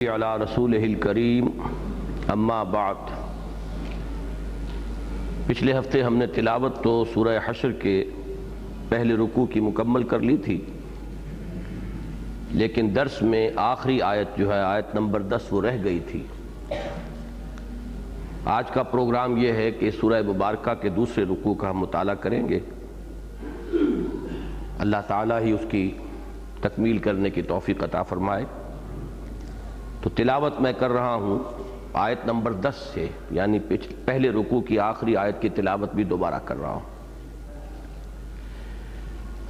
علی رسولہ الکریم اما بعد۔ پچھلے ہفتے ہم نے تلاوت تو سورہ حشر کے پہلے رکوع کی مکمل کر لی تھی، لیکن درس میں آخری آیت جو ہے آیت نمبر 10 وہ رہ گئی تھی۔ آج کا پروگرام یہ ہے کہ سورہ مبارکہ کے دوسرے رکوع کا ہم مطالعہ کریں گے۔ اللہ تعالیٰ ہی اس کی تکمیل کرنے کی توفیق عطا فرمائے۔ تو تلاوت میں کر رہا ہوں آیت نمبر 10 سے، یعنی پہلے رکوع کی آخری آیت کی تلاوت بھی دوبارہ کر رہا ہوں۔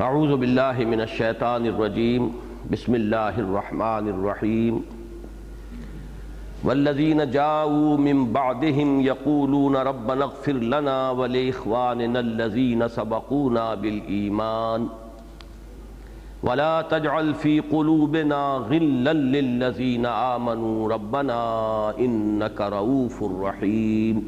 اعوذ باللہ من الشیطان الرجیم، بسم اللہ الرحمن الرحیم۔ والذین جاؤوا من بعدهم یقولون ربنا اغفر لنا ولإخواننا الذین سبقونا بالایمان ولا تجعل في قلوبنا غلا للذين آمنوا ربنا إنك رؤوف رحيم۔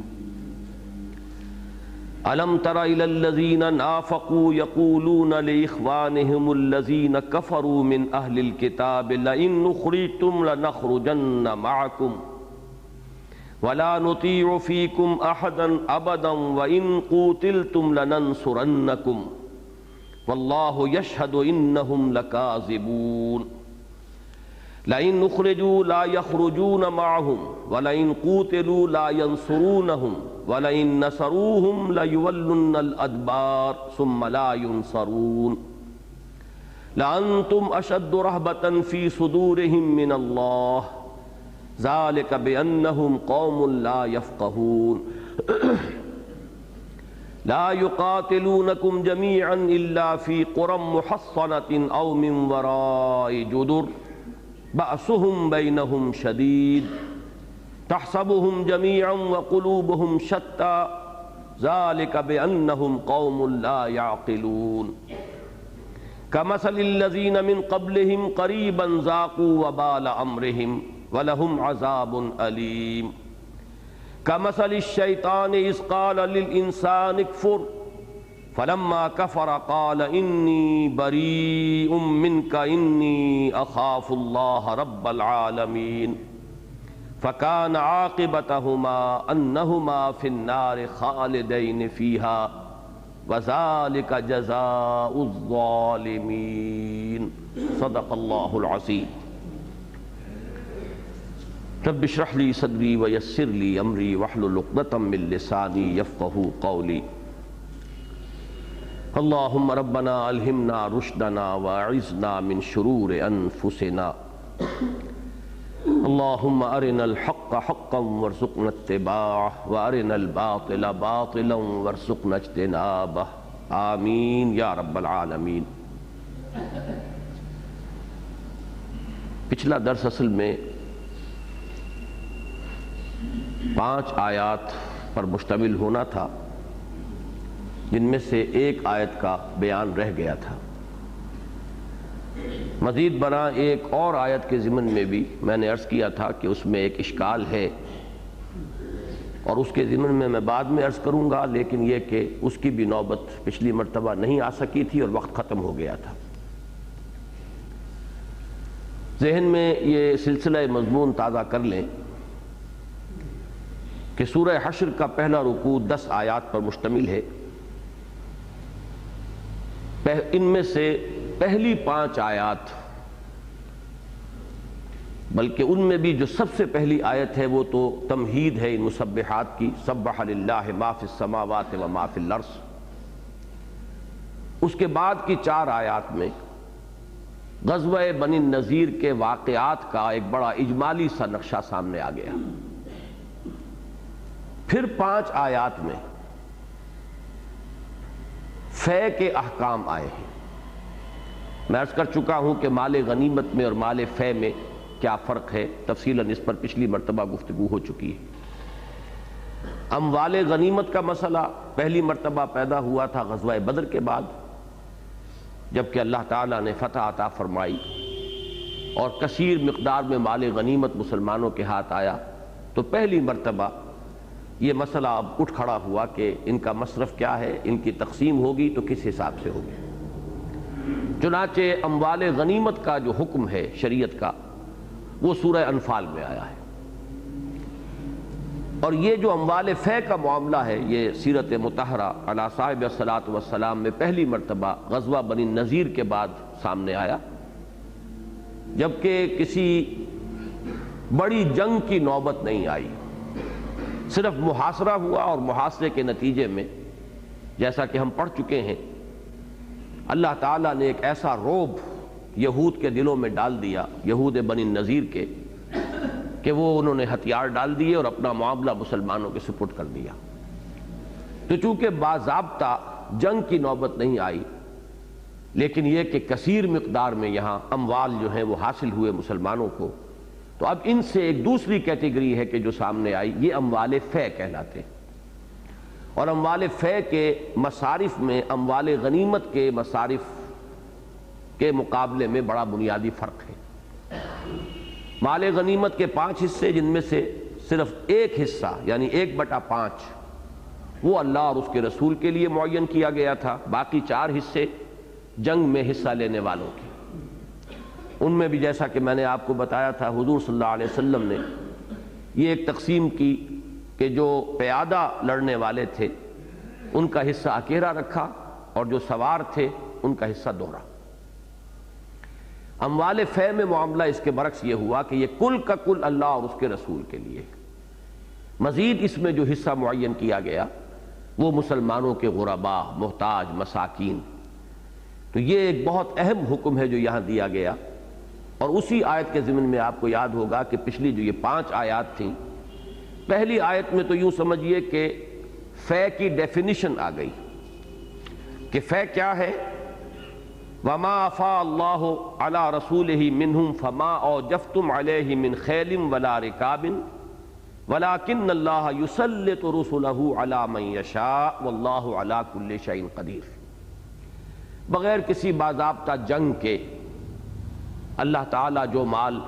ألم تر إلى الذين نافقوا يقولون لإخوانهم الذين كفروا من أهل الكتاب لئن أخرجتم لنخرجن معكم ولا نطيع فيكم أحدا أبدا وإن قوتلتم لننصرنكم واللہ یشہد انہم لکاذبون۔ لئن اخرجوا لا یخرجون معهم ولئن قوتلوا لا ینصرونہم ولئن نصروہم لیولن الادبار ثم لا ینصرون لأنتم اشد رہبة فی صدورہم من اللہ ذالک بأنہم قوم لا یفقہون۔ لا يقاتلونكم جميعا إلا في قرى محصنة أو من وراء جدر بأسهم بينهم شديد تحسبهم جميعا وقلوبهم شتى ذلك بأنهم قوم لا يعقلون كمثل الذين من قبلهم قريبا ذاقوا وبال أمرهم ولهم عذاب أليم كمثل الشيطان إذ قال للإنسان اكفر فلما كفر قال إني بريء منك إني أخاف الله رب العالمين فكان عاقبتهما أنهما في النار خالدين فيها وذلك جزاء الظالمين۔ صدق الله العظيم۔ رب اشرح لي صدري ويسر لي امري واحلل عقدة من لساني يفقهوا قولي۔ اللهم ربنا الهمنا رشدنا واعذنا من شرور انفسنا۔ اللهم ارنا الحق حقا وارزقنا اتباعه وارنا الباطل باطلا وارزقنا اجتنابه، آمین یا رب العالمین۔ پچھلا درس اصل میں 5 آیات پر مشتمل ہونا تھا، جن میں سے ایک آیت کا بیان رہ گیا تھا۔ مزید برآں ایک اور آیت کے ضمن میں بھی میں نے عرض کیا تھا کہ اس میں ایک اشکال ہے، اور اس کے ضمن میں بعد میں عرض کروں گا، لیکن یہ کہ اس کی بھی نوبت پچھلی مرتبہ نہیں آ سکی تھی اور وقت ختم ہو گیا تھا۔ ذہن میں یہ سلسلہ مضمون تازہ کر لیں کہ سورہ حشر کا پہلا رکوع 10 آیات پر مشتمل ہے۔ ان میں سے پہلی 5 آیات، بلکہ ان میں بھی جو سب سے پہلی آیت ہے وہ تو تمہید ہے ان مسبحات کی، سبح للہ ما فی السماوات و ما فی الارض۔ اس کے بعد کی 4 آیات میں غزوہ بنی النضیر کے واقعات کا ایک بڑا اجمالی سا نقشہ سامنے آ گیا۔ پھر 5 آیات میں فے کے احکام آئے ہیں۔ میں عرض کر چکا ہوں کہ مال غنیمت میں اور مال فے میں کیا فرق ہے، تفصیلاً اس پر پچھلی مرتبہ گفتگو ہو چکی ہے۔ اموال غنیمت کا مسئلہ پہلی مرتبہ پیدا ہوا تھا غزوہ بدر کے بعد، جبکہ اللہ تعالیٰ نے فتح عطا فرمائی اور کثیر مقدار میں مال غنیمت مسلمانوں کے ہاتھ آیا، تو پہلی مرتبہ یہ مسئلہ اب اٹھ کھڑا ہوا کہ ان کا مصرف کیا ہے، ان کی تقسیم ہوگی تو کس حساب سے ہوگی۔ چنانچہ اموال غنیمت کا جو حکم ہے شریعت کا، وہ سورہ انفال میں آیا ہے۔ اور یہ جو اموال فے کا معاملہ ہے یہ سیرت مطہرہ علی صاحب الصلاۃ والسلام میں پہلی مرتبہ غزوہ بنی نذیر کے بعد سامنے آیا، جبکہ کسی بڑی جنگ کی نوبت نہیں آئی، صرف محاصرہ ہوا، اور محاصرے کے نتیجے میں جیسا کہ ہم پڑھ چکے ہیں اللہ تعالیٰ نے ایک ایسا رعب یہود کے دلوں میں ڈال دیا، یہود بنی نذیر کے، کہ وہ انہوں نے ہتھیار ڈال دیے اور اپنا معاملہ مسلمانوں کے سپرد کر دیا۔ تو چونکہ باضابطہ جنگ کی نوبت نہیں آئی، لیکن یہ کہ کثیر مقدار میں یہاں اموال جو ہیں وہ حاصل ہوئے مسلمانوں کو، تو اب ان سے ایک دوسری کیٹیگری ہے کہ جو سامنے آئی، یہ اموال فے کہلاتے ہیں۔ اور اموال فے کے مصارف میں اموال غنیمت کے مصارف کے مقابلے میں بڑا بنیادی فرق ہے۔ مال غنیمت کے 5 حصے، جن میں سے صرف ایک حصہ یعنی 1/5 وہ اللہ اور اس کے رسول کے لیے معین کیا گیا تھا، باقی 4 حصے جنگ میں حصہ لینے والوں کے۔ ان میں بھی جیسا کہ میں نے آپ کو بتایا تھا، حضور صلی اللہ علیہ وسلم نے یہ ایک تقسیم کی کہ جو پیادہ لڑنے والے تھے ان کا حصہ اکیرا رکھا، اور جو سوار تھے ان کا حصہ دوہرا۔ اموال فے میں معاملہ اس کے برعکس یہ ہوا کہ یہ کل کا کل اللہ اور اس کے رسول کے لیے، مزید اس میں جو حصہ معین کیا گیا وہ مسلمانوں کے غرباء، محتاج، مساکین۔ تو یہ ایک بہت اہم حکم ہے جو یہاں دیا گیا، اور اسی آیت کے ضمن میں آپ کو یاد ہوگا کہ پچھلی جو یہ 5 آیات تھیں، پہلی آیت میں تو یوں سمجھیے کہ فے کی ڈیفینیشن آ گئی کہ فے کیا ہے۔ وَمَا أَفَاءَ اللَّهُ عَلَىٰ رَسُولِهِ مِنْهُمْ فَمَا أَوْجَفْتُمْ عَلَيْهِ مِنْ خَيْلٍ وَلَا رِكَابٍ وَلَٰكِنَّ اللَّهَ يُسَلِّطُ رُسُلَهُ عَلَىٰ مَن يَشَاءُ وَاللَّهُ عَلَىٰ كُلِّ شَيْءٍ قَدِيرٌ۔ بغیر کسی باضابطہ جنگ کے اللہ تعالیٰ جو مال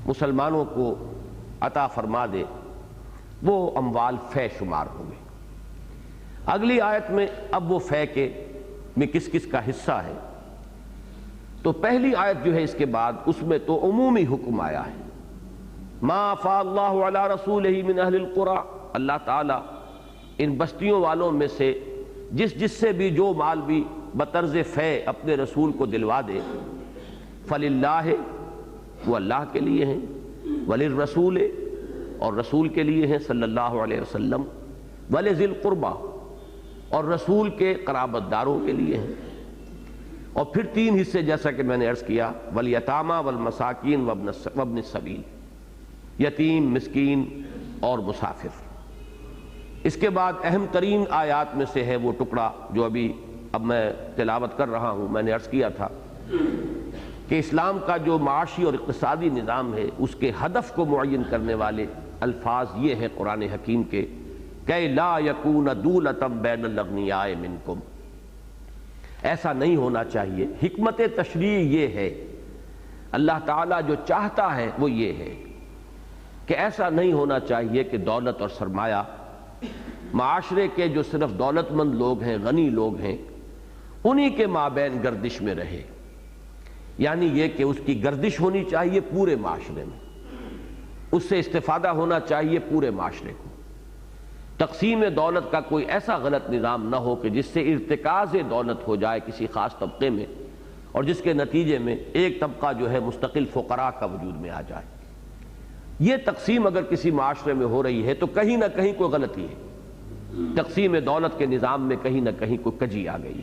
مسلمانوں کو عطا فرما دے وہ اموال فے شمار ہوں گے۔ اگلی آیت میں اب وہ فے کے میں کس کس کا حصہ ہے، تو پہلی آیت جو ہے اس کے بعد اس میں تو عمومی حکم آیا ہے، ما افاء اللہ علی رسولہ من اہل القری، اللہ تعالیٰ ان بستیوں والوں میں سے جس سے بھی جو مال بھی بطرز فے اپنے رسول کو دلوا دے، فللہ، وہ اللہ کے لیے ہیں، وللرسول، اور رسول کے لیے ہیں صلی اللہ علیہ وسلم، ولذی القربی، اور رسول کے قرابت داروں کے لیے ہیں، اور پھر 3 حصے جیسا کہ میں نے عرض کیا، والیتامی والمساکین وابن السبیل، یتیم، مسکین اور مسافر۔ اس کے بعد اہم ترین آیات میں سے ہے وہ ٹکڑا جو اب میں تلاوت کر رہا ہوں۔ میں نے عرض کیا تھا کہ اسلام کا جو معاشی اور اقتصادی نظام ہے اس کے ہدف کو معین کرنے والے الفاظ یہ ہیں قرآن حکیم کے، کہ لا یکون دولۃ بین الاغنیاء منکم، ایسا نہیں ہونا چاہیے۔ حکمت تشریع یہ ہے، اللہ تعالیٰ جو چاہتا ہے وہ یہ ہے کہ ایسا نہیں ہونا چاہیے کہ دولت اور سرمایہ معاشرے کے جو صرف دولت مند لوگ ہیں، غنی لوگ ہیں، انہی کے مابین گردش میں رہے، یعنی یہ کہ اس کی گردش ہونی چاہیے پورے معاشرے میں، اس سے استفادہ ہونا چاہیے پورے معاشرے کو۔ تقسیم دولت کا کوئی ایسا غلط نظام نہ ہو کہ جس سے ارتکاز دولت ہو جائے کسی خاص طبقے میں، اور جس کے نتیجے میں ایک طبقہ جو ہے مستقل فقراء کا وجود میں آ جائے۔ یہ تقسیم اگر کسی معاشرے میں ہو رہی ہے تو کہیں نہ کہیں کوئی غلطی ہے، تقسیم دولت کے نظام میں کہیں نہ کہیں کوئی کجی آ گئی۔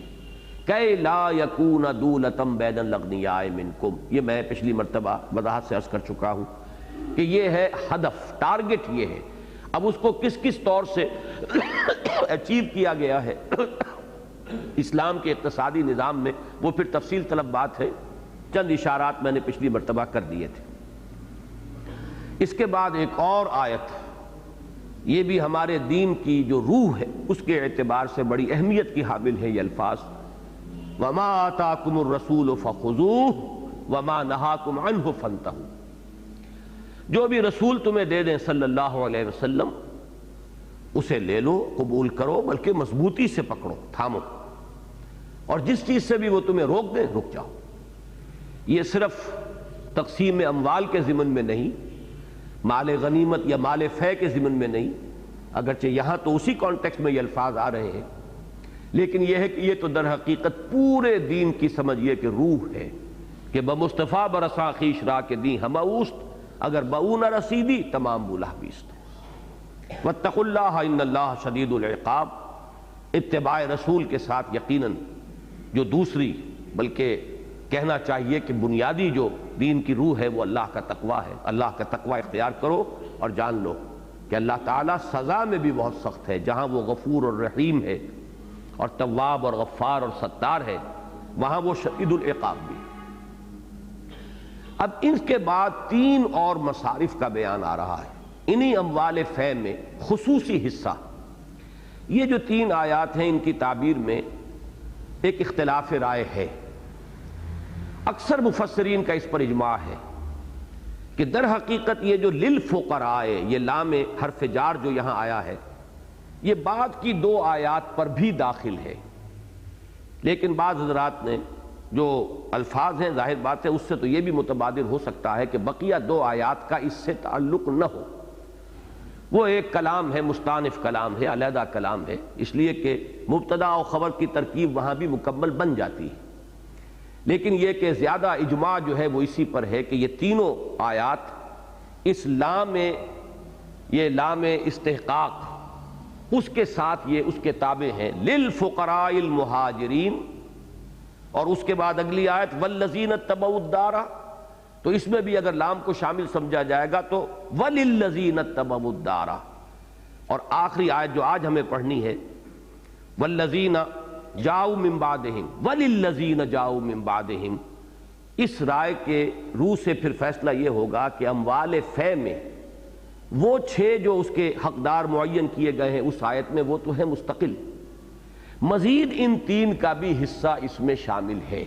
کہ لا یکون دولۃ بین الاغنیاء منکم، یہ میں پچھلی مرتبہ وضاحت سے عرض کر چکا ہوں کہ یہ ہے ہدف، ٹارگٹ یہ ہے۔ اب اس کو کس کس طور سے اچیو کیا گیا ہے اسلام کے اقتصادی نظام میں، وہ پھر تفصیل طلب بات ہے، چند اشارات میں نے پچھلی مرتبہ کر دیے تھے۔ اس کے بعد ایک اور آیت، یہ بھی ہمارے دین کی جو روح ہے اس کے اعتبار سے بڑی اہمیت کی حامل ہے، یہ الفاظ وَمَا آتَاكُمُ الرَّسُولُ فَخُذُوهُ وَمَا نَهَاكُمْ عَنْهُ فَانْتَهُوا، جو بھی رسول تمہیں دے دیں صلی اللہ علیہ وسلم اسے لے لو، قبول کرو، بلکہ مضبوطی سے پکڑو، تھامو، اور جس چیز سے بھی وہ تمہیں روک دیں رک جاؤ۔ یہ صرف تقسیم اموال کے ضمن میں نہیں، مال غنیمت یا مال فے کے ضمن میں نہیں، اگرچہ یہاں تو اسی کانٹیکس میں یہ الفاظ آ رہے ہیں، لیکن یہ ہے کہ یہ تو در حقیقت پورے دین کی سمجھیے کہ روح ہے کہ بمصطفیٰ برسا خیش را کے دین ہمہ اوست، اگر بہو نہ رسیدی تمام بولہ بیست۔ واتقوا اللہ ان اللہ شدید العقاب، اتباع رسول کے ساتھ یقیناً جو دوسری بلکہ کہنا چاہیے کہ بنیادی جو دین کی روح ہے وہ اللہ کا تقویٰ ہے۔ اللہ کا تقویٰ اختیار کرو اور جان لو کہ اللہ تعالیٰ سزا میں بھی بہت سخت ہے، جہاں وہ غفور اور رحیم ہے اور تواب اور غفار اور ستار ہے، وہاں وہ شدید العقاب بھی۔ اب ان کے بعد 3 اور مصارف کا بیان آ رہا ہے، انہی اموال فے میں خصوصی حصہ۔ یہ جو 3 آیات ہیں ان کی تعبیر میں ایک اختلاف رائے ہے، اکثر مفسرین کا اس پر اجماع ہے کہ در حقیقت یہ جو للفقراء، یہ لام حرف جار جو یہاں آیا ہے، یہ بعد کی 2 آیات پر بھی داخل ہے، لیکن بعض حضرات نے جو الفاظ ہیں ظاہر بات ہے اس سے تو یہ بھی متبادر ہو سکتا ہے کہ بقیہ 2 آیات کا اس سے تعلق نہ ہو، وہ ایک کلام ہے، مستانف کلام ہے، علیحدہ کلام ہے، اس لیے کہ مبتدا و خبر کی ترکیب وہاں بھی مکمل بن جاتی ہے، لیکن یہ کہ زیادہ اجماع جو ہے وہ اسی پر ہے کہ یہ تینوں آیات اس لام، یہ لام استحقاق، اس کے ساتھ یہ اس کے تابع ہیں، للفقراء المہاجرین، اور اس کے بعد اگلی آیت والذین اتبعوا الدار، تو اس میں بھی اگر لام کو شامل سمجھا جائے گا تو وللذین اتبعوا الدار، اور آخری آیت جو آج ہمیں پڑھنی ہے والذین جاؤ من بعدہم وللذین جاؤ من بعدہم، اس رائے کے روح سے پھر فیصلہ یہ ہوگا کہ اموال فے میں وہ 6 جو اس کے حقدار معین کیے گئے ہیں اس آیت میں وہ تو ہیں مستقل، مزید ان 3 کا بھی حصہ اس میں شامل ہے،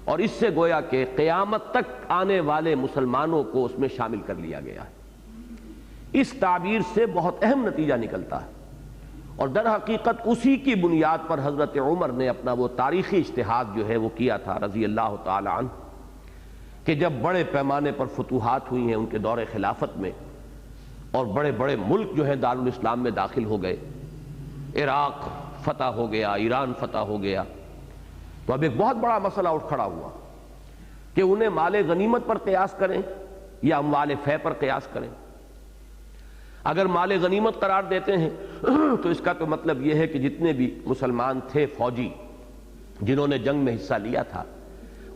اور اس سے گویا کہ قیامت تک آنے والے مسلمانوں کو اس میں شامل کر لیا گیا ہے۔ اس تعبیر سے بہت اہم نتیجہ نکلتا ہے، اور در حقیقت اسی کی بنیاد پر حضرت عمر نے اپنا وہ تاریخی اجتہاد جو ہے وہ کیا تھا رضی اللہ تعالی عنہ، کہ جب بڑے پیمانے پر فتوحات ہوئی ہیں ان کے دور خلافت میں، اور بڑے بڑے ملک جو ہیں دارالاسلام میں داخل ہو گئے، عراق فتح ہو گیا، ایران فتح ہو گیا، تو اب ایک بہت بڑا مسئلہ اٹھ کھڑا ہوا کہ انہیں مال غنیمت پر قیاس کریں یا اموال فے پر قیاس کریں۔ اگر مال غنیمت قرار دیتے ہیں تو اس کا تو مطلب یہ ہے کہ جتنے بھی مسلمان تھے فوجی جنہوں نے جنگ میں حصہ لیا تھا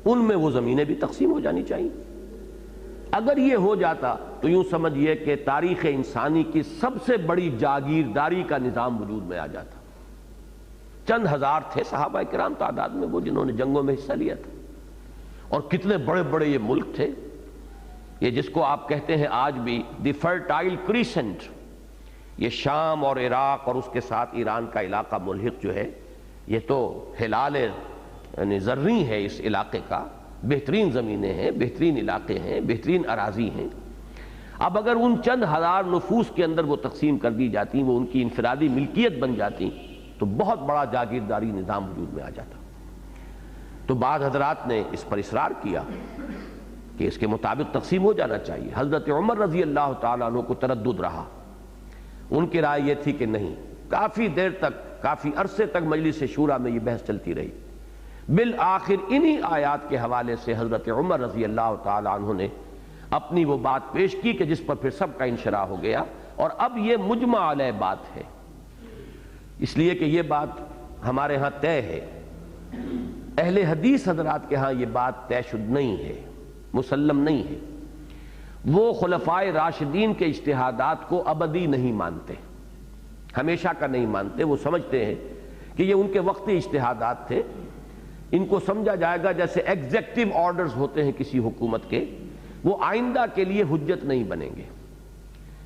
ان میں وہ زمینیں بھی تقسیم ہو جانی چاہیے۔ اگر یہ ہو جاتا تو یوں سمجھیے کہ تاریخ انسانی کی سب سے بڑی جاگیرداری کا نظام وجود میں آ جاتا۔ چند ہزار تھے صحابہ کرام تعداد میں وہ جنہوں نے جنگوں میں حصہ لیا تھا، اور کتنے بڑے بڑے یہ ملک تھے، یہ جس کو آپ کہتے ہیں آج بھی دی فرٹائل کریسنٹ، یہ شام اور عراق اور اس کے ساتھ ایران کا علاقہ ملحق جو ہے، یہ تو ہلال یعنی زرعی ہے اس علاقے کا، بہترین زمینیں ہیں، بہترین علاقے ہیں، بہترین اراضی ہیں۔ اب اگر ان چند ہزار نفوس کے اندر وہ تقسیم کر دی جاتی، وہ ان کی انفرادی ملکیت بن جاتی، تو بہت بڑا جاگیرداری نظام وجود میں آ جاتا۔ تو بعض حضرات نے اس پر اصرار کیا کہ اس کے مطابق تقسیم ہو جانا چاہیے۔ حضرت عمر رضی اللہ تعالیٰ عنہ کو تردد رہا، ان کی رائے یہ تھی کہ نہیں، کافی دیر تک، کافی عرصے تک مجلس شورا میں یہ بحث چلتی رہی، بالآخر انہی آیات کے حوالے سے حضرت عمر رضی اللہ تعالیٰ عنہ نے اپنی وہ بات پیش کی کہ جس پر پھر سب کا انشراح ہو گیا، اور اب یہ مجمع علیہ بات ہے، اس لیے کہ یہ بات ہمارے ہاں طے ہے، اہل حدیث حضرات کے ہاں یہ بات طے شد نہیں ہے، مسلم نہیں ہے، وہ خلفائے راشدین کے اجتہادات کو ابدی نہیں مانتے، ہمیشہ کا نہیں مانتے، وہ سمجھتے ہیں کہ یہ ان کے وقتی اجتہادات تھے، ان کو سمجھا جائے گا جیسے ایگزیکٹو آرڈرز ہوتے ہیں کسی حکومت کے، وہ آئندہ کے لیے حجت نہیں بنیں گے۔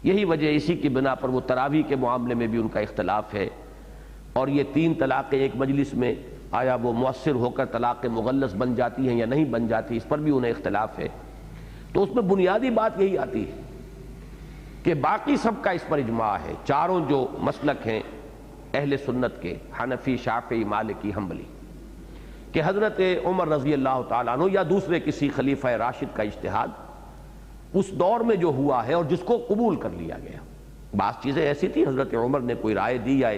یہی وجہ اسی کی بنا پر وہ تراویح کے معاملے میں بھی ان کا اختلاف ہے، اور یہ 3 طلاقیں ایک مجلس میں آیا وہ مؤثر ہو کر طلاق مغلظ بن جاتی ہیں یا نہیں بن جاتی، اس پر بھی انہیں اختلاف ہے۔ تو اس میں بنیادی بات یہی آتی ہے کہ باقی سب کا اس پر اجماع ہے، چاروں جو مسلک ہیں اہل سنت کے، حنفی، شافعی، مالکی، حنبلی، کہ حضرت عمر رضی اللہ تعالیٰ عنہ یا دوسرے کسی خلیفہ راشد کا اجتہاد اس دور میں جو ہوا ہے اور جس کو قبول کر لیا گیا. بعض چیزیں ایسی تھی حضرت عمر نے کوئی رائے دی یا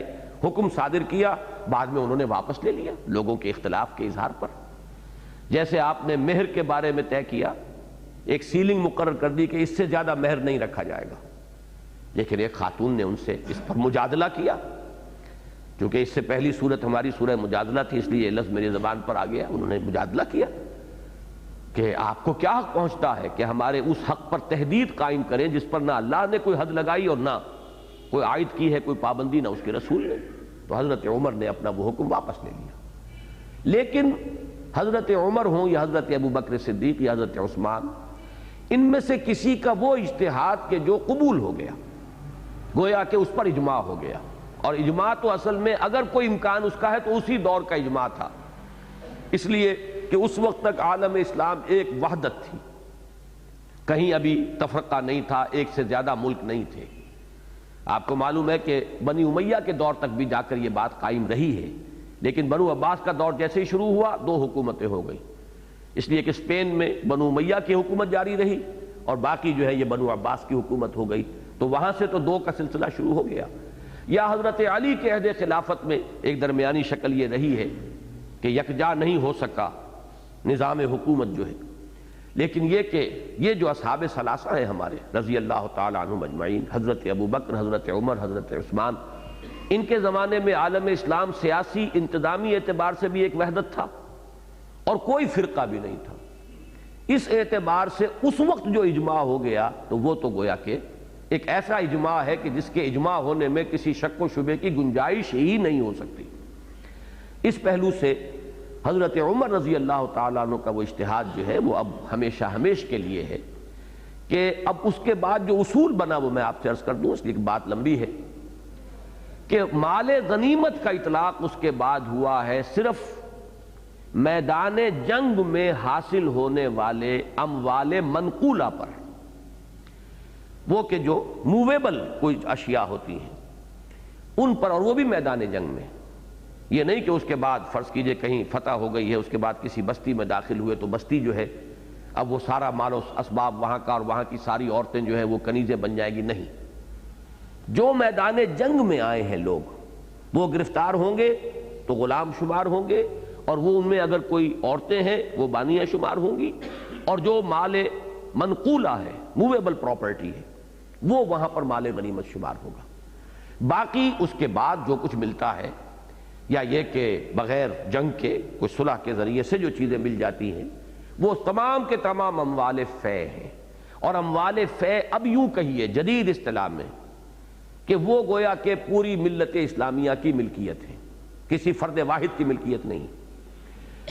حکم صادر کیا، بعد میں انہوں نے واپس لے لیا لوگوں کے اختلاف کے اظہار پر. جیسے آپ نے مہر کے بارے میں طے کیا، ایک سیلنگ مقرر کر دی کہ اس سے زیادہ مہر نہیں رکھا جائے گا، لیکن ایک خاتون نے ان سے اس پر مجادلہ کیا. چونکہ اس سے پہلی صورت ہماری سورہ مجادلہ تھی، اس لیے یہ لفظ میری زبان پر آ گیا. انہوں نے مجادلہ کیا کہ آپ کو کیا حق پہنچتا ہے کہ ہمارے اس حق پر تحدید قائم کریں جس پر نہ اللہ نے کوئی حد لگائی اور نہ کوئی عائد کی ہے کوئی پابندی، نہ اس کے رسول نے. تو حضرت عمر نے اپنا وہ حکم واپس لے لیا. لیکن حضرت عمر ہوں یا حضرت ابو بکر صدیق یا حضرت عثمان، ان میں سے کسی کا وہ اجتہاد کہ جو قبول ہو گیا، گویا کہ اس پر اجماع ہو گیا. اور اجماع تو اصل میں اگر کوئی امکان اس کا ہے تو اسی دور کا اجماع تھا، اس لیے کہ اس وقت تک عالم اسلام ایک وحدت تھی، کہیں ابھی تفرقہ نہیں تھا، ایک سے زیادہ ملک نہیں تھے. آپ کو معلوم ہے کہ بنی امیہ کے دور تک بھی جا کر یہ بات قائم رہی ہے، لیکن بنو عباس کا دور جیسے ہی شروع ہوا 2 حکومتیں ہو گئی، اس لیے کہ اسپین میں بنو امیہ کی حکومت جاری رہی اور باقی جو ہے یہ بنو عباس کی حکومت ہو گئی. تو وہاں سے تو 2 کا سلسلہ شروع ہو گیا. یا حضرت علی کے عہد خلافت میں ایک درمیانی شکل یہ رہی ہے کہ یکجا نہیں ہو سکا نظام حکومت جو ہے. لیکن یہ کہ یہ جو اصحاب ثلاثہ ہیں ہمارے رضی اللہ تعالیٰ عنہم اجمعین، حضرت ابو بکر، حضرت عمر، حضرت عثمان، ان کے زمانے میں عالم اسلام سیاسی انتظامی اعتبار سے بھی ایک وحدت تھا اور کوئی فرقہ بھی نہیں تھا. اس اعتبار سے اس وقت جو اجماع ہو گیا تو وہ تو گویا کہ ایک ایسا اجماع ہے کہ جس کے اجماع ہونے میں کسی شک و شبے کی گنجائش ہی نہیں ہو سکتی. اس پہلو سے حضرت عمر رضی اللہ تعالیٰ عنہ کا وہ اجتہاد جو ہے وہ اب ہمیشہ ہمیش کے لیے ہے کہ اب اس کے بعد جو اصول بنا وہ میں آپ سے عرض کر دوں، اس لیے کہ بات لمبی ہے، کہ مال غنیمت کا اطلاق اس کے بعد ہوا ہے صرف میدان جنگ میں حاصل ہونے والے اموال منقولہ پر، وہ کہ جو موویبل کوئی اشیاء ہوتی ہیں ان پر، اور وہ بھی میدان جنگ میں. یہ نہیں کہ اس کے بعد فرض کیجئے کہیں فتح ہو گئی ہے، اس کے بعد کسی بستی میں داخل ہوئے تو بستی جو ہے اب وہ سارا مال و اسباب وہاں کا اور وہاں کی ساری عورتیں جو ہے وہ کنیزیں بن جائیں گی. نہیں، جو میدان جنگ میں آئے ہیں لوگ وہ گرفتار ہوں گے تو غلام شمار ہوں گے، اور وہ ان میں اگر کوئی عورتیں ہیں وہ بانیہ شمار ہوں گی، اور جو مال منقولہ ہے موویبل پراپرٹی ہے وہ وہاں پر مال غنیمت شمار ہوگا. باقی اس کے بعد جو کچھ ملتا ہے یا یہ کہ بغیر جنگ کے کوئی صلح کے ذریعے سے جو چیزیں مل جاتی ہیں وہ تمام کے تمام اموال فے ہیں. اور اموال فے اب یوں کہیے جدید اصطلاح میں کہ وہ گویا کہ پوری ملت اسلامیہ کی ملکیت ہے، کسی فرد واحد کی ملکیت نہیں.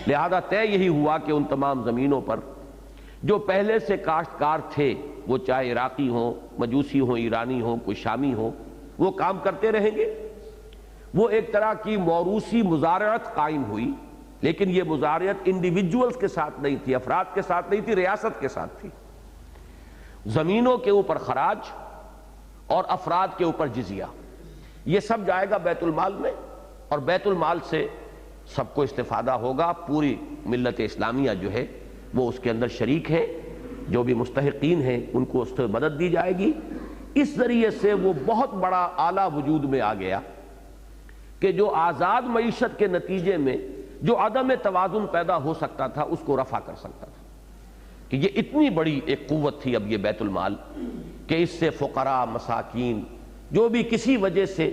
لہذا طے یہی ہوا کہ ان تمام زمینوں پر جو پہلے سے کاشتکار تھے، وہ چاہے عراقی ہوں، مجوسی ہوں، ایرانی ہوں، کوئی شامی ہوں، وہ کام کرتے رہیں گے. وہ ایک طرح کی موروثی مزارعت قائم ہوئی، لیکن یہ مزارعت انڈیویجولز کے ساتھ نہیں تھی، افراد کے ساتھ نہیں تھی، ریاست کے ساتھ تھی. زمینوں کے اوپر خراج اور افراد کے اوپر جزیہ، یہ سب جائے گا بیت المال میں، اور بیت المال سے سب کو استفادہ ہوگا. پوری ملت اسلامیہ جو ہے وہ اس کے اندر شریک ہے، جو بھی مستحقین ہیں ان کو اس سے مدد دی جائے گی. اس ذریعے سے وہ بہت بڑا آلہ وجود میں آ گیا کہ جو آزاد معیشت کے نتیجے میں جو عدم توازن پیدا ہو سکتا تھا اس کو رفع کر سکتا تھا. کہ یہ اتنی بڑی ایک قوت تھی اب یہ بیت المال کہ اس سے فقراء، مساکین، جو بھی کسی وجہ سے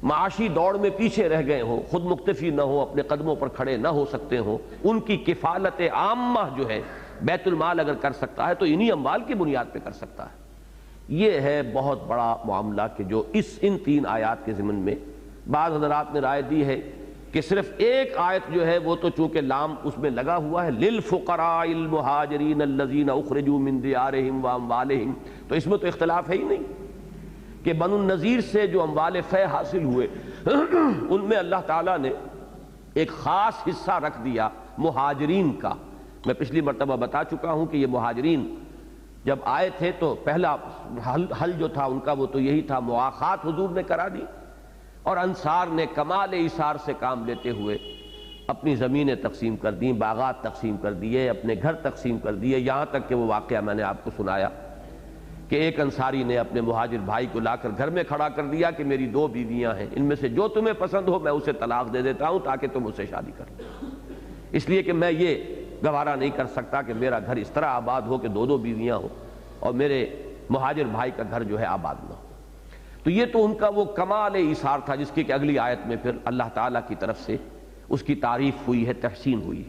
معاشی دوڑ میں پیچھے رہ گئے ہوں، خود مکتفی نہ ہو، اپنے قدموں پر کھڑے نہ ہو سکتے ہوں، ان کی کفالت عامہ جو ہے بیت المال اگر کر سکتا ہے تو انہی اموال کی بنیاد پہ کر سکتا ہے. یہ ہے بہت بڑا معاملہ کہ جو ان 3 آیات کے ضمن میں بعض حضرات نے رائے دی ہے کہ صرف ایک آیت جو ہے وہ تو چونکہ لام اس میں لگا ہوا ہے للفقراء المہاجرین الذین اخرجوا من دیارہم واموالہم، تو اس میں تو اختلاف ہے ہی نہیں کہ بنو النذیر سے جو اموال فے حاصل ہوئے ان میں اللہ تعالیٰ نے ایک خاص حصہ رکھ دیا مہاجرین کا. میں پچھلی مرتبہ بتا چکا ہوں کہ یہ مہاجرین جب آئے تھے تو پہلا حل جو تھا ان کا وہ تو یہی تھا، مواخات حضور نے کرا دی، اور انصار نے کمال ایثار سے کام لیتے ہوئے اپنی زمینیں تقسیم کر دیں، باغات تقسیم کر دیے، اپنے گھر تقسیم کر دیے، یہاں تک کہ وہ واقعہ میں نے آپ کو سنایا کہ ایک انصاری نے اپنے مہاجر بھائی کو لا کر گھر میں کھڑا کر دیا کہ میری 2 بیویاں ہیں، ان میں سے جو تمہیں پسند ہو میں اسے طلاق دے دیتا ہوں تاکہ تم اسے شادی کر لو، اس لیے کہ میں یہ گوارا نہیں کر سکتا کہ میرا گھر اس طرح آباد ہو کہ 2 بیویاں ہوں اور میرے مہاجر بھائی کا گھر جو ہے آباد نہ ہو۔ تو یہ تو ان کا وہ کمال ایثار تھا جس کی کہ اگلی آیت میں پھر اللہ تعالیٰ کی طرف سے اس کی تعریف ہوئی ہے، تحسین ہوئی۔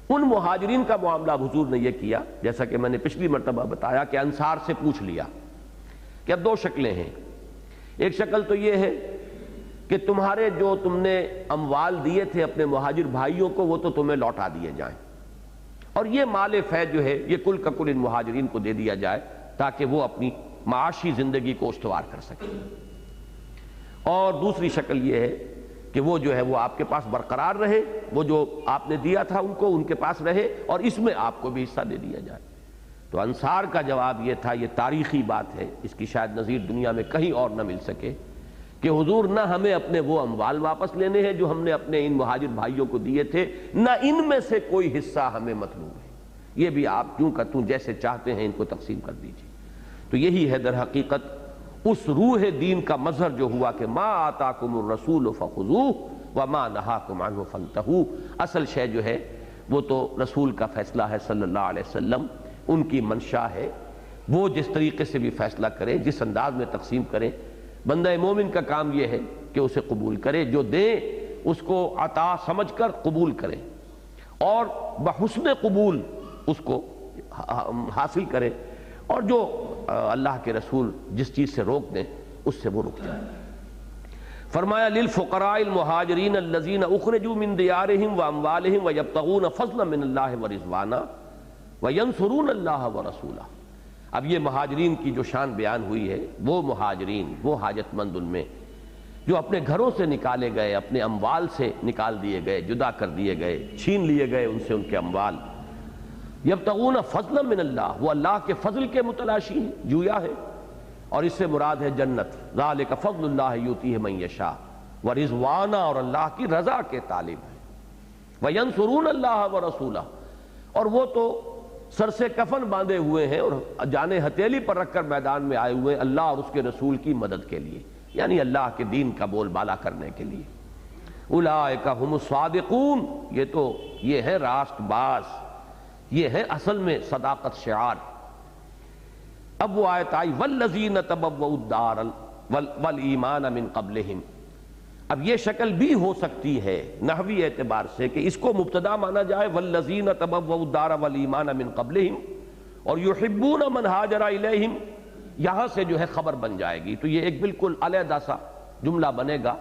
ان مہاجرین کا معاملہ حضور نے یہ کیا جیسا کہ میں نے پچھلی مرتبہ بتایا کہ انصار سے پوچھ لیا کہ اب 2 شکلیں ہیں، ایک شکل تو یہ ہے کہ تمہارے جو تم نے اموال دیے تھے اپنے مہاجر بھائیوں کو وہ تو تمہیں لوٹا دیے جائیں، اور یہ مال فے جو ہے یہ کل کا کل ان مہاجرین کو دے دیا جائے تاکہ وہ اپنی معاشی زندگی کو استوار کر سکیں، اور دوسری شکل یہ ہے کہ وہ جو ہے وہ آپ کے پاس برقرار رہے، وہ جو آپ نے دیا تھا ان کو ان کے پاس رہے اور اس میں آپ کو بھی حصہ دے دیا جائے۔ تو انصار کا جواب یہ تھا، یہ تاریخی بات ہے، اس کی شاید نظیر دنیا میں کہیں اور نہ مل سکے، کہ حضور نہ ہمیں اپنے وہ اموال واپس لینے ہیں جو ہم نے اپنے ان مہاجر بھائیوں کو دیے تھے، نہ ان میں سے کوئی حصہ ہمیں مطلوب ہے، یہ بھی آپ کیوں کہ تم جیسے چاہتے ہیں ان کو تقسیم کر دیجیے۔ تو یہی ہے در حقیقت اس روح دین کا مظہر جو ہوا کہ ما آتاکم الرسول فخذوہ وما نہاکم عنہ فانتہوا، اصل شے جو ہے وہ تو رسول کا فیصلہ ہے صلی اللہ علیہ وسلم، ان کی منشا ہے، وہ جس طریقے سے بھی فیصلہ کریں، جس انداز میں تقسیم کریں، بندہ مومن کا کام یہ ہے کہ اسے قبول کرے، جو دیں اس کو عطا سمجھ کر قبول کریں اور بحسن قبول اس کو حاصل کریں، اور جو اللہ کے رسول جس چیز سے روک دیں اس سے وہ رک جائیں۔ فرمایا للفقراء المہاجرین الذین اخرجوا من دیارہم واموالہم ویبتغون فضلا من اللہ ورضوانا وینصرون اللہ ورسولہ۔ اب یہ مہاجرین کی جو شان بیان ہوئی ہے، وہ مہاجرین، وہ حاجت مند ان میں جو اپنے گھروں سے نکالے گئے، اپنے اموال سے نکال دیے گئے، جدا کر دیے گئے، چھین لیے گئے ان سے ان کے اموال، یبتغون فضلا من اللہ، وہ اللہ کے فضل کے متلاشی ہیں، جویا ہے، اور اس سے مراد ہے جنت، ذالک فضل اللہ یؤتیہ من یشاء، ورضوانا، اور اللہ کی رضا کے طالب ہیں، وینصرون اللہ ورسولہ، اور وہ تو سر سے کفن باندھے ہوئے ہیں اور جانے ہتھیلی پر رکھ کر میدان میں آئے ہوئے ہیں اللہ اور اس کے رسول کی مدد کے لیے، یعنی اللہ کے دین کا بول بالا کرنے کے لیے۔ اولئک ھم الصادقون، یہ ہے راست باز، یہ ہے اصل میں صداقت شعار۔ اب وہ آیت آئی والذین تبوؤا الدار والایمان من قبلہم، اب یہ شکل بھی ہو سکتی ہے نحوی اعتبار سے کہ اس کو مبتدا مانا جائے والذین تبوؤا الدار والایمان من قبلہم، اور یحبون من ہاجر الیہم، یہاں سے جو ہے خبر بن جائے گی، تو یہ ایک بالکل علیحدہ سا جملہ بنے گا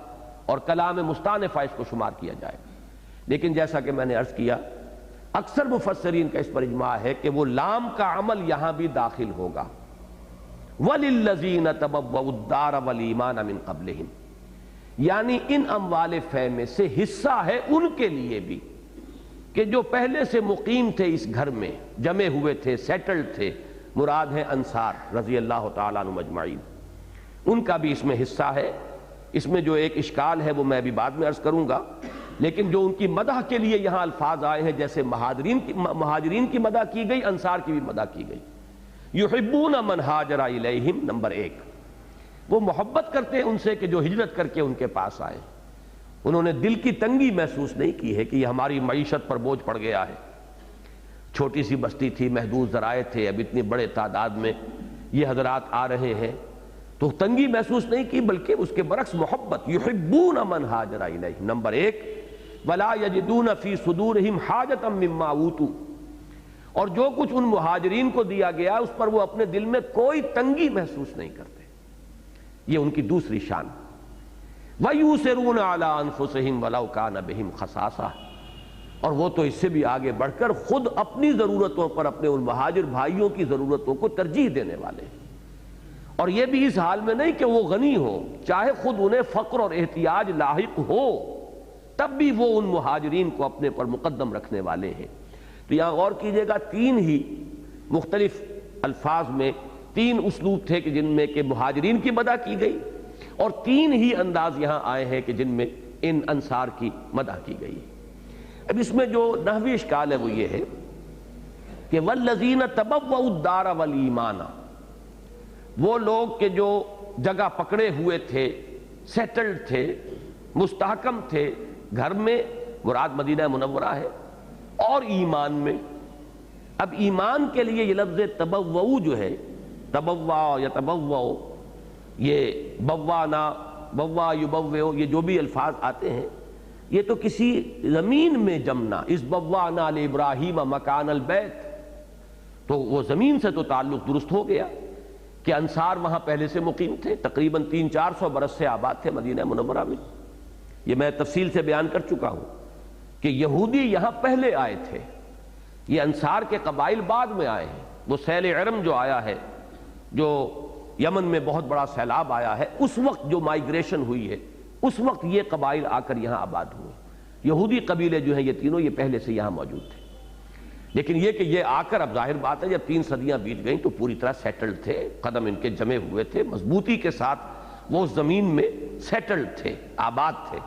اور کلام مستانفہ اس کو شمار کیا جائے گا۔ لیکن جیسا کہ میں نے عرض کیا، اکثر مفسرین کا اس پر اجماع ہے کہ وہ لام کا عمل یہاں بھی داخل ہوگا، وَلِلَّذِينَ تَبَوَّؤُا الدَّارَ وَالْإِيمَانَ مِن قَبْلِهِمْ، یعنی ان اموال فے میں سے حصہ ہے ان کے لیے بھی کہ جو پہلے سے مقیم تھے اس گھر میں، جمع ہوئے تھے، سیٹلڈ تھے، مراد ہے انصار رضی اللہ تعالیٰ عنہم اجمعین، ان کا بھی اس میں حصہ ہے۔ اس میں جو ایک اشکال ہے وہ میں بھی بعد میں عرض کروں گا، لیکن جو ان کی مدح کے لیے یہاں الفاظ آئے ہیں، جیسے مہاجرین کی مدح کی گئی، انصار کی بھی مدح کی گئی۔ یحبون من ہاجر الیہم، نمبر 1، وہ محبت کرتے ہیں ان سے کہ جو ہجرت کر کے ان کے پاس آئے، انہوں نے دل کی تنگی محسوس نہیں کی ہے کہ یہ ہماری معیشت پر بوجھ پڑ گیا ہے، چھوٹی سی بستی تھی، محدود ذرائع تھے، اب اتنی بڑے تعداد میں یہ حضرات آ رہے ہیں، تو تنگی محسوس نہیں کی بلکہ اس کے برعکس محبت۔ یحبون من ہاجر الیہم، نمبر 1، ولا یجدون فی صدورہم حاجۃ مما اوتوا، اور جو کچھ ان مہاجرین کو دیا گیا اس پر وہ اپنے دل میں کوئی تنگی محسوس نہیں کرتے، یہ ان کی دوسری شان۔ وَيُؤْثِرُونَ عَلَىٰ أَنفُسِهِمْ وَلَوْ كَانَ بِهِمْ خَصَاصَةٌ، اور وہ تو اس سے بھی آگے بڑھ کر خود اپنی ضرورتوں پر اپنے ان مہاجر بھائیوں کی ضرورتوں کو ترجیح دینے والے ہیں، اور یہ بھی اس حال میں نہیں کہ وہ غنی ہو، چاہے خود انہیں فقر اور احتیاج لاحق ہو تب بھی وہ ان مہاجرین کو اپنے پر مقدم رکھنے والے ہیں۔ تو یہاں غور کیجئے گا، 3 ہی مختلف الفاظ میں 3 اسلوب تھے کہ جن میں کہ مہاجرین کی مدح کی گئی، اور 3 ہی انداز یہاں آئے ہیں کہ جن میں ان انصار کی مدح کی گئی۔ اب اس میں جو نحوی اشکال ہے وہ یہ ہے کہ والذین تبوؤا الدار والایمان، وہ لوگ کہ جو جگہ پکڑے ہوئے تھے، سیٹلڈ تھے، مستحکم تھے گھر میں، مراد مدینہ منورہ ہے، اور ایمان میں۔ اب ایمان کے لیے یہ لفظ تبوؤ جو ہے، تبوا یا تبوؤ، یہ بوانا، بوا یبوؤ، یہ جو بھی الفاظ آتے ہیں یہ تو کسی زمین میں جمنا، اس بوانا لابراہیم مکان البیت، تو وہ زمین سے تو تعلق درست ہو گیا کہ انصار وہاں پہلے سے مقیم تھے، تقریباً 300-400 برس سے آباد تھے مدینہ منورہ میں۔ یہ میں تفصیل سے بیان کر چکا ہوں کہ یہودی یہاں پہلے آئے تھے، یہ انصار کے قبائل بعد میں آئے ہیں۔ وہ سیل ارم جو آیا ہے، جو یمن میں بہت بڑا سیلاب آیا ہے، اس وقت جو مائیگریشن ہوئی ہے، اس وقت یہ قبائل آ کر یہاں آباد ہوئے۔ یہودی قبیلے جو ہیں یہ تینوں یہ پہلے سے یہاں موجود تھے، لیکن یہ کہ یہ آ کر، اب ظاہر بات ہے جب 3 صدیاں بیت گئیں تو پوری طرح سیٹلڈ تھے، قدم ان کے جمے ہوئے تھے، مضبوطی کے ساتھ وہ زمین میں سیٹلڈ تھے، آباد تھے۔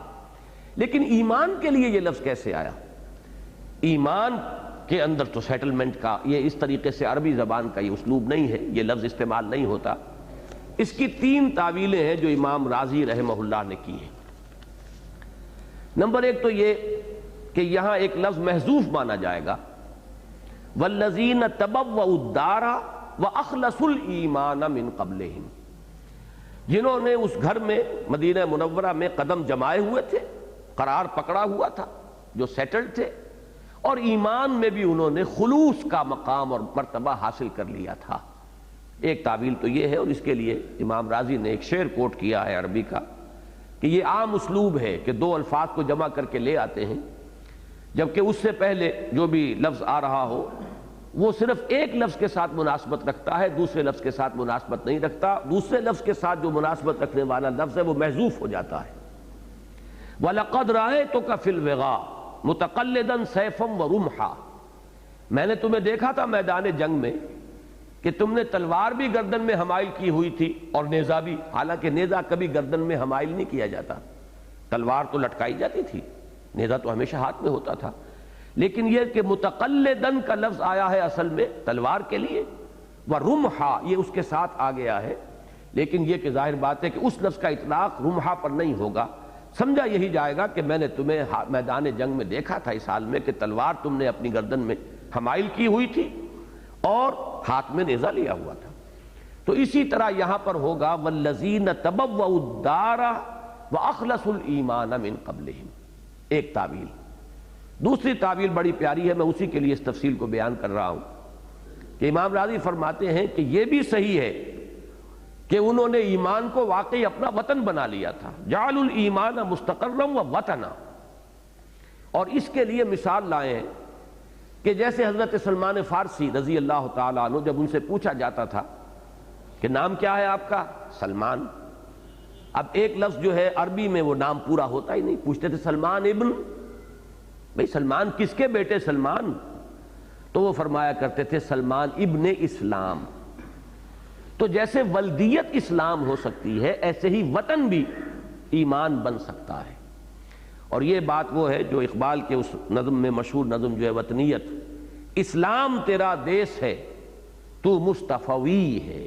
لیکن ایمان کے لیے یہ لفظ کیسے آیا؟ ایمان کے اندر تو سیٹلمنٹ کا یہ اس طریقے سے عربی زبان کا یہ اسلوب نہیں ہے، یہ لفظ استعمال نہیں ہوتا۔ اس کی 3 تعویلیں ہیں جو امام رازی رحمہ اللہ نے کی ہیں۔ نمبر 1 تو یہ کہ یہاں ایک لفظ محذوف مانا جائے گا، والذین تبوؤا الدار واخلصوا الایمان من قبلہم، جنہوں نے اس گھر میں مدینہ منورہ میں قدم جمائے ہوئے تھے، قرار پکڑا ہوا تھا، جو سیٹلڈ تھے، اور ایمان میں بھی انہوں نے خلوص کا مقام اور مرتبہ حاصل کر لیا تھا۔ ایک تعویل تو یہ ہے، اور اس کے لیے امام رازی نے ایک شعر کوٹ کیا ہے عربی کا کہ یہ عام اسلوب ہے کہ 2 الفاظ کو جمع کر کے لے آتے ہیں، جبکہ اس سے پہلے جو بھی لفظ آ رہا ہو وہ صرف ایک لفظ کے ساتھ مناسبت رکھتا ہے، دوسرے لفظ کے ساتھ مناسبت نہیں رکھتا، دوسرے لفظ کے ساتھ جو مناسبت رکھنے والا لفظ ہے وہ محذوف ہو جاتا ہے۔ وَلَقَدْ رَأَيْتُكَ فِي الْوِغَاءِ مُتَقَلِّدًا سَيْفًا وَرُمْحًا، میں نے تمہیں دیکھا تھا میدان جنگ میں کہ تم نے تلوار بھی گردن میں حمائل کی ہوئی تھی اور نیزہ بھی، حالانکہ نیزہ کبھی گردن میں حمائل نہیں کیا جاتا، تلوار تو لٹکائی جاتی تھی، نیزہ تو ہمیشہ ہاتھ میں ہوتا تھا، لیکن یہ کہ متقلدن کا لفظ آیا ہے اصل میں تلوار کے لیے، ورمحا یہ اس کے ساتھ آ گیا ہے، لیکن یہ کہ ظاہر بات ہے کہ اس لفظ کا اطلاق رمحا پر نہیں ہوگا، سمجھا یہی جائے گا کہ میں نے تمہیں میدان جنگ میں دیکھا تھا اس حال میں کہ تلوار تم نے اپنی گردن میں حمائل کی ہوئی تھی اور ہاتھ میں نیزہ لیا ہوا تھا۔ تو اسی طرح یہاں پر ہوگا والذین تبوؤا الدار واخلصوا الایمان من قبلہم، ایک تعویل۔ دوسری تعویل بڑی پیاری ہے، میں اسی کے لیے اس تفصیل کو بیان کر رہا ہوں کہ امام راضی فرماتے ہیں کہ یہ بھی صحیح ہے کہ انہوں نے ایمان کو واقعی اپنا وطن بنا لیا تھا، جعلوا الایمان مستقرا ووطنا، اور اس کے لیے مثال لائے ہیں کہ جیسے حضرت سلمان فارسی رضی اللہ تعالیٰ عنہ جب ان سے پوچھا جاتا تھا کہ نام کیا ہے آپ کا؟ سلمان۔ اب ایک لفظ جو ہے عربی میں وہ نام پورا ہوتا ہی نہیں، پوچھتے تھے سلمان ابن، بھئی سلمان کس کے بیٹے سلمان؟ تو وہ فرمایا کرتے تھے سلمان ابن اسلام۔ تو جیسے ولدیت اسلام ہو سکتی ہے، ایسے ہی وطن بھی ایمان بن سکتا ہے، اور یہ بات وہ ہے جو اقبال کے اس نظم میں مشہور نظم جو ہے وطنیت، اسلام تیرا دیس ہے تو مصطفوی ہے،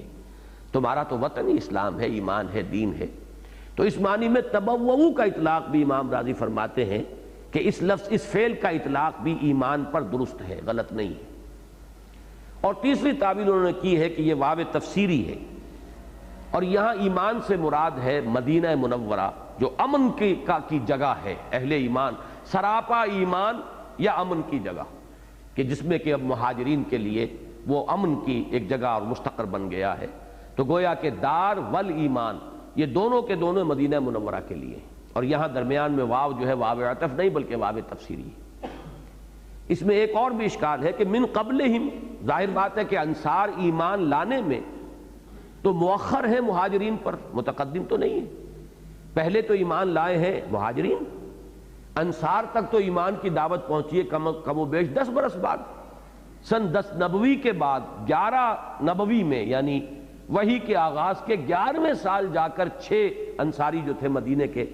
تمہارا تو وطن ہی اسلام ہے، ایمان ہے، دین ہے۔ تو اس معنی میں تبوؤ کا اطلاق بھی امام راضی فرماتے ہیں کہ اس لفظ، اس فعل کا اطلاق بھی ایمان پر درست ہے، غلط نہیں ہے۔ اور تیسری تعبیر انہوں نے کی ہے کہ یہ واو تفسیری ہے، اور یہاں ایمان سے مراد ہے مدینہ منورہ جو امن کی جگہ ہے، اہل ایمان، سراپا ایمان یا امن کی جگہ، کہ جس میں کہ اب مہاجرین کے لیے وہ امن کی ایک جگہ اور مستقر بن گیا ہے۔ تو گویا کہ دار ول ایمان یہ دونوں کے دونوں مدینہ منورہ کے لیے، اور یہاں درمیان میں واو جو ہے واو عطف نہیں بلکہ واو تفسیری ہے۔ اس میں ایک اور بھی اشکال ہے کہ من قبلہم، ظاہر بات ہے کہ انصار ایمان لانے میں تو مؤخر ہیں مہاجرین پر، متقدم تو نہیں ہے، پہلے تو ایمان لائے ہیں مہاجرین، انصار تک تو ایمان کی دعوت پہنچی ہے کم و بیش 10 برس بعد، سن 10 نبوی کے بعد 11 نبوی میں، یعنی وحی کے آغاز کے 11ویں سال جا کر 6 انصاری جو تھے مدینے کے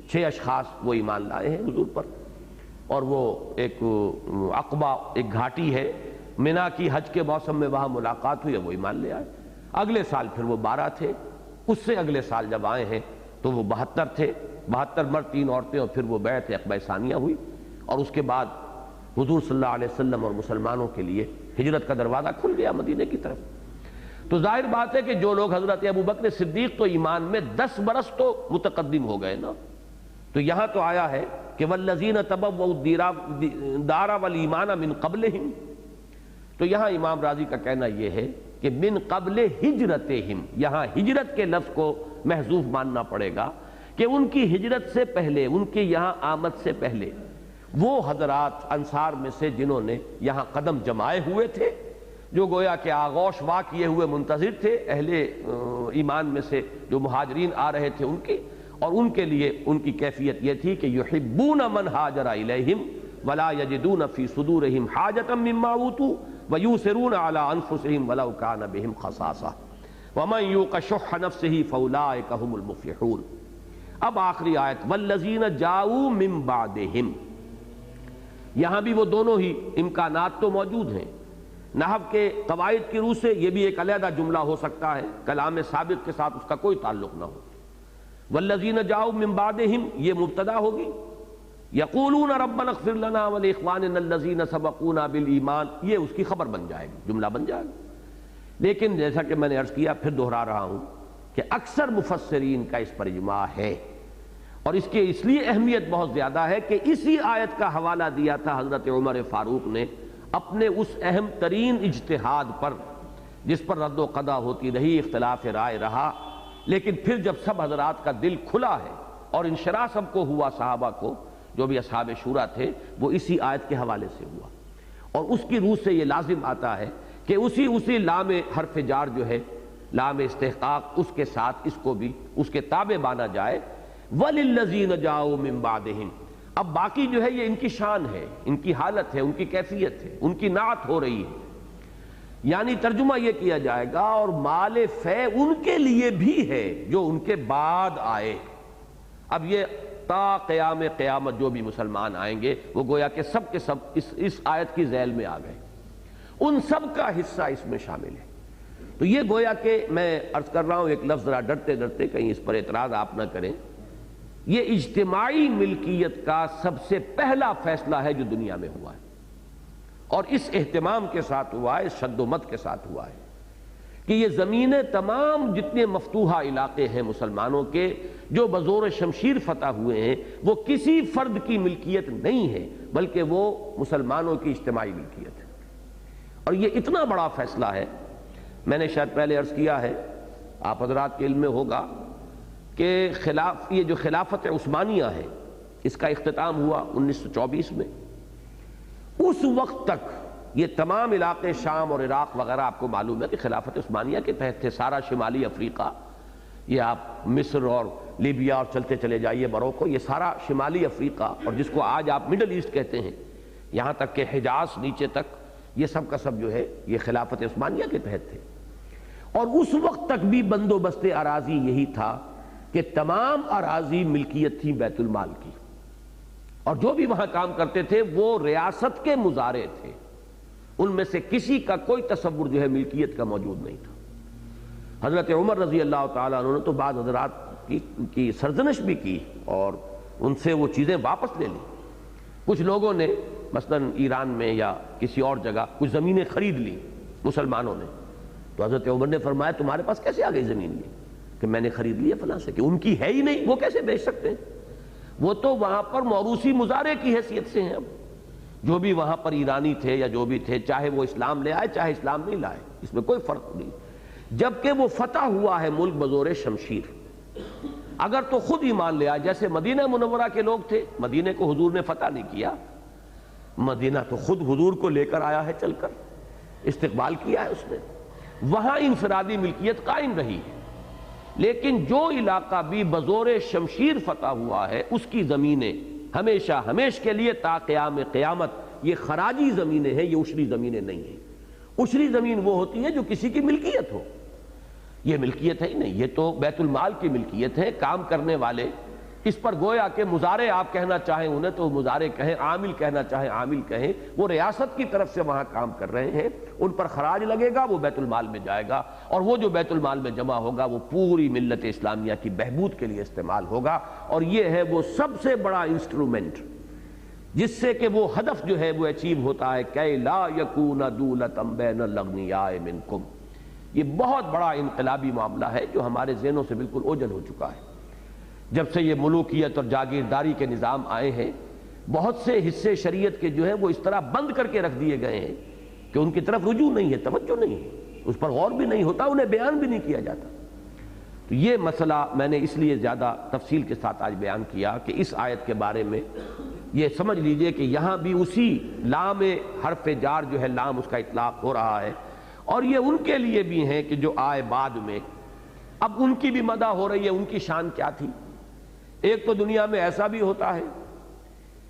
6 اشخاص وہ ایمان لائے ہیں حضور پر۔ اور وہ ایک عقبہ ایک گھاٹی ہے منا کی، حج کے موسم میں وہاں ملاقات ہوئی، وہ ایمان لے آئے۔ اگلے سال پھر وہ 12 تھے، اس سے اگلے سال جب آئے ہیں تو وہ 72 تھے، 72 مرد 3 عورتیں، اور پھر وہ بیعت عقبہ ثانیہ ہوئی، اور اس کے بعد حضور صلی اللہ علیہ وسلم اور مسلمانوں کے لیے ہجرت کا دروازہ کھل گیا مدینے کی طرف۔ تو ظاہر بات ہے کہ جو لوگ حضرت ابوبکر صدیق تو ایمان میں 10 برس تو متقدم ہو گئے نا، تو یہاں تو آیا ہے کہ والذین تبوؤا الدار والایمان من قبلہم، تو یہاں امام راضی کا کہنا یہ ہے کہ من قبل ہجرتہم، یہاں ہجرت کے لفظ کو محذوف ماننا پڑے گا کہ ان کی ہجرت سے پہلے، ان کے یہاں آمد سے پہلے وہ حضرات انصار میں سے جنہوں نے یہاں قدم جمائے ہوئے تھے، جو گویا کہ آغوش وا کیے ہوئے منتظر تھے اہل ایمان میں سے جو مہاجرین آ رہے تھے ان کی، اور ان کے لیے ان کی کیفیت یہ تھی کہ یحبون من ہاجر الیہم ولا یجدون فی صدورہم حاجۃ مما اوتوا ویؤثرون علی انفسہم ولو کان بہم خصاصہ ومن یوق شح نفسہ فاولئک هم المفلحون۔ اب آخری آیت والذین جاؤوا من بعدہم، یہاں بھی وہ دونوں ہی امکانات تو موجود ہیں۔ نحو کے قواعد کی روح سے یہ بھی ایک علیحدہ جملہ ہو سکتا ہے، کلام سابق کے ساتھ اس کا کوئی تعلق نہ ہو۔ والذین جاؤوا من بعدہم یہ مبتدا ہوگی، یقولون ربنا اغفر لنا ولاخواننا الذین سبقونا بالایمان، یہ اس کی خبر بن جائے گی، جملہ بن جائے گا۔ لیکن جیسا کہ میں نے عرض کیا، پھر دہرا رہا ہوں کہ اکثر مفسرین کا اس پر اجماع ہے، اور اس کی اس لیے اہمیت بہت زیادہ ہے کہ اسی آیت کا حوالہ دیا تھا حضرت عمر فاروق نے اپنے اس اہم ترین اجتہاد پر جس پر رد و قضا ہوتی رہی، اختلاف رائے رہا، لیکن پھر جب سب حضرات کا دل کھلا ہے اور انشراح سب کو ہوا، صحابہ کو جو بھی اصحاب شورا تھے، وہ اسی آیت کے حوالے سے ہوا، اور اس کی روح سے یہ لازم آتا ہے کہ اسی لام حرف جار جو ہے لام استحقاق، اس کے ساتھ اس کو بھی اس کے تابع مانا جائے، وَلِلَّذِينَ جَاءُوا مِن بَعْدِهِمْ۔ اب باقی جو ہے یہ ان کی شان ہے، ان کی حالت ہے، ان کی کیفیت ہے، ان کی نعت ہو رہی ہے، یعنی ترجمہ یہ کیا جائے گا اور مال فے ان کے لیے بھی ہے جو ان کے بعد آئے۔ اب یہ تا قیام قیامت جو بھی مسلمان آئیں گے وہ گویا کہ سب کے سب اس آیت کی ذیل میں آ گئے، ان سب کا حصہ اس میں شامل ہے۔ تو یہ گویا کہ میں عرض کر رہا ہوں ایک لفظ ذرا ڈرتے ڈرتے کہیں اس پر اعتراض آپ نہ کریں، یہ اجتماعی ملکیت کا سب سے پہلا فیصلہ ہے جو دنیا میں ہوا ہے، اور اس اہتمام کے ساتھ ہوا ہے، اس شد و مت کے ساتھ ہوا ہے کہ یہ زمینیں تمام جتنے مفتوحہ علاقے ہیں مسلمانوں کے جو بزور شمشیر فتح ہوئے ہیں، وہ کسی فرد کی ملکیت نہیں ہے بلکہ وہ مسلمانوں کی اجتماعی ملکیت ہے۔ اور یہ اتنا بڑا فیصلہ ہے، میں نے شاید پہلے عرض کیا ہے، آپ حضرات کے علم میں ہوگا کہ یہ جو خلافت عثمانیہ ہے اس کا اختتام ہوا 1924 میں۔ اس وقت تک یہ تمام علاقے شام اور عراق وغیرہ آپ کو معلوم ہے کہ خلافت عثمانیہ کے تحت تھے، سارا شمالی افریقہ، یہ آپ مصر اور لیبیا اور چلتے چلے جائیے موروکو، یہ سارا شمالی افریقہ اور جس کو آج آپ مڈل ایسٹ کہتے ہیں، یہاں تک کہ حجاز نیچے تک، یہ سب کا سب جو ہے یہ خلافت عثمانیہ کے تحت تھے۔ اور اس وقت تک بھی بندوبست اراضی یہی تھا کہ تمام اراضی ملکیت تھی بیت المال کی، اور جو بھی وہاں کام کرتے تھے وہ ریاست کے مزارع تھے، ان میں سے کسی کا کوئی تصور جو ہے ملکیت کا موجود نہیں تھا۔ حضرت عمر رضی اللہ تعالیٰ عنہ نے تو بعض حضرات کی سرزنش بھی کی اور ان سے وہ چیزیں واپس لے لی۔ کچھ لوگوں نے مثلا ایران میں یا کسی اور جگہ کچھ زمینیں خرید لی مسلمانوں نے، تو حضرت عمر نے فرمایا تمہارے پاس کیسے آ گئی زمین یہ کہ میں نے خرید لی ہے فلاں سے، کہ ان کی ہے ہی نہیں، وہ کیسے بیچ سکتے ہیں؟ وہ تو وہاں پر موروثی مزارع کی حیثیت سے ہیں۔ اب جو بھی وہاں پر ایرانی تھے یا جو بھی تھے، چاہے وہ اسلام لے آئے چاہے اسلام نہیں لائے، اس میں کوئی فرق نہیں، جبکہ وہ فتح ہوا ہے ملک بزور شمشیر۔ اگر تو خود ایمان لے آئے، جیسے مدینہ منورہ کے لوگ تھے، مدینہ کو حضور نے فتح نہیں کیا، مدینہ تو خود حضور کو لے کر آیا ہے، چل کر استقبال کیا ہے اس نے، وہاں انفرادی ملکیت قائم رہی ہے۔ لیکن جو علاقہ بھی بزور شمشیر فتح ہوا ہے اس کی زمینیں ہمیشہ ہمیش کے لیے تا قیام قیامت یہ خراجی زمینیں ہیں، یہ عشری زمینیں نہیں ہیں۔ عشری زمین وہ ہوتی ہے جو کسی کی ملکیت ہو، یہ ملکیت ہے ہی نہیں، یہ تو بیت المال کی ملکیت ہے۔ کام کرنے والے اس پر گویا کہ مضارع آپ کہنا چاہیں انہیں تو مضارع کہیں، عامل کہنا چاہیں عامل کہیں، وہ ریاست کی طرف سے وہاں کام کر رہے ہیں، ان پر خراج لگے گا، وہ بیت المال میں جائے گا، اور وہ جو بیت المال میں جمع ہوگا وہ پوری ملت اسلامیہ کی بہبود کے لیے استعمال ہوگا، اور یہ ہے وہ سب سے بڑا انسٹرومنٹ جس سے کہ وہ ہدف جو ہے وہ اچیو ہوتا ہے کہ لا یکون دولۃ بین الاغنیاء منکم۔ یہ بہت بڑا انقلابی معاملہ ہے جو ہمارے ذہنوں سے بالکل اوجھل ہو چکا ہے۔ جب سے یہ ملوکیت اور جاگیرداری کے نظام آئے ہیں، بہت سے حصے شریعت کے جو ہیں وہ اس طرح بند کر کے رکھ دیے گئے ہیں کہ ان کی طرف رجوع نہیں ہے، توجہ نہیں ہے، اس پر غور بھی نہیں ہوتا، انہیں بیان بھی نہیں کیا جاتا۔ تو یہ مسئلہ میں نے اس لیے زیادہ تفصیل کے ساتھ آج بیان کیا کہ اس آیت کے بارے میں یہ سمجھ لیجئے کہ یہاں بھی اسی لام حرف جار جو ہے لام اس کا اطلاق ہو رہا ہے، اور یہ ان کے لیے بھی ہیں کہ جو آئے بعد میں، اب ان کی بھی مدح ہو رہی ہے، ان کی شان کیا تھی۔ ایک تو دنیا میں ایسا بھی ہوتا ہے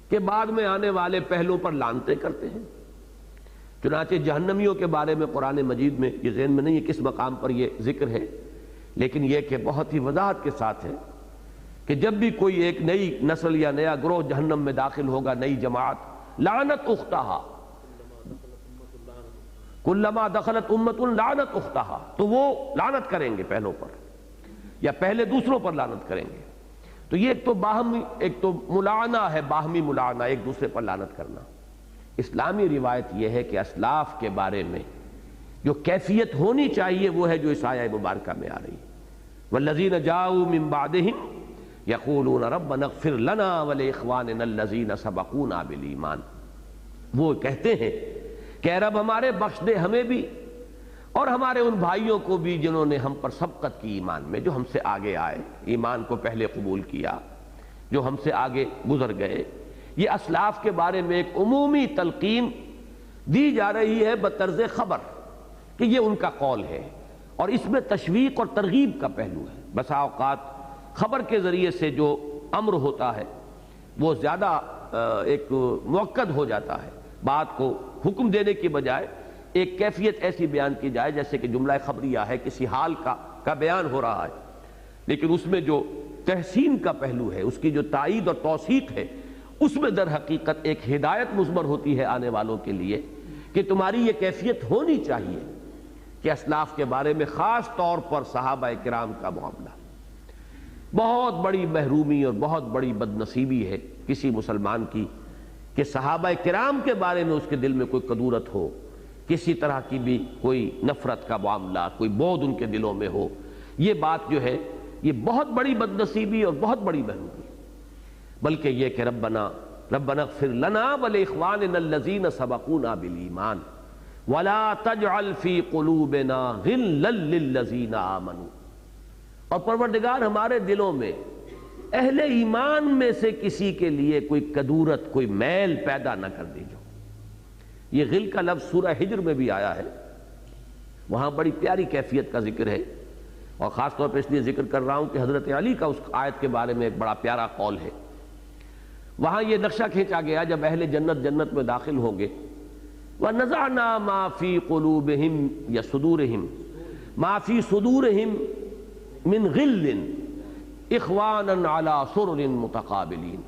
کہ بعد میں آنے والے پہلوں پر لعنتیں کرتے ہیں، چنانچہ جہنمیوں کے بارے میں قرآن مجید میں، یہ ذہن میں نہیں ہے کس مقام پر یہ ذکر ہے، لیکن یہ کہ بہت ہی وضاحت کے ساتھ ہے کہ جب بھی کوئی ایک نئی نسل یا نیا گروہ جہنم میں داخل ہوگا، نئی جماعت، لعنت اختہا، کلما دخلت امت لعنت اختہا، تو وہ لعنت کریں گے پہلوں پر، یا پہلے دوسروں پر لعنت کریں گے۔ تو یہ ایک تو ملعنہ ہے، باہمی ملعنہ، ایک دوسرے پر لعنت کرنا۔ اسلامی روایت یہ ہے کہ اسلاف کے بارے میں جو کیفیت ہونی چاہیے وہ ہے جو اس آیہ مبارکہ میں آ رہی ہے، والذین جاؤوا من بعدہم یقولون ربنا اغفر لنا ولاخواننا الذین سبقونا بالایمان۔ وہ کہتے ہیں کہ اے رب ہمارے بخش دے ہمیں بھی اور ہمارے ان بھائیوں کو بھی جنہوں نے ہم پر سبقت کی ایمان میں، جو ہم سے آگے آئے، ایمان کو پہلے قبول کیا، جو ہم سے آگے گزر گئے۔ یہ اسلاف کے بارے میں ایک عمومی تلقین دی جا رہی ہے بطرز خبر کہ یہ ان کا قول ہے، اور اس میں تشویق اور ترغیب کا پہلو ہے۔ بسا اوقات خبر کے ذریعے سے جو امر ہوتا ہے وہ زیادہ ایک مؤکد ہو جاتا ہے، بات کو حکم دینے کی بجائے ایک کیفیت ایسی بیان کی جائے جیسے کہ جملہ خبریہ ہے، کسی حال کا بیان ہو رہا ہے، لیکن اس میں جو تحسین کا پہلو ہے، اس کی جو تائید اور توثیق ہے، اس میں در حقیقت ایک ہدایت مضمر ہوتی ہے آنے والوں کے لیے کہ تمہاری یہ کیفیت ہونی چاہیے کہ اسلاف کے بارے میں، خاص طور پر صحابہ کرام کا معاملہ بہت بڑی محرومی اور بہت بڑی بد نصیبی ہے کسی مسلمان کی کہ صحابہ کرام کے بارے میں اس کے دل میں کوئی کدورت ہو، کسی طرح کی بھی کوئی نفرت کا معاملہ، کوئی بغض ان کے دلوں میں ہو۔ یہ بات جو ہے یہ بہت بڑی بد نصیبی اور بہت بڑی محرومی، بلکہ یہ کہ ربنا اغفر لنا ولاخواننا الذین سبقونا بالایمان ولا تجعل فی قلوبنا غلا للذین آمنوا، اور پروردگار ہمارے دلوں میں اہل ایمان میں سے کسی کے لیے کوئی کدورت، کوئی میل پیدا نہ کر دیجو۔ یہ غل کا لفظ سورہ ہجر میں بھی آیا ہے، وہاں بڑی پیاری کیفیت کا ذکر ہے، اور خاص طور پہ اس لیے ذکر کر رہا ہوں کہ حضرت علی کا اس آیت کے بارے میں ایک بڑا پیارا قول ہے۔ وہاں یہ نقشہ کھینچا گیا جب اہل جنت میں داخل ہوں گے، وَنَزَعْنَا مَا فِي قُلُوبِهِمْ یا صُدُورِهِمْ مَا فِي صُدُورِهِمْ مِنْ غِلٍّ إِخْوَانًا عَلَى سُرُرٍ مُتَقَابِلِينَ۔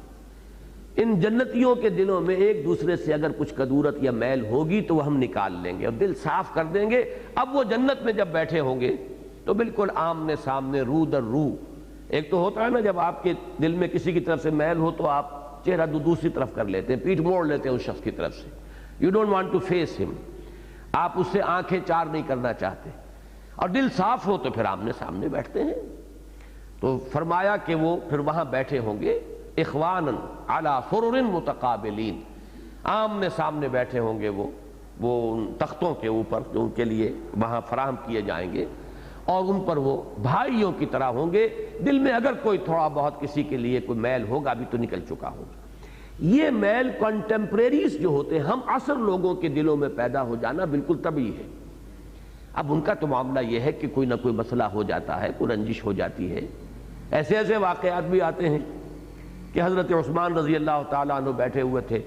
ان جنتیوں کے دلوں میں ایک دوسرے سے اگر کچھ کدورت یا میل ہوگی تو وہ ہم نکال لیں گے اور دل صاف کر دیں گے۔ اب وہ جنت میں جب بیٹھے ہوں گے تو بالکل آمنے سامنے، رو در رو۔ ایک تو ہوتا ہے نا جب آپ کے دل میں کسی کی طرف سے میل ہو تو آپ چہرہ دوسری طرف کر لیتے ہیں، پیٹھ موڑ لیتے ہیں اس شخص کی طرف سے، you don't want to face him, آپ اس سے آنکھیں چار نہیں کرنا چاہتے، اور دل صاف ہو تو پھر آمنے سامنے بیٹھتے ہیں۔ تو فرمایا کہ وہ پھر وہاں بیٹھے ہوں گے اخواناً علی سرر متقابلین، آمنے سامنے بیٹھے ہوں گے وہ ان تختوں کے اوپر جو ان کے لیے وہاں فراہم کیے جائیں گے، اور ان پر وہ بھائیوں کی طرح ہوں گے۔ دل میں اگر کوئی تھوڑا بہت کسی کے لیے کوئی میل ہوگا بھی تو نکل چکا ہوگا۔ یہ میل کنٹمپریریز جو ہوتے ہیں، ہم عصر لوگوں کے دلوں میں پیدا ہو جانا بالکل طبیعی ہے۔ اب ان کا تو معاملہ یہ ہے کہ کوئی نہ کوئی مسئلہ ہو جاتا ہے، کوئی رنجش ہو جاتی ہے۔ ایسے واقعات بھی آتے ہیں کہ حضرت عثمان رضی اللہ تعالیٰ عنہ بیٹھے ہوئے تھے،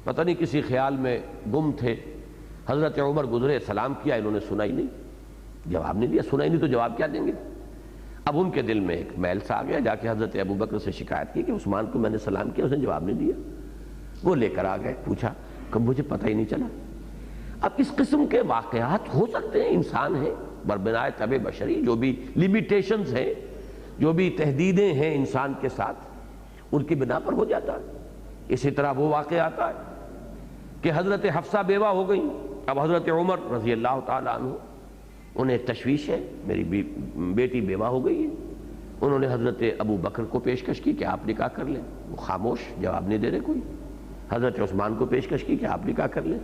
پتہ نہیں کسی خیال میں گم تھے، حضرت عمر گزرے، سلام کیا، انہوں نے سنا ہی نہیں، جواب نہیں دیا۔ سنا ہی نہیں تو جواب کیا دیں گے؟ اب ان کے دل میں ایک میل سا آ گیا، جا کے حضرت ابو بکر سے شکایت کی کہ عثمان کو میں نے سلام کیا، اس نے جواب نہیں دیا۔ وہ لے کر آ گئے، پوچھا کہ مجھے پتہ ہی نہیں چلا۔ اب اس قسم کے واقعات ہو سکتے ہیں، انسان ہیں بربنائے طبع بشری، جو بھی لیمیٹیشنز ہیں، جو بھی تحدیدیں ہیں انسان کے ساتھ، ان کی بنا پر ہو جاتا ہے۔ اسی طرح وہ واقعہ آتا ہے کہ حضرت حفصہ بیوہ ہو گئیں، اب حضرت عمر رضی اللہ تعالیٰ عنہ انہیں تشویش ہے، میری بیٹی بیوہ ہو گئی ہے۔ انہوں نے حضرت ابو بکر کو پیشکش کی کہ آپ نکاح کر لیں، وہ خاموش، جواب نہیں دے رہے کوئی۔ حضرت عثمان کو پیشکش کی کہ آپ نکاح کر لیں،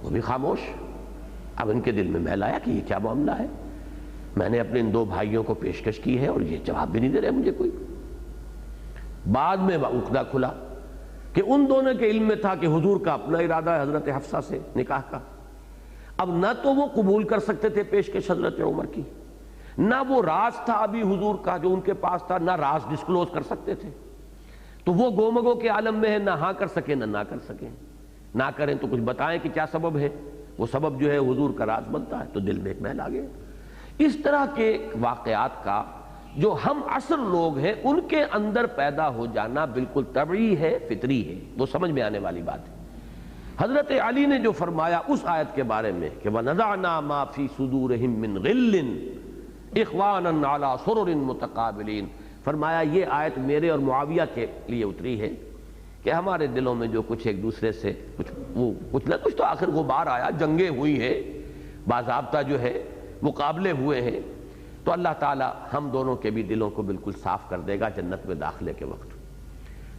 وہ بھی خاموش۔ اب ان کے دل میں میل آیا کہ یہ کیا معاملہ ہے، میں نے اپنے ان دو بھائیوں کو پیشکش کی ہے اور یہ جواب بھی نہیں دے رہے مجھے کوئی۔ بعد میں عقدہ کھلا کہ ان دونوں کے علم میں تھا کہ حضور کا اپنا ارادہ ہے حضرت حفصہ سے نکاح کا۔ اب نہ تو وہ قبول کر سکتے تھے پیشکش حضرت عمر کی، نہ وہ راز تھا ابھی حضور کا جو ان کے پاس تھا، نہ راز ڈسکلوز کر سکتے تھے۔ تو وہ گومگو کے عالم میں ہے، نہ ہاں کر سکے نہ کر سکیں، نہ کریں تو کچھ بتائیں کہ کیا سبب ہے، وہ سبب جو ہے حضور کا راز بنتا ہے، تو دل میں ایک میل آ گیا۔ اس طرح کے واقعات کا جو ہم عصر لوگ ہیں ان کے اندر پیدا ہو جانا بالکل طبعی ہے، فطری ہے، وہ سمجھ میں آنے والی بات ہے۔ حضرت علی نے جو فرمایا اس آیت کے بارے میں کہ وَنَزَعْنَا مَا فِي صُدُورِهِم مِّن غِلٍّ إِخْوَانًا عَلَى سُرُرٍ مُتَقَابِلِينَ، فرمایا یہ آیت میرے اور معاویہ کے لیے اتری ہے کہ ہمارے دلوں میں جو کچھ ایک دوسرے سے کچھ نہ کچھ تو آخر غبار آیا، جنگیں ہوئی ہیں، باضابطہ جو ہے مقابلے ہوئے ہیں، تو اللہ تعالیٰ ہم دونوں کے بھی دلوں کو بالکل صاف کر دے گا جنت میں داخلے کے وقت۔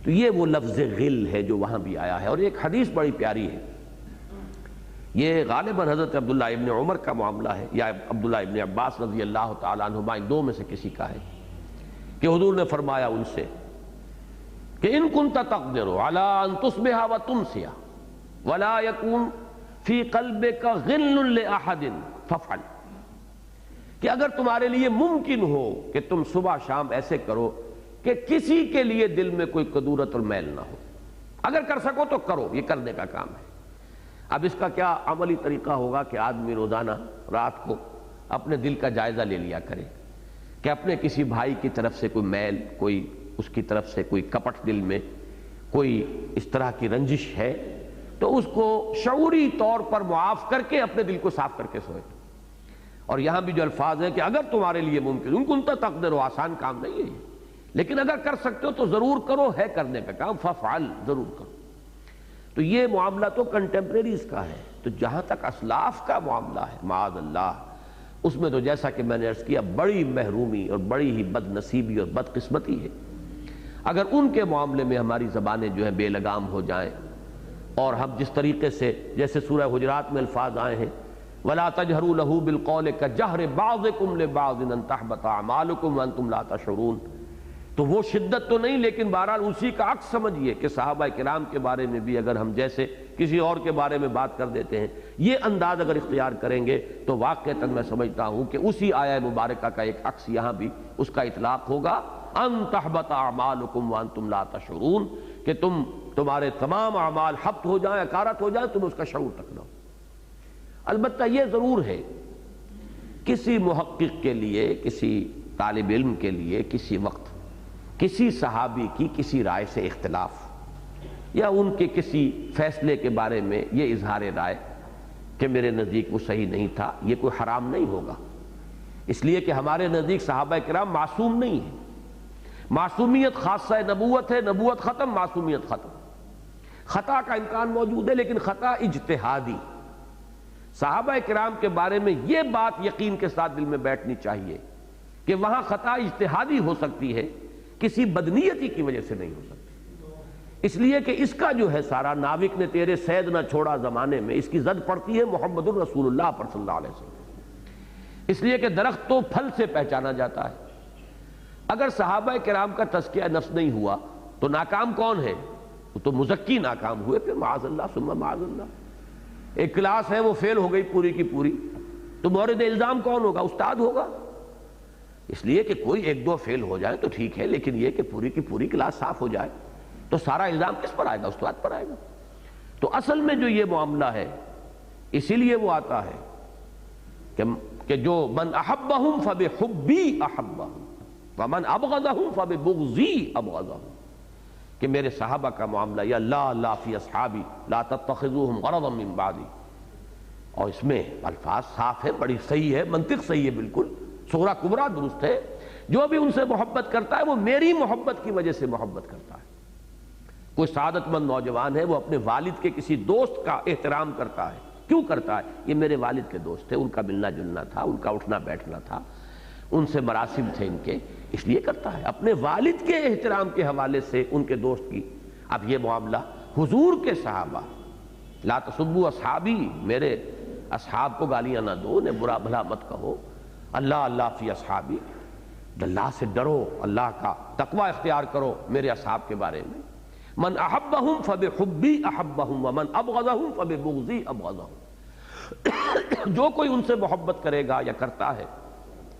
تو یہ وہ لفظ غل ہے جو وہاں بھی آیا ہے۔ اور ایک حدیث بڑی پیاری ہے، یہ غالباً حضرت عبداللہ ابن عمر کا معاملہ ہے یا عبداللہ ابن عباس رضی اللہ تعالیٰ عنہما، ان دو میں سے کسی کا ہے، کہ حضور نے فرمایا ان سے کہ ان کنت تقدر علی ان تصبح وتمسی ولا یکون فی قلبک غل لاحد فافعل، کہ اگر تمہارے لیے ممکن ہو کہ تم صبح شام ایسے کرو کہ کسی کے لیے دل میں کوئی کدورت اور میل نہ ہو، اگر کر سکو تو کرو، یہ کرنے کا کام ہے۔ اب اس کا کیا عملی طریقہ ہوگا کہ آدمی روزانہ رات کو اپنے دل کا جائزہ لے لیا کرے کہ اپنے کسی بھائی کی طرف سے کوئی میل، کوئی اس کی طرف سے کوئی کپٹ دل میں کوئی اس طرح کی رنجش ہے تو اس کو شعوری طور پر معاف کر کے اپنے دل کو صاف کر کے سوئے۔ اور یہاں بھی جو الفاظ ہیں کہ اگر تمہارے لیے ممکن، ان کنت تقدر، آسان کام نہیں ہے، لیکن اگر کر سکتے ہو تو ضرور کرو، ہے کرنے کا کام، فافعل، ضرور کرو۔ تو یہ معاملہ تو کنٹمپریریز کا ہے۔ تو جہاں تک اسلاف کا معاملہ ہے معاذ اللہ، اس میں تو جیسا کہ میں نے عرض کیا بڑی محرومی اور بڑی ہی بد نصیبی اور بد قسمتی ہے اگر ان کے معاملے میں ہماری زبانیں جو ہیں بے لگام ہو جائیں، اور ہم جس طریقے سے جیسے سورہ حجرات میں الفاظ آئے ہیں وَلَا تَجْهَرُوا لَهُ بِالْقَوْلِ كَجَهْرِ بَعْضِكُمْ لِبَعْضٍ أَن تَحْبَطَ أَعْمَالُكُمْ وَأَنْتُمْ لَا تَشْعُرُونَ، تو وہ شدت تو نہیں، لیکن بہرحال اسی کا عکس سمجھیے کہ صحابہ کرام کے بارے میں بھی اگر ہم جیسے کسی اور کے بارے میں بات کر دیتے ہیں، یہ انداز اگر اختیار کریں گے تو واقعتاً میں سمجھتا ہوں کہ اسی آیہ مبارکہ کا ایک عکس یہاں بھی اس کا اطلاق ہوگا، ان تحبط اعمالکم وانتم لا تشعرون، کہ تمہارے تمام اعمال حبط ہو جائیں، اکارت ہو جائیں، تم اس کا شعور تک نہ ہو۔ البتہ یہ ضرور ہے کسی محقق کے لیے، کسی طالب علم کے لیے کسی وقت کسی صحابی کی کسی رائے سے اختلاف یا ان کے کسی فیصلے کے بارے میں یہ اظہار رائے کہ میرے نزدیک وہ صحیح نہیں تھا، یہ کوئی حرام نہیں ہوگا، اس لیے کہ ہمارے نزدیک صحابہ کرام معصوم نہیں ہیں۔ معصومیت خاصہ نبوت ہے، نبوت ختم، معصومیت ختم۔ خطا کا امکان موجود ہے لیکن خطا اجتہادی۔ صحابہ کرام کے بارے میں یہ بات یقین کے ساتھ دل میں بیٹھنی چاہیے کہ وہاں خطا اجتہادی ہو سکتی ہے، کسی بدنیتی کی وجہ سے نہیں ہو سکتی، اس لیے کہ اس کا جو ہے سارا ناوک نے تیرے سید نہ چھوڑا زمانے میں، اس کی زد پڑتی ہے محمد الرسول اللہ پر صلی اللہ علیہ وسلم، اس لیے کہ درخت تو پھل سے پہچانا جاتا ہے۔ اگر صحابہ کرام کا تزکیہ نفس نہیں ہوا تو ناکام کون ہے؟ وہ تو مزکی ناکام ہوئے، پھر معاذ اللہ ثم معاذ اللہ۔ ایک کلاس ہے وہ فیل ہو گئی پوری کی پوری، تو مورد الزام کون ہوگا؟ استاد ہوگا۔ اس لیے کہ کوئی ایک دو فیل ہو جائے تو ٹھیک ہے، لیکن یہ کہ پوری کی پوری کلاس صاف ہو جائے تو سارا الزام کس پر آئے گا؟ استاد پر آئے گا۔ تو اصل میں جو یہ معاملہ ہے اسی لیے وہ آتا ہے کہ جو من احبہم فبحبی احبہم، ومن ابغضهم فببغضی ابغضهم، کہ میرے صحابہ کا معاملہ یا لا فی اصحابی لا تتخذوهم غرضا من بعدی، اور اس میں الفاظ صاف ہے، بڑی صحیح ہے، منطق صحیح ہے، بالکل صغرا کبرا درست ہے۔ جو بھی ان سے محبت کرتا ہے وہ میری محبت کی وجہ سے محبت کرتا ہے۔ کوئی سعادت مند نوجوان ہے، وہ اپنے والد کے کسی دوست کا احترام کرتا ہے، کیوں کرتا ہے؟ یہ میرے والد کے دوست تھے، ان کا ملنا جلنا تھا، ان کا اٹھنا بیٹھنا تھا، ان سے مراسم تھے ان کے، اس لیے کرتا ہے، اپنے والد کے احترام کے حوالے سے ان کے دوست کی۔ اب یہ معاملہ حضور کے صحابہ، لا تسبوا اصحابی، میرے اصحاب کو گالیاں نہ دو، انہیں برا بھلا مت کہو، اللہ فی اصحابی، اللہ سے ڈرو، اللہ کا تقوی اختیار کرو میرے اصحاب کے بارے میں۔ من احبہم فبحبی احبہم ومن ابغضہم فببغضی ابغضہم، جو کوئی ان سے محبت کرے گا یا کرتا ہے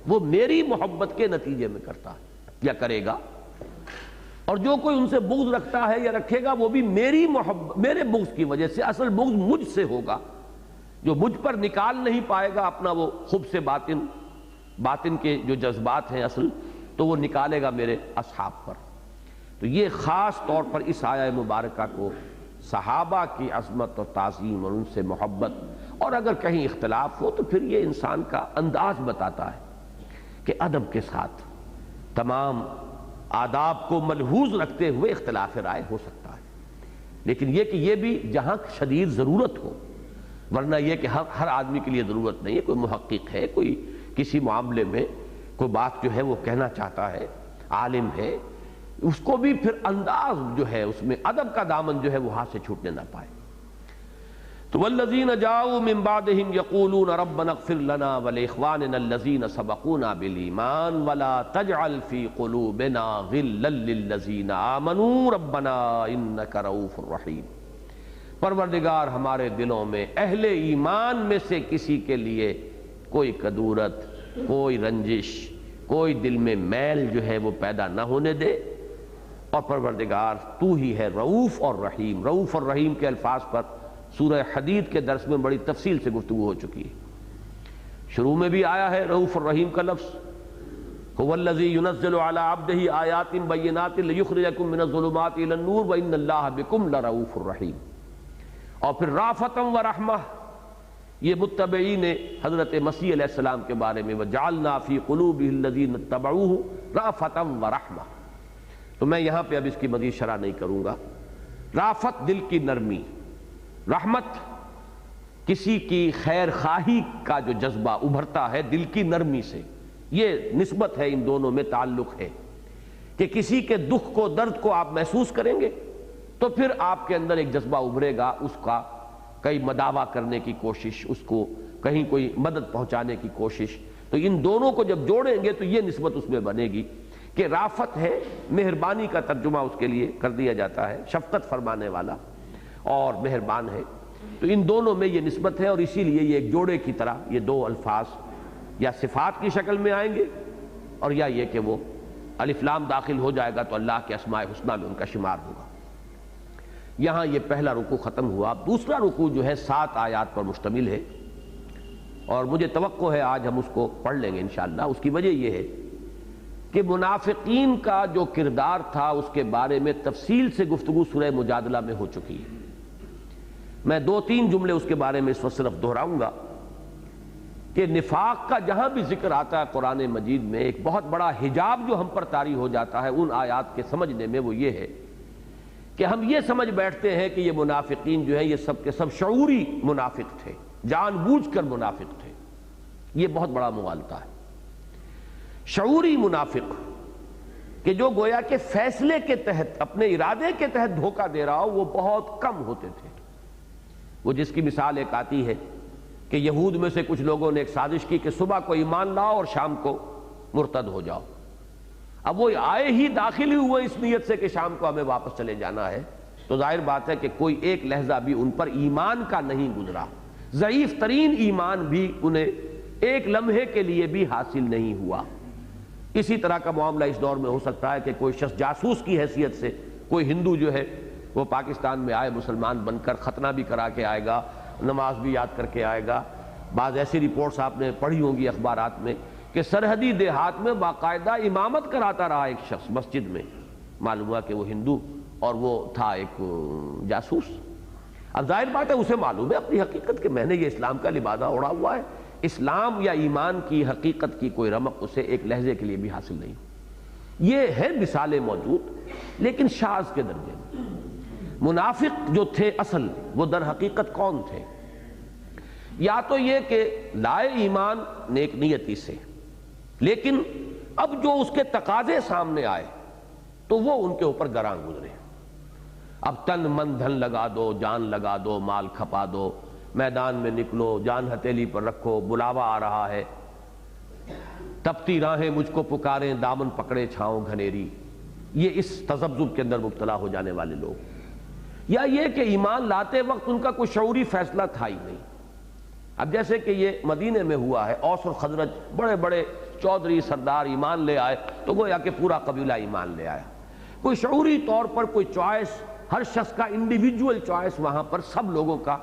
وہ میری محبت کے نتیجے میں کرتا ہے یا کرے گا، اور جو کوئی ان سے بغض رکھتا ہے یا رکھے گا وہ بھی میری محبت، میرے بغض کی وجہ سے، اصل بغض مجھ سے ہوگا، جو مجھ پر نکال نہیں پائے گا اپنا وہ خبث باطن کے جو جذبات ہیں اصل، تو وہ نکالے گا میرے اصحاب پر۔ تو یہ خاص طور پر اس آیہ مبارکہ کو صحابہ کی عظمت اور تعظیم اور ان سے محبت، اور اگر کہیں اختلاف ہو تو پھر یہ انسان کا انداز بتاتا ہے کہ ادب کے ساتھ تمام آداب کو ملحوظ رکھتے ہوئے اختلاف رائے ہو سکتا ہے، لیکن یہ کہ یہ بھی جہاں شدید ضرورت ہو، ورنہ یہ کہ ہر آدمی کے لیے ضرورت نہیں ہے، کوئی محقق ہے، کوئی کسی معاملے میں کوئی بات جو ہے وہ کہنا چاہتا ہے، عالم ہے، اس کو بھی پھر انداز جو ہے اس میں ادب کا دامن جو ہے وہ ہاتھ سے چھوٹنے نہ پائے۔ تو والذین جاؤوا من بعدہم یقولون ربنا اغفر لنا ولاخواننا الذین سبقونا بالایمان ولا تجعل فی قلوبنا غلا للذین آمنوا ربنا انک رؤوف رحیم۔ پروردگار ہمارے دلوں میں اہل ایمان میں سے کسی کے لیے کوئی کدورت، کوئی رنجش، کوئی دل میں میل جو ہے وہ پیدا نہ ہونے دے، اور پروردگار تو ہی ہے رؤوف اور رحیم۔ رؤوف اور رحیم کے الفاظ پر سورہ حدید کے درس میں بڑی تفصیل سے گفتگو ہو چکی ہے، شروع میں بھی آیا ہے رؤوف اور رحیم کا لفظ، هو الذی ينزل على عبده آیات بینات لیخرجکم من الظلمات الى النور وان اللہ بکم لرؤوف الرحیم۔ اور پھر رافتا و رحمہ، یہ متبعین حضرت مسیح علیہ السلام کے بارے میں، وجعلنا فی قلوبہ الذین اتبعوہ رافتا و رحمہ۔ تو میں یہاں پہ اب اس کی مزید شرح نہیں کروں گا۔ رافت دل کی نرمی، رحمت کسی کی خیر خواہی کا جو جذبہ ابھرتا ہے دل کی نرمی سے، یہ نسبت ہے، ان دونوں میں تعلق ہے کہ کسی کے دکھ کو، درد کو آپ محسوس کریں گے تو پھر آپ کے اندر ایک جذبہ ابھرے گا، اس کا کئی مداوع کرنے کی کوشش، اس کو کہیں کوئی مدد پہنچانے کی کوشش۔ تو ان دونوں کو جب جوڑیں گے تو یہ نسبت اس میں بنے گی کہ رافت ہے، مہربانی کا ترجمہ اس کے لیے کر دیا جاتا ہے، شفقت فرمانے والا اور مہربان ہے۔ تو ان دونوں میں یہ نسبت ہے، اور اسی لیے یہ ایک جوڑے کی طرح یہ دو الفاظ یا صفات کی شکل میں آئیں گے، اور یا یہ کہ وہ الف لام داخل ہو جائے گا تو اللہ کے اسماء الحسنی میں ان کا شمار ہوگا۔ یہاں یہ پہلا رکوع ختم ہوا۔ دوسرا رکوع جو ہے 7 آیات پر مشتمل ہے، اور مجھے توقع ہے آج ہم اس کو پڑھ لیں گے انشاءاللہ۔ اس کی وجہ یہ ہے کہ منافقین کا جو کردار تھا اس کے بارے میں تفصیل سے گفتگو سورہ مجادلہ میں ہو چکی ہے۔ میں 2-3 جملے اس کے بارے میں اس وقت صرف دہراؤں گا کہ نفاق کا جہاں بھی ذکر آتا ہے قرآن مجید میں، ایک بہت بڑا حجاب جو ہم پر طاری ہو جاتا ہے ان آیات کے سمجھنے میں، وہ یہ ہے کہ ہم یہ سمجھ بیٹھتے ہیں کہ یہ منافقین جو ہیں یہ سب کے سب شعوری منافق تھے، جان بوجھ کر منافق تھے۔ یہ بہت بڑا مغالطہ ہے۔ شعوری منافق کہ جو گویا کہ فیصلے کے تحت، اپنے ارادے کے تحت دھوکہ دے رہا ہو، وہ بہت کم ہوتے تھے۔ وہ جس کی مثال ایک آتی ہے کہ یہود میں سے کچھ لوگوں نے ایک سازش کی کہ صبح کو ایمان لاؤ اور شام کو مرتد ہو جاؤ۔ اب وہ آئے ہی داخل ہی ہوئے اس نیت سے کہ شام کو ہمیں واپس چلے جانا ہے، تو ظاہر بات ہے کہ کوئی ایک لحظہ بھی ان پر ایمان کا نہیں گزرا، ضعیف ترین ایمان بھی انہیں ایک لمحے کے لیے بھی حاصل نہیں ہوا۔ اسی طرح کا معاملہ اس دور میں ہو سکتا ہے کہ کوئی شخص جاسوس کی حیثیت سے، کوئی ہندو جو ہے وہ پاکستان میں آئے، مسلمان بن کر ختنہ بھی کرا کے آئے گا، نماز بھی یاد کر کے آئے گا۔ بعض ایسی رپورٹس آپ نے پڑھی ہوں گی اخبارات میں کہ سرحدی دیہات میں باقاعدہ امامت کراتا رہا ایک شخص مسجد میں، معلوم ہوا کہ وہ ہندو اور وہ تھا ایک جاسوس۔ اب ظاہر بات ہے اسے معلوم ہے اپنی حقیقت کہ میں نے یہ اسلام کا لبادہ اوڑھا ہوا ہے، اسلام یا ایمان کی حقیقت کی کوئی رمق اسے ایک لہجے کے لیے بھی حاصل نہیں۔ یہ ہے مثالیں موجود، لیکن شاذ کے درجے میں۔ منافق جو تھے اصل، وہ در حقیقت کون تھے؟ یا تو یہ کہ لائے ایمان نیک نیتی سے، لیکن اب جو اس کے تقاضے سامنے آئے تو وہ ان کے اوپر گراں گزرے۔ اب تن من دھن لگا دو، جان لگا دو، مال کھپا دو، میدان میں نکلو، جان ہتھیلی پر رکھو، بلاوا آ رہا ہے، تپتی راہیں مجھ کو پکاریں، دامن پکڑے چھاؤں گھنیری۔ یہ اس تذبذب کے اندر مبتلا ہو جانے والے لوگ، یا یہ کہ ایمان لاتے وقت ان کا کوئی شعوری فیصلہ تھا ہی نہیں۔ اب جیسے کہ یہ مدینے میں ہوا ہے، اوس اور خزرج بڑے بڑے چودھری سردار ایمان لے آئے تو گویا کہ پورا قبیلہ ایمان لے آیا۔ کوئی شعوری طور پر کوئی چوائس، ہر شخص کا انڈیویجول چوائس وہاں پر سب لوگوں کا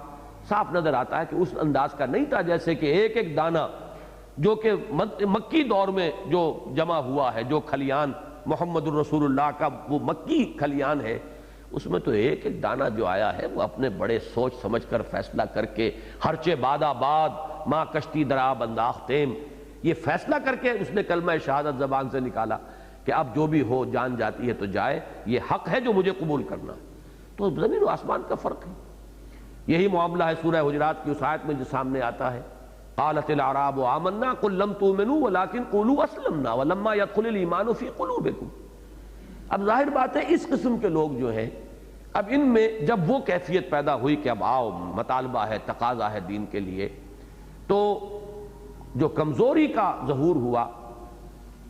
صاف نظر آتا ہے کہ اس انداز کا نہیں تھا جیسے کہ ایک ایک دانہ جو کہ مکی دور میں جو جمع ہوا ہے، جو کھلیان محمد الرسول اللہ کا وہ مکی کھلیان ہے، اس میں تو ایک ایک دانہ جو آیا ہے وہ اپنے بڑے سوچ سمجھ کر فیصلہ کر کے، ہرچے باد آباد ماں کشتی درآب انداختیم، یہ فیصلہ کر کے اس نے کلمہ شہادت زبان سے نکالا کہ اب جو بھی ہو جان جاتی ہے تو جائے، یہ حق ہے جو مجھے قبول کرنا۔ تو زمین و آسمان کا فرق ہے۔ یہی معاملہ ہے سورہ حجرات کی اس آیت میں جو سامنے آتا ہے، قالت الاعراب آمنا قل لم تؤمنوا ولكن قولوا اسلمنا ولما يدخل الايمان في قلوبكم۔ اب ظاہر بات ہے اس قسم کے لوگ جو ہیں، اب ان میں جب وہ کیفیت پیدا ہوئی کہ اب آؤ، مطالبہ ہے، تقاضا ہے دین کے لیے، تو جو کمزوری کا ظہور ہوا،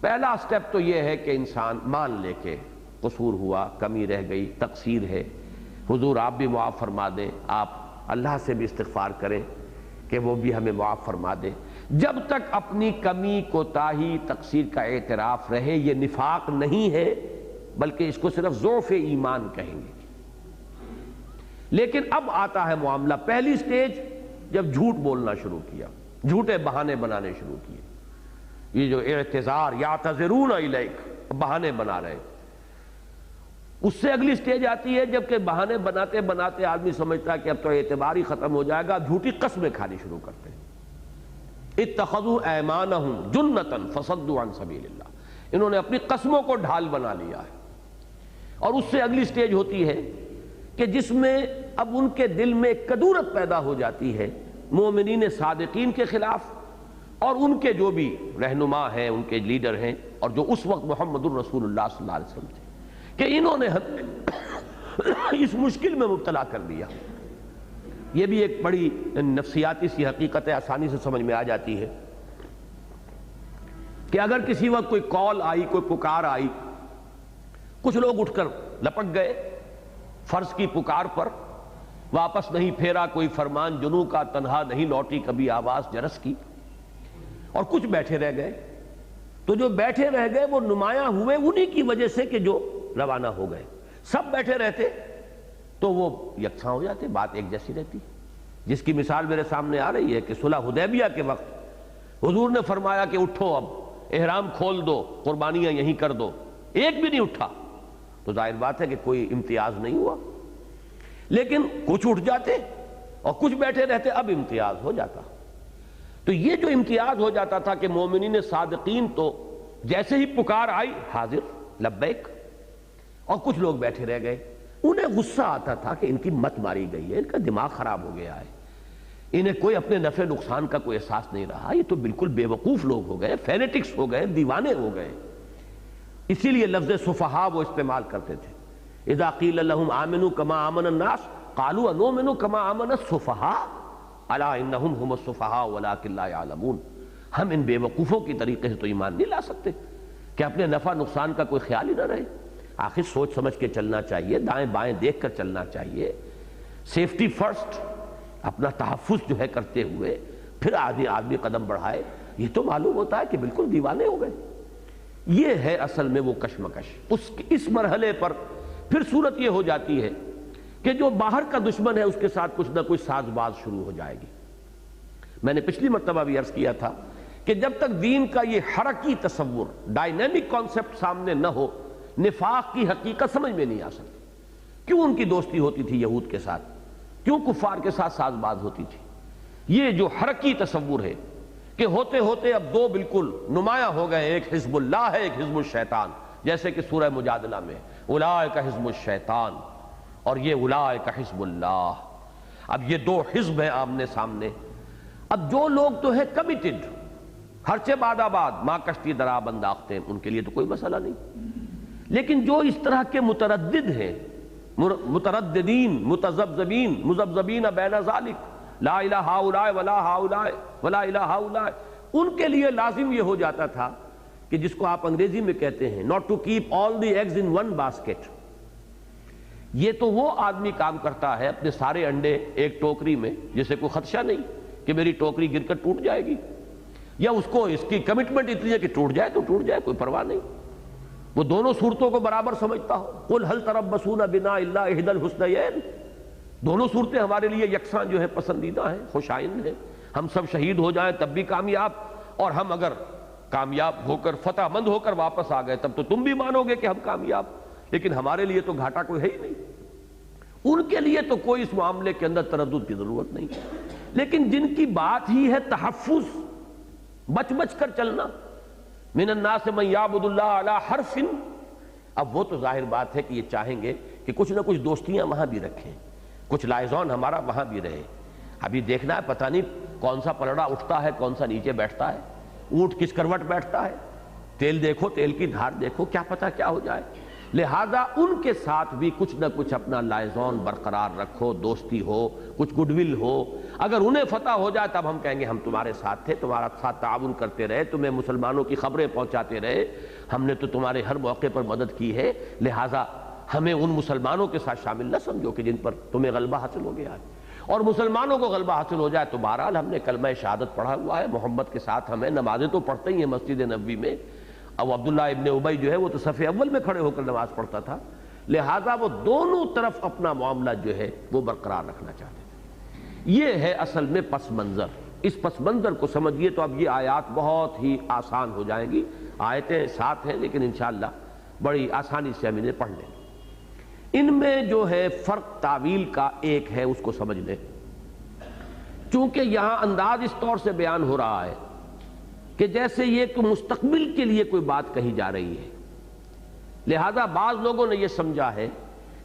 پہلا سٹیپ تو یہ ہے کہ انسان مان لے کے قصور ہوا، کمی رہ گئی، تقصیر ہے، حضور آپ بھی معاف فرما دیں، آپ اللہ سے بھی استغفار کریں کہ وہ بھی ہمیں معاف فرما دے۔ جب تک اپنی کمی، کوتاہی، تقصیر کا اعتراف رہے، یہ نفاق نہیں ہے بلکہ اس کو صرف ضعف ایمان کہیں گے۔ لیکن اب آتا ہے معاملہ، پہلی سٹیج جب جھوٹ بولنا شروع کیا، جھوٹے بہانے بنانے شروع کیے، یہ جو اعتذار یعتذرون الیک، بہانے بنا رہے۔ اس سے اگلی سٹیج آتی ہے جب کہ بہانے بناتے بناتے آدمی سمجھتا ہے کہ اب تو اعتبار ہی ختم ہو جائے گا، جھوٹی قسمیں کھانی شروع کرتے ہیں۔ اتخذوا ایمانہم جنتا فصدوا عن سبیل اللہ، انہوں نے اپنی قسموں کو ڈھال بنا لیا ہے۔ اور اس سے اگلی سٹیج ہوتی ہے کہ جس میں اب ان کے دل میں ایک کدورت پیدا ہو جاتی ہے مومنین صادقین کے خلاف، اور ان کے جو بھی رہنما ہیں، ان کے لیڈر ہیں، اور جو اس وقت محمد الرسول اللہ صلی اللہ علیہ وسلم تھے، کہ انہوں نے ہمیں اس مشکل میں مبتلا کر دیا۔ یہ بھی ایک بڑی نفسیاتی سی حقیقت ہے، آسانی سے سمجھ میں آ جاتی ہے کہ اگر کسی وقت کوئی کال آئی، کوئی پکار آئی، کچھ لوگ اٹھ کر لپک گئے فرض کی پکار پر، واپس نہیں پھیرا کوئی فرمان جنوں کا، تنہا نہیں لوٹی کبھی آواز جرس کی، اور کچھ بیٹھے رہ گئے۔ تو جو بیٹھے رہ گئے وہ نمایاں ہوئے انہی کی وجہ سے کہ جو روانہ ہو گئے۔ سب بیٹھے رہتے تو وہ یکساں ہو جاتے، بات ایک جیسی رہتی، جس کی مثال میرے سامنے آ رہی ہے کہ صلح حدیبیہ کے وقت حضور نے فرمایا کہ اٹھو، اب احرام کھول دو، قربانیاں یہیں کر دو، ایک بھی نہیں اٹھا، تو ظاہر بات ہے کہ کوئی امتیاز نہیں ہوا۔ لیکن کچھ اٹھ جاتے اور کچھ بیٹھے رہتے، اب امتیاز ہو جاتا۔ تو یہ جو امتیاز ہو جاتا تھا کہ مومنین صادقین تو جیسے ہی پکار آئی حاضر لبیک، اور کچھ لوگ بیٹھے رہ گئے، انہیں غصہ آتا تھا کہ ان کی مت ماری گئی ہے، ان کا دماغ خراب ہو گیا ہے، انہیں کوئی اپنے نفع نقصان کا کوئی احساس نہیں رہا، یہ تو بالکل بے وقوف لوگ ہو گئے، فینیٹکس ہو گئے، دیوانے ہو گئے۔ اسی لیے لفظ صفحاء وہ استعمال کرتے تھے، اذا قیل لهم آمنوا كما آمن الناس قالوا انؤمن كما آمن السفہاء الا انهم هم السفہاء ولكن لا يعلمون۔ ہم ان بے وقوفوں کی طریقے سے تو ایمان نہیں لا سکتے کہ اپنے نفع نقصان کا کوئی خیال ہی نہ رہے۔ آخر سوچ سمجھ کے چلنا چاہیے، دائیں بائیں دیکھ کر چلنا چاہیے، سیفٹی فرسٹ، اپنا تحفظ جو ہے کرتے ہوئے پھر آدمی قدم بڑھائے۔ یہ تو معلوم ہوتا ہے کہ بالکل دیوانے ہو گئے۔ یہ ہے اصل میں وہ کشمکش۔ اس مرحلے پر پھر صورت یہ ہو جاتی ہے کہ جو باہر کا دشمن ہے اس کے ساتھ کچھ نہ کچھ ساز باز شروع ہو جائے گی۔ میں نے پچھلی مرتبہ بھی عرض کیا تھا کہ جب تک دین کا یہ حرکی تصور، ڈائنامک کانسیپٹ سامنے نہ ہو، نفاق کی حقیقت سمجھ میں نہیں آ سکتی۔ کیوں ان کی دوستی ہوتی تھی یہود کے ساتھ، کیوں کفار کے ساتھ ساز باز ہوتی تھی؟ یہ جو حرکی تصور ہے کہ ہوتے ہوتے اب دو بالکل نمایاں ہو گئے، ایک حزب اللہ ہے، ایک حزب الشیطان، جیسے کہ سورہ مجادلہ میں اولئک حزب الشیطان اور یہ اولئک حزب اللہ۔ اب یہ دو حزب ہیں آمنے سامنے۔ اب جو لوگ تو ہیں کمیٹڈ، ہرچہ باد آباد ماں کشتی درا انداختیں، ان کے لیے تو کوئی مسئلہ نہیں، لیکن جو اس طرح کے متردد ہیں، مترددین، متذبذبین، مذبذبین بین ذالک، لا الہ ہؤلاء ولا ہؤلاء ولا الہ ہؤلاء، ان کے لیے لازم یہ ہو جاتا تھا کہ جس کو آپ انگریزی میں کہتے ہیں not to keep all the eggs in one basket۔ یہ تو وہ آدمی کام کرتا ہے اپنے سارے انڈے ایک ٹوکری میں جسے کوئی خدشہ نہیں کہ میری ٹوکری گر کر ٹوٹ جائے گی، یا اس کو اس کی کمٹمنٹ اتنی ہے کہ ٹوٹ جائے تو ٹوٹ جائے، کوئی پرواہ نہیں، وہ دونوں صورتوں کو برابر سمجھتا ہو۔ قل هل تربصون بنا الا احدى الحسنيين، دونوں صورتیں ہمارے لیے یکساں جو ہے پسندیدہ ہیں، خوش آئند ہیں۔ ہم سب شہید ہو جائیں تب بھی کامیاب، اور ہم اگر کامیاب ہو کر فتح مند ہو کر واپس آ گئے تب تو تم بھی مانو گے کہ ہم کامیاب، لیکن ہمارے لیے تو گھاٹا کوئی ہے ہی نہیں۔ ان کے لیے تو کوئی اس معاملے کے اندر تردد کی ضرورت نہیں، لیکن جن کی بات ہی ہے تحفظ، بچ بچ کر چلنا، من الناس من یعبد اللہ علی حرف، اب وہ تو ظاہر بات ہے کہ یہ چاہیں گے کہ کچھ نہ کچھ دوستیاں وہاں بھی رکھیں، کچھ لائزون ہمارا وہاں بھی رہے۔ ابھی دیکھنا ہے پتہ نہیں کون سا پلڑا اٹھتا ہے، کون سا نیچے بیٹھتا ہے، اونٹ کس کروٹ بیٹھتا ہے، تیل دیکھو، تیل کی دھار دیکھو، کیا پتہ کیا ہو جائے۔ لہٰذا ان کے ساتھ بھی کچھ نہ کچھ اپنا لائزون برقرار رکھو، دوستی ہو، کچھ گڈ ول ہو۔ اگر انہیں فتح ہو جائے تب ہم کہیں گے ہم تمہارے ساتھ تھے، تمہارا ساتھ تعاون کرتے رہے، تمہیں مسلمانوں کی خبریں پہنچاتے رہے، ہم نے تو تمہارے ہر موقع پر مدد کی ہے، لہٰذا ہمیں ان مسلمانوں کے ساتھ شامل نہ سمجھو کہ جن پر تمہیں غلبہ حاصل ہو گیا ہے۔ اور مسلمانوں کو غلبہ حاصل ہو جائے تو بہرحال ہم نے کلمہ شہادت پڑھا ہوا ہے، محمد کے ساتھ ہمیں نمازیں تو پڑھتے ہی ہیں مسجد نبوی میں۔ اب عبداللہ ابن ابی جو ہے وہ تو صف اول میں کھڑے ہو کر نماز پڑھتا تھا، لہٰذا وہ دونوں طرف اپنا معاملہ جو ہے وہ برقرار رکھنا چاہتے تھے۔ یہ ہے اصل میں پس منظر۔ اس پس منظر کو سمجھیے تو اب یہ آیات بہت ہی آسان ہو جائیں گی، آیتیں ساتھ ہیں لیکن انشاءاللہ بڑی آسانی سے ہم انہیں پڑھ لیں۔ ان میں جو ہے فرق تعویل کا ایک ہے، اس کو سمجھ لیں۔ چونکہ یہاں انداز اس طور سے بیان ہو رہا ہے کہ جیسے یہ کہ مستقبل کے لیے کوئی بات کہی جا رہی ہے، لہذا بعض لوگوں نے یہ سمجھا ہے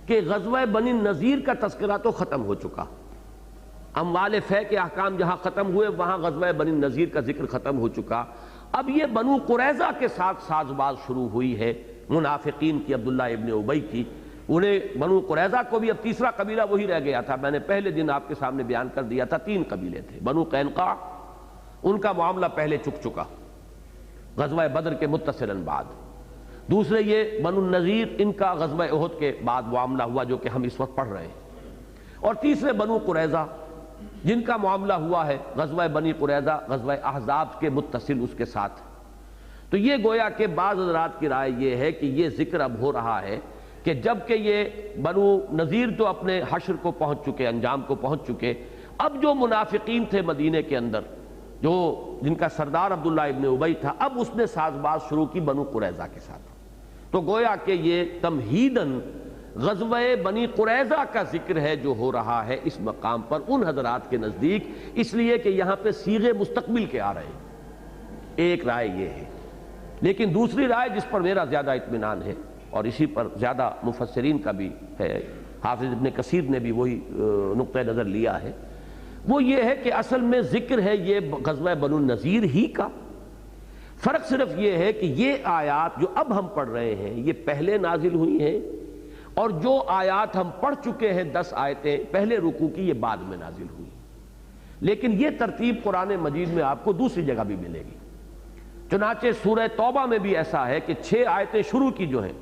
کہ غزوہ بنی نذیر کا تذکرہ تو ختم ہو چکا، اموال فے کے احکام جہاں ختم ہوئے وہاں غزوہ بنی نذیر کا ذکر ختم ہو چکا، اب یہ بنو قریظہ کے ساتھ ساز باز شروع ہوئی ہے منافقین کی، عبداللہ ابن ابی کی۔ انہیں بنو قریظہ کو بھی اب تیسرا قبیلہ وہی رہ گیا تھا، میں نے پہلے دن آپ کے سامنے بیان کر دیا تھا، 3 قبیلے تھے۔ بنو قینقاع ان کا معاملہ پہلے چکا غزوہ بدر کے متصلاً بعد، دوسرے یہ بنو النذیر، ان کا غزوہ احد کے بعد معاملہ ہوا جو کہ ہم اس وقت پڑھ رہے ہیں، اور تیسرے بنو قریظہ جن کا معاملہ ہوا ہے غزوہ بنی قریظہ غزوہ احزاب کے متصل اس کے ساتھ۔ تو یہ گویا کہ بعض حضرات کی رائے یہ ہے کہ یہ ذکر اب ہو رہا ہے کہ جب کہ یہ بنو نذیر تو اپنے حشر کو پہنچ چکے، انجام کو پہنچ چکے، اب جو منافقین تھے مدینے کے اندر، جو جن کا سردار عبداللہ ابن ابی تھا، اب اس نے ساز باز شروع کی بنو قریظہ کے ساتھ۔ تو گویا کہ یہ تمہیداً غزوہ بنی قریظہ کا ذکر ہے جو ہو رہا ہے اس مقام پر ان حضرات کے نزدیک، اس لیے کہ یہاں پہ صیغے مستقبل کے آ رہے ہیں۔ ایک رائے یہ ہے، لیکن دوسری رائے جس پر میرا زیادہ اطمینان ہے اور اسی پر زیادہ مفسرین کا بھی ہے، حافظ ابن کثیر نے بھی وہی نقطہ نظر لیا ہے، وہ یہ ہے کہ اصل میں ذکر ہے یہ غزوہ بنو النذیر ہی کا۔ فرق صرف یہ ہے کہ یہ آیات جو اب ہم پڑھ رہے ہیں یہ پہلے نازل ہوئی ہیں، اور جو آیات ہم پڑھ چکے ہیں 10 آیتیں پہلے رکوع کی، یہ بعد میں نازل ہوئی۔ لیکن یہ ترتیب قرآن مجید میں آپ کو دوسری جگہ بھی ملے گی، چنانچہ سورہ توبہ میں بھی ایسا ہے کہ 6 آیتیں شروع کی جو ہیں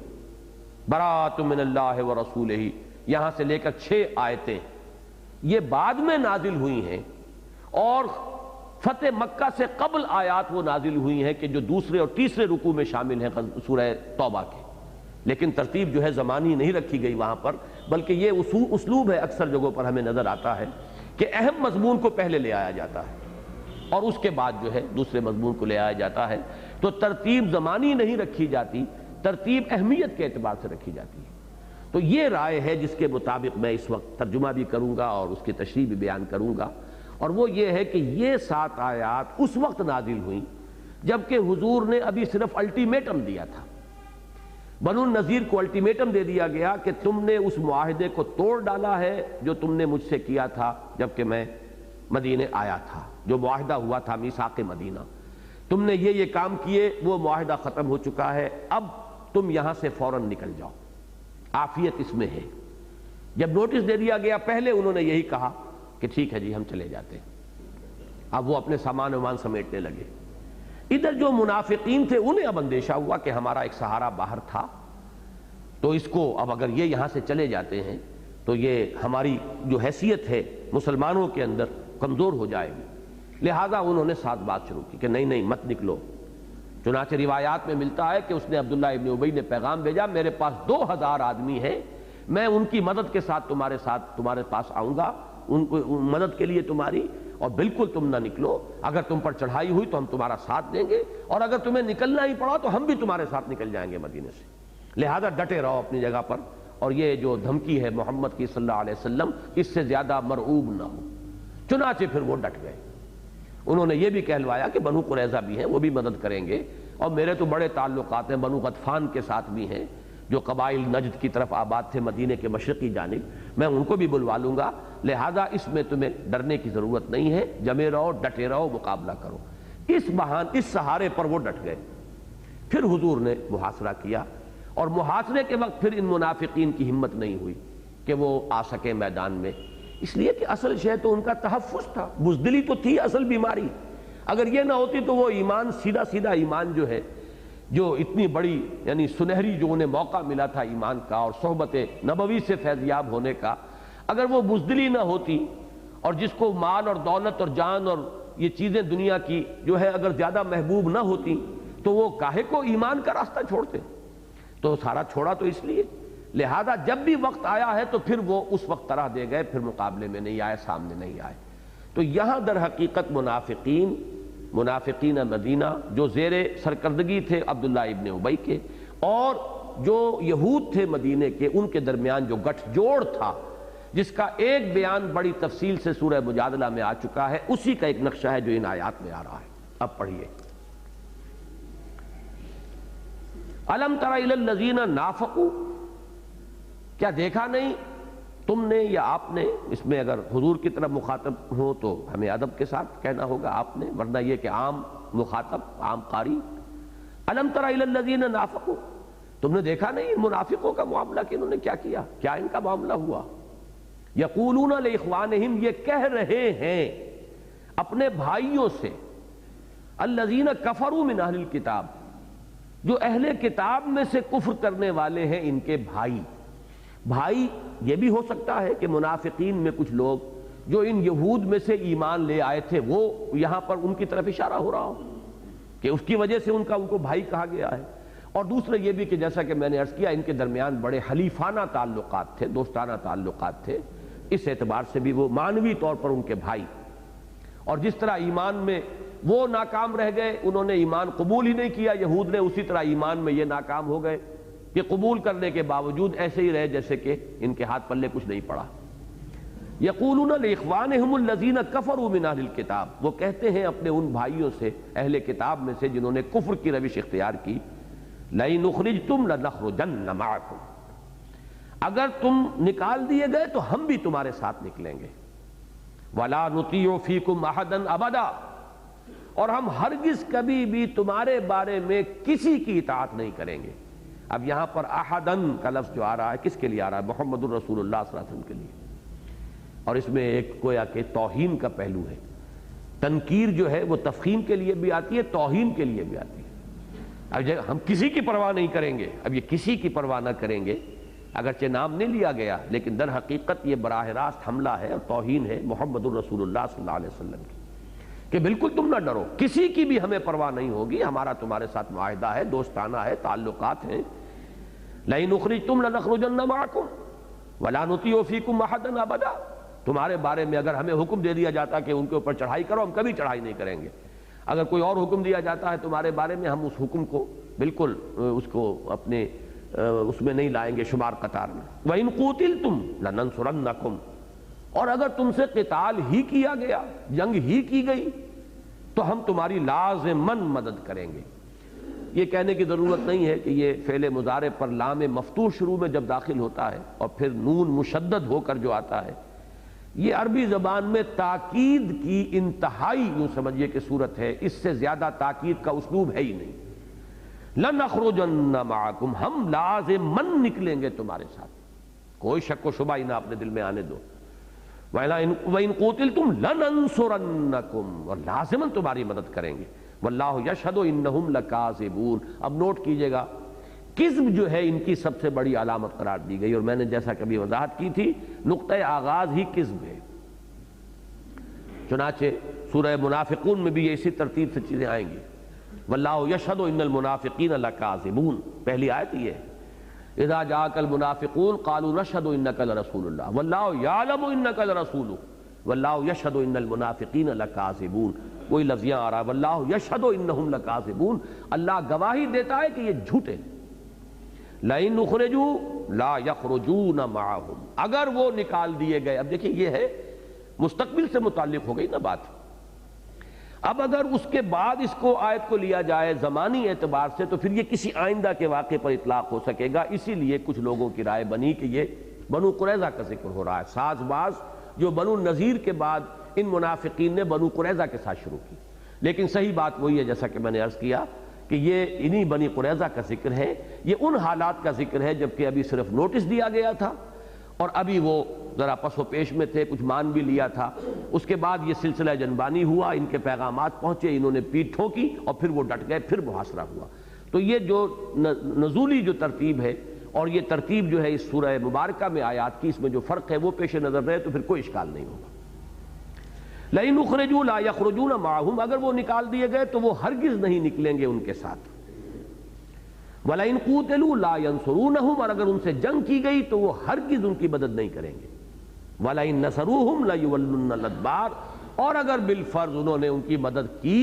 براۃ من اللہ ورسولہ، یہاں سے لے کر 6 آیتیں یہ بعد میں نازل ہوئی ہیں، اور فتح مکہ سے قبل آیات وہ نازل ہوئی ہیں کہ جو دوسرے اور تیسرے رکوع میں شامل ہیں سورہ توبہ کے، لیکن ترتیب جو ہے زمانی نہیں رکھی گئی وہاں پر، بلکہ یہ اسلوب ہے اکثر جگہوں پر ہمیں نظر آتا ہے کہ اہم مضمون کو پہلے لے آیا جاتا ہے۔ اور اس کے بعد جو ہے دوسرے مضمون کو لے آیا جاتا ہے۔ تو ترتیب زمانی نہیں رکھی جاتی، ترتیب اہمیت کے اعتبار سے رکھی جاتی ہے۔ تو یہ رائے ہے جس کے مطابق میں اس وقت ترجمہ بھی کروں گا اور اس کی تشریح بھی بیان کروں گا، اور وہ یہ ہے کہ یہ 7 آیات اس وقت نازل ہوئیں جبکہ حضور نے ابھی صرف الٹیمیٹم دیا تھا۔ بنو النضیر کو الٹیمیٹم دے دیا گیا کہ تم نے اس معاہدے کو توڑ ڈالا ہے جو تم نے مجھ سے کیا تھا جبکہ میں مدینے آیا تھا، جو معاہدہ ہوا تھا میثاق مدینہ، تم نے یہ کام کیے، وہ معاہدہ ختم ہو چکا ہے، اب تم یہاں سے فوراً نکل جاؤ، عافیت اس میں ہے۔ جب نوٹس دے دیا گیا پہلے انہوں نے یہی کہا کہ ٹھیک ہے جی ہم چلے جاتے ہیں، اب وہ اپنے سامان ومان سمیٹنے لگے۔ ادھر جو منافقین تھے انہیں اب اندیشہ ہوا کہ ہمارا ایک سہارا باہر تھا، تو اس کو اب اگر یہ یہاں سے چلے جاتے ہیں تو یہ ہماری جو حیثیت ہے مسلمانوں کے اندر کمزور ہو جائے گی، لہٰذا انہوں نے ساتھ بات شروع کی کہ نہیں مت نکلو۔ چنانچہ روایات میں ملتا ہے کہ اس نے عبداللہ ابن ابی نے پیغام بھیجا، میرے پاس 2000 آدمی ہیں، میں ان کی مدد کے ساتھ تمہارے پاس آؤں گا، ان کو مدد کے لیے تمہاری، اور بالکل تم نہ نکلو، اگر تم پر چڑھائی ہوئی تو ہم تمہارا ساتھ دیں گے، اور اگر تمہیں نکلنا ہی پڑا تو ہم بھی تمہارے ساتھ نکل جائیں گے مدینے سے، لہذا ڈٹے رہو اپنی جگہ پر، اور یہ جو دھمکی ہے محمد کی صلی اللہ علیہ وسلم اس سے زیادہ مرعوب نہ ہو۔ چنانچہ پھر وہ ڈٹ گئے، انہوں نے یہ بھی کہلوایا کہ بنو قریظہ بھی ہیں، وہ بھی مدد کریں گے، اور میرے تو بڑے تعلقات ہیں بنو غطفان کے ساتھ بھی ہیں جو قبائل نجد کی طرف آباد تھے مدینے کے مشرقی جانب، میں ان کو بھی بلوا لوں گا، لہذا اس میں تمہیں ڈرنے کی ضرورت نہیں ہے، جمے رہو، ڈٹے رہو، مقابلہ کرو۔ اس سہارے پر وہ ڈٹ گئے۔ پھر حضور نے محاصرہ کیا، اور محاصرے کے وقت پھر ان منافقین کی ہمت نہیں ہوئی کہ وہ آ سکے میدان میں، اس لیے کہ اصل شے تو ان کا تحفظ تھا، بزدلی تو تھی اصل بیماری، اگر یہ نہ ہوتی تو وہ ایمان سیدھا ایمان جو ہے، جو اتنی بڑی یعنی سنہری جو انہیں موقع ملا تھا ایمان کا اور صحبت نبوی سے فیضیاب ہونے کا، اگر وہ بزدلی نہ ہوتی، اور جس کو مال اور دولت اور جان اور یہ چیزیں دنیا کی جو ہے اگر زیادہ محبوب نہ ہوتی تو وہ کاہے کو ایمان کا راستہ چھوڑتے، تو سارا چھوڑا تو اس لیے، لہذا جب بھی وقت آیا ہے تو پھر وہ اس وقت طرح دے گئے، پھر مقابلے میں نہیں آئے، سامنے نہیں آئے۔ تو یہاں در حقیقت منافقین مدینہ جو زیر سرکردگی تھے عبداللہ ابن ابی کے، اور جو یہود تھے مدینے کے، ان کے درمیان جو گٹھ جوڑ تھا، جس کا ایک بیان بڑی تفصیل سے سورہ مجادلہ میں آ چکا ہے، اسی کا ایک نقشہ ہے جو ان آیات میں آ رہا ہے۔ اب پڑھیے، الم تر الی الذین نافقوا، کیا دیکھا نہیں تم نے یا آپ نے، اس میں اگر حضور کی طرف مخاطب ہو تو ہمیں ادب کے ساتھ کہنا ہوگا آپ نے، ورنہ یہ کہ عام مخاطب، عام قاری، الم تر الی الذین نافقوا، تم نے دیکھا نہیں منافقوں کا معاملہ کہ انہوں نے کیا کیا، کیا ان کا معاملہ ہوا؟ یقولون لاخوانہم، یہ کہہ رہے ہیں اپنے بھائیوں سے، الذین کفروا من اہل الکتاب، جو اہل کتاب میں سے کفر کرنے والے ہیں ان کے بھائی یہ بھی ہو سکتا ہے کہ منافقین میں کچھ لوگ جو ان یہود میں سے ایمان لے آئے تھے وہ یہاں پر ان کی طرف اشارہ ہو رہا ہو کہ اس کی وجہ سے ان کو بھائی کہا گیا ہے، اور دوسرا یہ بھی کہ جیسا کہ میں نے عرض کیا ان کے درمیان بڑے حلیفانہ تعلقات تھے، دوستانہ تعلقات تھے، اس اعتبار سے بھی وہ معنوی طور پر ان کے بھائی، اور جس طرح ایمان میں وہ ناکام رہ گئے، انہوں نے ایمان قبول ہی نہیں کیا یہود نے، اسی طرح ایمان میں یہ ناکام ہو گئے کہ قبول کرنے کے باوجود ایسے ہی رہے جیسے کہ ان کے ہاتھ پلے کچھ نہیں پڑا۔ یقولون لاخوانہم الذین کفروا من اہل الکتاب، وہ کہتے ہیں اپنے ان بھائیوں سے اہل کتاب میں سے جنہوں نے کفر کی روش اختیار کی، لئن اخرجتم لنخرجن معکم، اگر تم نکال دیے گئے تو ہم بھی تمہارے ساتھ نکلیں گے، ولا نطیع فیکم احدا ابدا، اور ہم ہرگز کبھی بھی تمہارے بارے میں کسی کی اطاعت نہیں کریں گے۔ اب یہاں پر احدن کا لفظ جو آ رہا ہے کس کے لیے آ رہا ہے؟ محمد الرسول اللہ صلی اللہ علیہ وسلم کے لیے، اور اس میں ایک گویا کہ توہین کا پہلو ہے، تنکیر جو ہے وہ تفخیم کے لیے بھی آتی ہے، توہین کے لیے بھی آتی ہے۔ اب ہم کسی کی پرواہ نہیں کریں گے، اب یہ کسی کی پرواہ نہ کریں گے، اگرچہ نام نہیں لیا گیا لیکن در حقیقت یہ براہ راست حملہ ہے اور توہین ہے محمد الرسول اللہ صلی اللہ علیہ وسلم کی، کہ بالکل تم نہ ڈرو، کسی کی بھی ہمیں پرواہ نہیں ہوگی، ہمارا تمہارے ساتھ معاہدہ ہے، دوستانہ ہے، تعلقات ہیں۔ لئن اخرجتم لنخرجن معکم ولا نطیع فیکم احدا ابدا، تمہارے بارے میں اگر ہمیں حکم دے دیا جاتا کہ ان کے اوپر چڑھائی کرو، ہم کبھی چڑھائی نہیں کریں گے۔ اگر کوئی اور حکم دیا جاتا ہے تمہارے بارے میں، ہم اس حکم کو بالکل اس کو اپنے اس میں نہیں لائیں گے شمار قطار میں۔ وَإِن قُوتِلْتُمْ لَنَنصُرَنَّكُمْ، اور اگر تم سے قتال ہی کیا گیا، جنگ ہی کی گئی، تو ہم تمہاری لازماً مدد کریں گے۔ یہ کہنے کی ضرورت نہیں ہے کہ یہ فعل مضارع پر لام مفتوح شروع میں جب داخل ہوتا ہے اور پھر نون مشدد ہو کر جو آتا ہے، یہ عربی زبان میں تاکید کی انتہائی یوں سمجھیے کہ صورت ہے، اس سے زیادہ تاکید کا اسلوب ہے ہی نہیں۔ لَنَخْرُجَنَّ مَعَكُمْ، ہم لازماً نکلیں گے تمہارے ساتھ، کوئی شک و شبہ ہی نہ اپنے دل میں آنے دو۔ وَإِن قُوتِلْتُمْ لَنَنصُرَنَّكُمْ، اور لازماً تمہاری مدد کریں گے۔ وَاللَّهُ يَشْهَدُ إِنَّهُمْ لَكَاذِبُونَ۔ اب نوٹ کیجئے گا، کذب جو ہے ان کی سب سے بڑی علامت قرار دی گئی، اور میں نے جیسا کبھی وضاحت کی تھی، نقطۂ آغاز ہی کذب ہے۔ چنانچہ سورہ منافقون میں بھی یہ اسی ترتیب سے چیزیں آئیں گی۔ وَاللَّهُ يَشْهَدُ إِنَّ الْمُنَافِقِينَ لَكَاذِبُونَ، پہلی آیت یہ ہے۔ اذا جاءك المنافقون قالوا نشهد انك لرسول الله والله يعلم انك لرسوله والله يشهد ان المنافقين لكاذبون۔ کوئی لفظ یہاں آ رہا ہے والله يشهد انهم لكاذبون، اللہ گواہی دیتا ہے کہ یہ جھوٹے ہیں۔ لئن اخرجوا لا يخرجون معهم، اگر وہ نکال دیے گئے، اب دیکھیں یہ ہے مستقبل سے متعلق ہو گئی نا بات۔ اب اگر اس کے بعد اس کو آیت کو لیا جائے زمانی اعتبار سے تو پھر یہ کسی آئندہ کے واقعے پر اطلاق ہو سکے گا، اسی لیے کچھ لوگوں کی رائے بنی کہ یہ بنو قریظہ کا ذکر ہو رہا ہے، ساز باز جو بنو نذیر کے بعد ان منافقین نے بنو قریظہ کے ساتھ شروع کی۔ لیکن صحیح بات وہی ہے جیسا کہ میں نے عرض کیا کہ یہ انہی بنی قریظہ کا ذکر ہے، یہ ان حالات کا ذکر ہے جبکہ ابھی صرف نوٹس دیا گیا تھا اور ابھی وہ ذرا پس و پیش میں تھے، کچھ مان بھی لیا تھا۔ اس کے بعد یہ سلسلہ جنبانی ہوا، ان کے پیغامات پہنچے، انہوں نے پیٹھ ٹھوکی اور پھر وہ ڈٹ گئے، پھر محاصرہ ہوا۔ تو یہ جو نزولی جو ترتیب ہے اور یہ ترتیب جو ہے اس سورہ مبارکہ میں آیات کی، اس میں جو فرق ہے وہ پیش نظر رہے تو پھر کوئی اشکال نہیں ہوگا۔ لئن اخرجوا لا یخرجون معهم، اگر وہ نکال دیے گئے تو وہ ہرگز نہیں نکلیں گے ان کے ساتھ۔ وَلَئِن قُوتِلُوا لَا يَنصُرُونَهُمْ، اور اگر ان سے جنگ کی گئی تو وہ ہرگز ان کی مدد نہیں کریں گے۔ وَلَئِن نَصَرُوهُمْ لَيُوَلُّنَّ الْأَدْبَارَ، اور اگر بالفرض انہوں نے ان کی مدد کی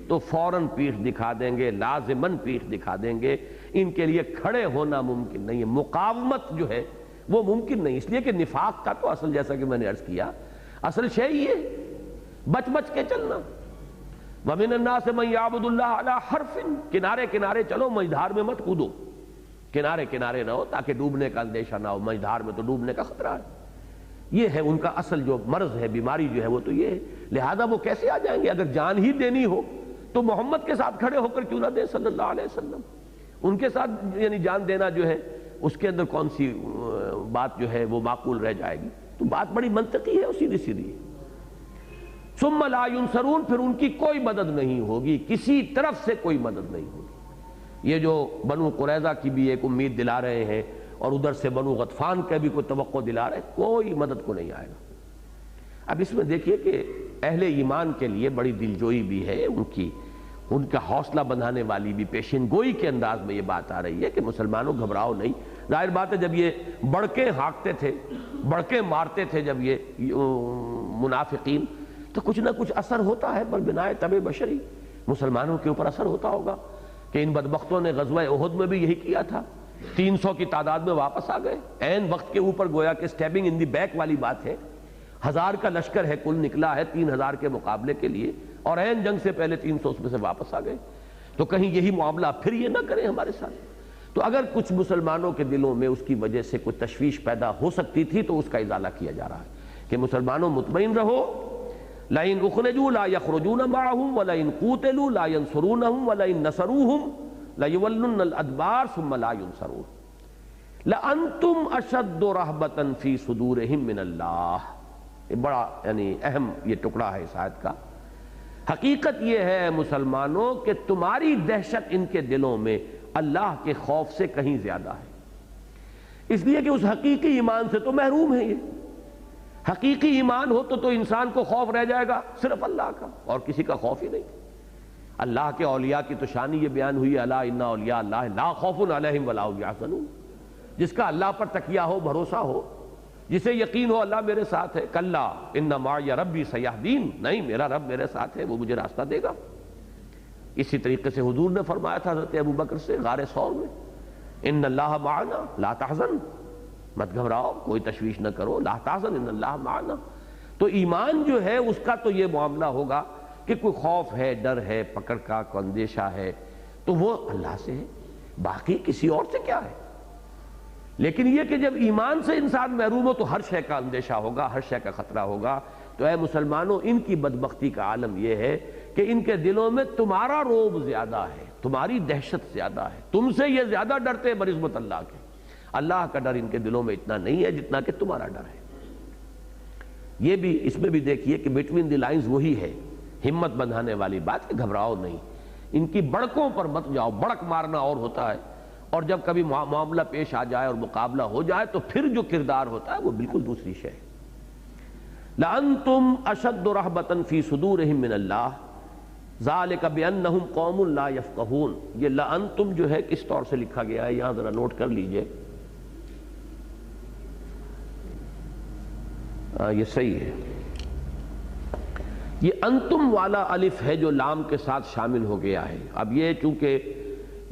تو فوراً پیٹھ دکھا دیں گے، لازماً پیٹھ دکھا دیں گے۔ ان کے لیے کھڑے ہونا ممکن نہیں ہے، مقاومت جو ہے وہ ممکن نہیں، اس لیے کہ نفاق کا تو اصل جیسا کہ میں نے عرض کیا اصل شے ہی ہے بچ بچ کے چلنا۔ وَمِنَ النَّاسِ مَن يَعْبُدُ اللَّهَ عَلَىٰ حَرْفٍ، کنارے کنارے چلو، مجدھار میں مت کودو، کنارے کنارے نہ ہو تاکہ ڈوبنے کا اندیشہ نہ ہو، مجدھار میں تو ڈوبنے کا خطرہ ہے۔ یہ ہے ان کا اصل جو مرض ہے، بیماری جو ہے وہ تو یہ ہے۔ لہذا وہ کیسے آ جائیں گے؟ اگر جان ہی دینی ہو تو محمد کے ساتھ کھڑے ہو کر کیوں نہ دیں صلی اللہ علیہ وسلم؟ ان کے ساتھ یعنی جان دینا جو ہے اس کے اندر کون سی بات جو ہے وہ معقول رہ جائے گی؟ تو بات بڑی منطقی ہے اور سیدھی سیدھی۔ ثم لا ينصرون، پھر ان کی کوئی مدد نہیں ہوگی، کسی طرف سے کوئی مدد نہیں ہوگی۔ یہ جو بنو قریظہ کی بھی ایک امید دلا رہے ہیں اور ادھر سے بنو غطفان کا بھی کوئی توقع دلا رہے ہیں، کوئی مدد کو نہیں آئے گا۔ اب اس میں دیکھیے کہ اہل ایمان کے لیے بڑی دلجوئی بھی ہے، ان کا حوصلہ بندھانے والی بھی پیشین گوئی کے انداز میں یہ بات آ رہی ہے کہ مسلمانوں گھبراؤ نہیں۔ ظاہر بات ہے جب یہ بڑکے ہانکتے تھے، بڑکے مارتے تھے جب یہ منافقین، تو کچھ نہ کچھ اثر ہوتا ہے، پر بناء طبع بشری مسلمانوں کے اوپر اثر ہوتا ہوگا کہ ان بدبختوں نے غزوہ احد میں بھی یہی کیا تھا، 300 کی تعداد میں واپس آ گئے، عین وقت کے اوپر گویا کہ سٹیبنگ ان دی بیک والی بات ہے۔ 1000 کا لشکر ہے کل نکلا ہے 3000 کے مقابلے کے لیے، اور عین جنگ سے پہلے 300 اس میں سے واپس آ گئے۔ تو کہیں یہی معاملہ پھر یہ نہ کریں ہمارے ساتھ۔ تو اگر کچھ مسلمانوں کے دلوں میں اس کی وجہ سے کوئی تشویش پیدا ہو سکتی تھی تو اس کا ازالہ کیا جا رہا ہے کہ مسلمانوں مطمئن رہو، لَئِنْ أُخْرِجُوا لَا يَخْرُجُونَ مَعَهُمْ وَلَئِنْ قُوتِلُوا لَا يَنْصُرُونَهُمْ وَلَئِنْ نَصَرُوهُمْ لَيُوَلُّنَّ الْأَدْبَارَ ثُمَّ لَا يُنْصَرُونَ لَأَنْتُمْ أَشَدُّ رَهْبَةً فِي صُدُورِهِمْ مِنَ اللَّهِ۔ یہ بڑا یعنی اہم یہ ٹکڑا ہے اس آیت کا۔ حقیقت یہ ہے مسلمانوں کہ تمہاری دہشت ان کے دلوں میں اللہ کے خوف سے کہیں زیادہ ہے، اس لیے کہ اس حقیقی ایمان سے تو محروم ہے۔ یہ حقیقی ایمان ہو تو انسان کو خوف رہ جائے گا صرف اللہ کا، اور کسی کا خوف ہی نہیں۔ اللہ کے اولیاء کی تو شان یہ بیان ہوئی، الا ان اولیاء اللہ لا خوف علیہم ولا هم یحزنون۔ جس کا اللہ پر تکیہ ہو، بھروسہ ہو، جسے یقین ہو اللہ میرے ساتھ ہے، کلا ان معی ربی سیہدین، نہیں میرا رب میرے ساتھ ہے، وہ مجھے راستہ دے گا۔ اسی طریقے سے حضور نے فرمایا تھا حضرت ابوبکر سے غار ثور میں، ان اللہ معنا لا تحزن، مت گھبراؤ، کوئی تشویش نہ کرو، لا تحزن ان اللہ معنا۔ تو ایمان جو ہے اس کا تو یہ معاملہ ہوگا کہ کوئی خوف ہے، ڈر ہے، پکڑ کا کوئی اندیشہ ہے تو وہ اللہ سے ہے، باقی کسی اور سے کیا ہے۔ لیکن یہ کہ جب ایمان سے انسان محروم ہو تو ہر شے کا اندیشہ ہوگا، ہر شے کا خطرہ ہوگا۔ تو اے مسلمانوں، ان کی بدبختی کا عالم یہ ہے کہ ان کے دلوں میں تمہارا رعب زیادہ ہے، تمہاری دہشت زیادہ ہے، تم سے یہ زیادہ ڈرتے ہیں بنسبت اللہ کے۔ اللہ کا ڈر ان کے دلوں میں اتنا نہیں ہے جتنا کہ تمہارا ڈر ہے۔ یہ بھی اس میں بھی دیکھیے کہ بٹوین دی لائنز وہی ہے، ہمت بندھانے والی بات کہ گھبراؤ نہیں، ان کی بڑکوں پر مت جاؤ۔ بڑک مارنا اور ہوتا ہے، اور جب کبھی معاملہ پیش آ جائے اور مقابلہ ہو جائے تو پھر جو کردار ہوتا ہے وہ بالکل دوسری شے ہے۔ لَأَنْتُمْ أَشَدُّ رَهْبَةً فِي صُدُورِهِم مِّنَ اللَّهِ ذَلِكَ بِأَنَّهُمْ قَوْمٌ لَا يَفْقَهُونَ۔ یہ لَأَنْتُمْ جو ہے کس طور سے لکھا گیا ہے یہاں ذرا نوٹ کر لیجئے۔ یہ صحیح ہے، یہ انتم والا الف ہے جو لام کے ساتھ شامل ہو گیا ہے۔ اب یہ چونکہ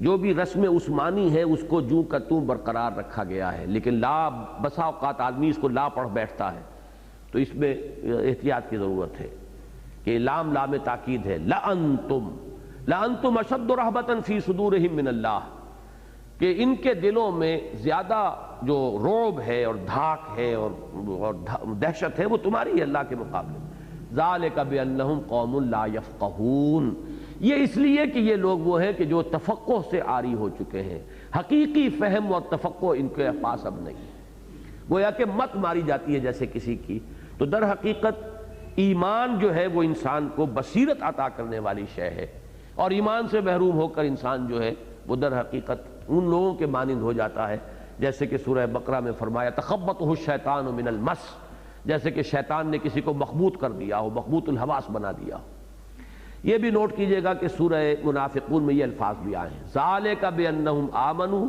جو بھی رسم عثمانی ہے اس کو جوں کا توں برقرار رکھا گیا ہے، لیکن لا بسا اوقات آدمی اس کو لا پڑھ بیٹھتا ہے، تو اس میں احتیاط کی ضرورت ہے کہ لام لام تاکید ہے۔ لَأَنْتُمْ أَشَدُّ رَهْبَةً فِي صُدُورِهِم مِّنَ اللَّهِ، کہ ان کے دلوں میں زیادہ جو رعب ہے اور دھاک ہے اور دہشت ہے وہ تمہاری ہے اللہ کے مقابلے۔ ذَلِكَ بِأَنَّهُمْ قَوْمٌ لَا يَفْقَهُونَ، یہ اس لیے کہ یہ لوگ وہ ہیں کہ جو تفقہ سے عاری ہو چکے ہیں، حقیقی فہم اور تفقہ ان کے پاس اب نہیں ہے، گویا کہ مت ماری جاتی ہے جیسے کسی کی۔ تو در حقیقت ایمان جو ہے وہ انسان کو بصیرت عطا کرنے والی شے ہے، اور ایمان سے محروم ہو کر انسان جو ہے وہ در حقیقت ان لوگوں کے مانند ہو جاتا ہے جیسے کہ سورہ بقرہ میں فرمایا تخبطہ الشیطان من المس، جیسے کہ شیطان نے کسی کو مخبوط کر دیا ہو، مخبوط الحواس بنا دیا ہو۔ یہ بھی نوٹ کیجئے گا کہ سورہ منافقون میں یہ الفاظ بھی آئے ہیں، ذالک بانہم آمنوا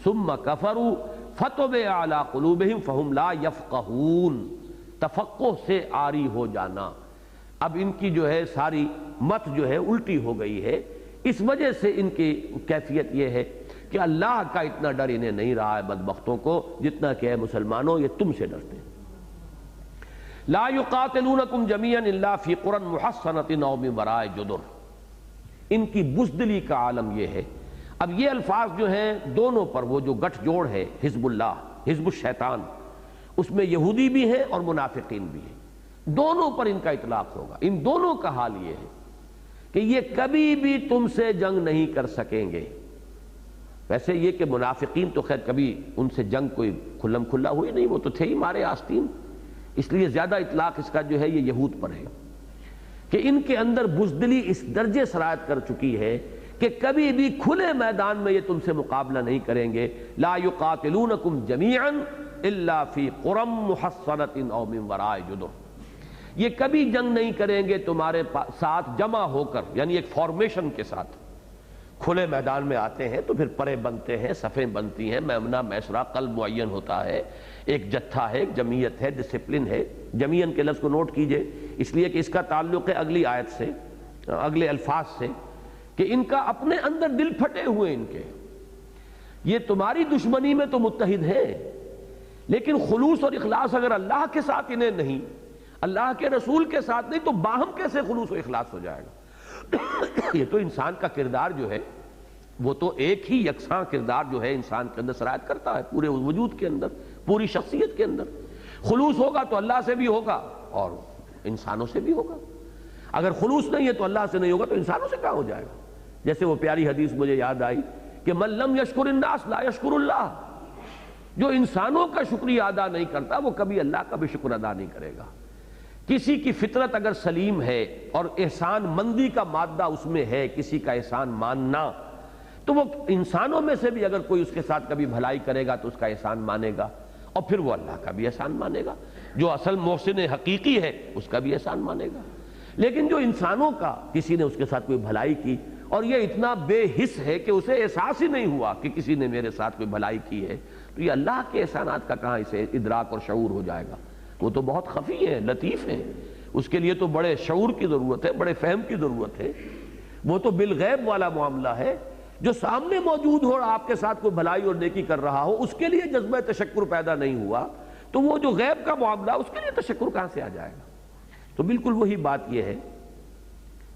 ثم کفروا فطبع علی قلوبہم فہم لا یفقہون، تفقہ سے عاری ہو جانا۔ اب ان کی جو ہے ساری مت جو ہے الٹی ہو گئی ہے، اس وجہ سے ان کی کیفیت یہ ہے کہ اللہ کا اتنا ڈر انہیں نہیں رہا ہے بدبختوں کو جتنا کہ ہے مسلمانوں یہ تم سے ڈرتے ہیں۔ لا یقاتلونکم جمیعا الا فی قری محصنۃ او من وراء جدر، ان کی بزدلی کا عالم یہ ہے۔ اب یہ الفاظ جو ہیں دونوں پر وہ جو گٹھ جوڑ ہے حزب اللہ حزب الشیطان، اس میں یہودی بھی ہیں اور منافقین بھی ہیں، دونوں پر ان کا اطلاق ہوگا۔ ان دونوں کا حال یہ ہے کہ یہ کبھی بھی تم سے جنگ نہیں کر سکیں گے۔ ویسے یہ کہ منافقین تو خیر کبھی ان سے جنگ کوئی کھلم کھلا ہوئی نہیں، وہ تو تھے ہی مارے آستین، اس لیے زیادہ اطلاق اس کا جو ہے یہ یہود پر ہے کہ ان کے اندر بزدلی اس درجے سرایت کر چکی ہے کہ کبھی بھی کھلے میدان میں یہ تم سے مقابلہ نہیں کریں گے۔ لا یقاتلونکم جمیعا الا فی قری محصنۃ او من وراء جدر، یہ کبھی جنگ نہیں کریں گے تمہارے ساتھ جمع ہو کر، یعنی ایک فارمیشن کے ساتھ کھلے میدان میں آتے ہیں تو پھر پرے بنتے ہیں، صفیں بنتی ہیں، میمنہ میسرہ قلب معین ہوتا ہے، ایک جتھا ہے، ایک جمعیت ہے، ڈسپلن ہے۔ جمعین کے لفظ کو نوٹ کیجئے اس لیے کہ اس کا تعلق ہے اگلی آیت سے، اگلے الفاظ سے، کہ ان کا اپنے اندر دل پھٹے ہوئے ان کے، یہ تمہاری دشمنی میں تو متحد ہیں لیکن خلوص اور اخلاص اگر اللہ کے ساتھ انہیں نہیں، اللہ کے رسول کے ساتھ نہیں، تو باہم کیسے خلوص و اخلاص ہو جائے گا؟ یہ تو انسان کا کردار جو ہے وہ تو ایک ہی یکساں کردار جو ہے انسان کے اندر سرایت کرتا ہے، پورے وجود کے اندر، پوری شخصیت کے اندر۔ خلوص ہوگا تو اللہ سے بھی ہوگا اور انسانوں سے بھی ہوگا، اگر خلوص نہیں ہے تو اللہ سے نہیں ہوگا تو انسانوں سے کیا ہو جائے گا؟ جیسے وہ پیاری حدیث مجھے یاد آئی کہ من لم یشکر الناس لا یشکر اللہ، جو انسانوں کا شکریہ ادا نہیں کرتا وہ کبھی اللہ کا بھی شکر ادا نہیں کرے گا۔ کسی کی فطرت اگر سلیم ہے اور احسان مندی کا مادہ اس میں ہے، کسی کا احسان ماننا، تو وہ انسانوں میں سے بھی اگر کوئی اس کے ساتھ کبھی بھلائی کرے گا تو اس کا احسان مانے گا، اور پھر وہ اللہ کا بھی احسان مانے گا، جو اصل محسن حقیقی ہے اس کا بھی احسان مانے گا۔ لیکن جو انسانوں کا کسی نے اس کے ساتھ کوئی بھلائی کی، اور یہ اتنا بے حس ہے کہ اسے احساس ہی نہیں ہوا کہ کسی نے میرے ساتھ کوئی بھلائی کی ہے، تو یہ اللہ کے احسانات کا کہاں اسے ادراک اور شعور ہو جائے گا؟ وہ تو بہت خفی ہیں، لطیف ہیں، اس کے لیے تو بڑے شعور کی ضرورت ہے، بڑے فہم کی ضرورت ہے۔ وہ تو بالغیب والا معاملہ ہے، جو سامنے موجود ہو اور آپ کے ساتھ کوئی بھلائی اور نیکی کر رہا ہو، اس کے لیے جذبہ تشکر پیدا نہیں ہوا، تو وہ جو غیب کا معاملہ اس کے لیے تشکر کہاں سے آ جائے گا؟ تو بالکل وہی بات یہ ہے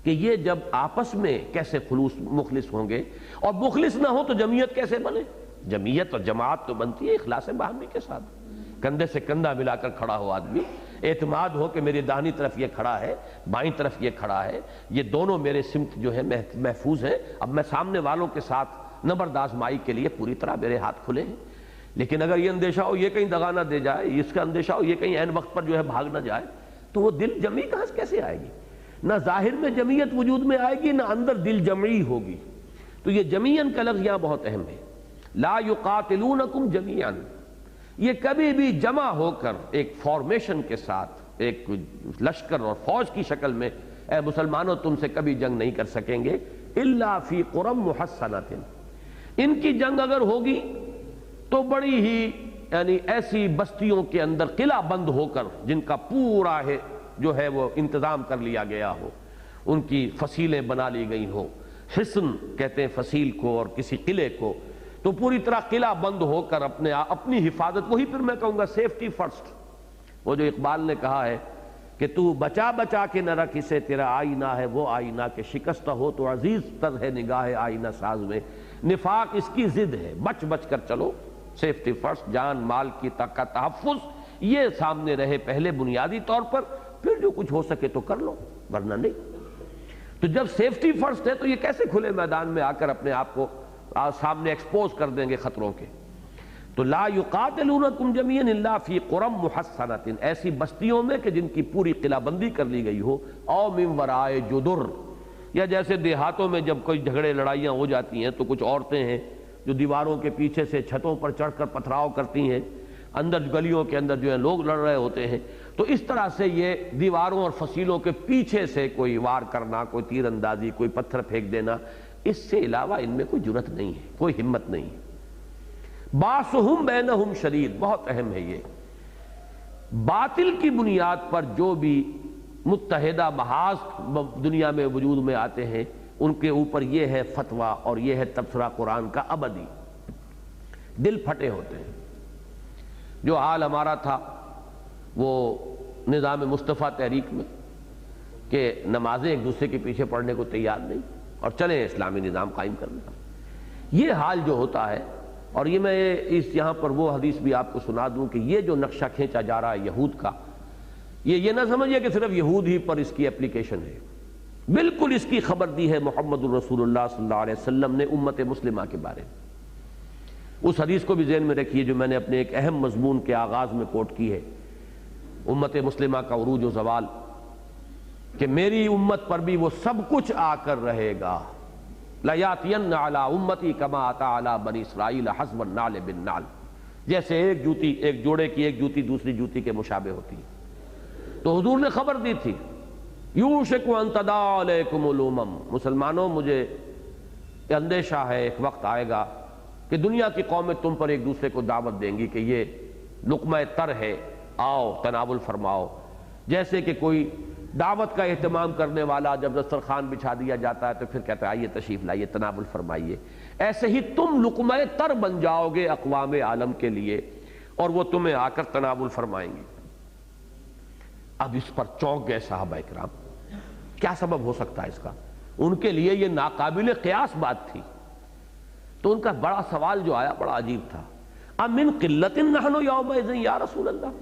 کہ یہ جب آپس میں کیسے مخلص ہوں گے، اور مخلص نہ ہو تو جمعیت کیسے بنے؟ جمعیت اور جماعت تو بنتی ہے اخلاص باہمی کے ساتھ، کندھے سے کندھا ملا کر کھڑا ہو آدمی، اعتماد ہو کہ میری داہنی طرف یہ کھڑا ہے، بائیں طرف یہ کھڑا ہے، یہ دونوں میرے سمت جو ہے محفوظ ہیں، اب میں سامنے والوں کے ساتھ نبرد آزمائی کے لیے پوری طرح میرے ہاتھ کھلے ہیں۔ لیکن اگر یہ اندیشہ ہو یہ کہیں دغا نہ دے جائے، اس کا اندیشہ ہو یہ کہیں عین وقت پر جو ہے بھاگ نہ جائے، تو وہ دل جمعی کہاں سے کیسے آئے گی؟ نہ ظاہر میں جمعیت وجود میں آئے گی، نہ اندر دل جمعی ہوگی۔ تو یہ جمعین کا لفظ یہاں بہت اہم ہے۔ لا یقاتلونکم جميعا، یہ کبھی بھی جمع ہو کر ایک فارمیشن کے ساتھ، ایک لشکر اور فوج کی شکل میں، اے مسلمانوں تم سے کبھی جنگ نہیں کر سکیں گے، الا فی قری محصنۃ، ان کی جنگ اگر ہوگی تو بڑی ہی یعنی ایسی بستیوں کے اندر قلعہ بند ہو کر، جن کا پورا ہے جو ہے وہ انتظام کر لیا گیا ہو، ان کی فصیلیں بنا لی گئی ہوں، حصن کہتے ہیں فصیل کو اور کسی قلعے کو، تو پوری طرح قلعہ بند ہو کر اپنی حفاظت، وہی پھر میں کہوں گا سیفٹی فرسٹ۔ وہ جو اقبال نے کہا ہے کہ تو بچا بچا کے نہ رکھ اسے، تیرا آئینہ ہے وہ آئینہ کہ شکستہ ہو تو عزیز تر ہے نگاہ آئینہ ساز میں، نفاق اس کی ضد ہے، بچ بچ کر چلو، سیفٹی فرسٹ، جان مال کی کا تحفظ یہ سامنے رہے پہلے بنیادی طور پر، پھر جو کچھ ہو سکے تو کر لو، ورنہ نہیں۔ تو جب سیفٹی فرسٹ ہے تو یہ کیسے کھلے میدان میں آ کر اپنے آپ کو سامنے ایکسپوز کر دیں گے خطروں کے؟ تو لا یقاتلونکم جميعا الا فی قری محصنۃ، ایسی بستیوں میں کہ جن کی پوری قلعہ بندی کر لی گئی ہو، او من ورائے جدر، یا جیسے دیہاتوں میں جب کوئی جھگڑے لڑائیاں ہو جاتی ہیں تو کچھ عورتیں ہیں جو دیواروں کے پیچھے سے چھتوں پر چڑھ کر پتھراؤ کرتی ہیں، اندر گلیوں کے اندر جو ہے لوگ لڑ رہے ہوتے ہیں، تو اس طرح سے یہ دیواروں اور فصیلوں کے پیچھے سے کوئی وار کرنا، کوئی تیر اندازی، کوئی پتھر پھینک دینا، اس سے علاوہ ان میں کوئی جرأت نہیں ہے، کوئی ہمت نہیں ہے۔ باسہم بینہم شدید، بہت اہم ہے یہ، باطل کی بنیاد پر جو بھی متحدہ محاذ دنیا میں وجود میں آتے ہیں، ان کے اوپر یہ ہے فتویٰ اور یہ ہے تبصرہ قرآن کا ابدی، دل پھٹے ہوتے ہیں۔ جو حال ہمارا تھا وہ نظام مصطفیٰ تحریک میں کہ نمازیں ایک دوسرے کے پیچھے پڑھنے کو تیار نہیں، اور چلیں اسلامی نظام قائم کرنا، یہ حال جو ہوتا ہے، اور یہ میں یہاں پر وہ حدیث بھی آپ کو سنا دوں کہ یہ جو نقشہ کھینچا جا رہا ہے یہود کا، یہ نہ سمجھیے کہ صرف یہود ہی پر اس کی اپلیکیشن ہے، بالکل اس کی خبر دی ہے محمد الرسول اللہ صلی اللہ علیہ وسلم نے امت مسلمہ کے بارے میں۔ اس حدیث کو بھی ذہن میں رکھیے جو میں نے اپنے ایک اہم مضمون کے آغاز میں کوٹ کی ہے، امت مسلمہ کا عروج و زوال، کہ میری امت پر بھی وہ سب کچھ آ کر رہے گا، لَيَأْتِيَنَّ عَلَىٰ أُمَّتِي كَمَا أَتَىٰ عَلَىٰ بَنِي إِسْرَائِيلَ حَسْبَ النَّعْلِ بِالنَّعْلِ، جیسے ایک جوڑے کی ایک جوتی دوسری جوتی کے مشابہ ہوتی ہے۔ تو حضور نے خبر دی تھی، یوشک ان تداعی علیکم الامم، مسلمانوں مجھے اندیشہ ہے ایک وقت آئے گا کہ دنیا کی قومیں تم پر ایک دوسرے کو دعوت دیں گی کہ یہ لقمہ تر ہے، آؤ تناول فرماؤ، جیسے کہ کوئی دعوت کا اہتمام کرنے والا جب دسترخوان بچھا دیا جاتا ہے تو پھر کہتا ہے آئیے تشریف لائیے تناول فرمائیے، ایسے ہی تم لقمہ تر بن جاؤ گے اقوام عالم کے لیے، اور وہ تمہیں آ کر تناول فرمائیں گے۔ اب اس پر چونک گئے صحابہ کرام، کیا سبب ہو سکتا ہے اس کا؟ ان کے لیے یہ ناقابل قیاس بات تھی، تو ان کا بڑا سوال جو آیا بڑا عجیب تھا، امن قلت نحن یومئذ یا رسول اللہ،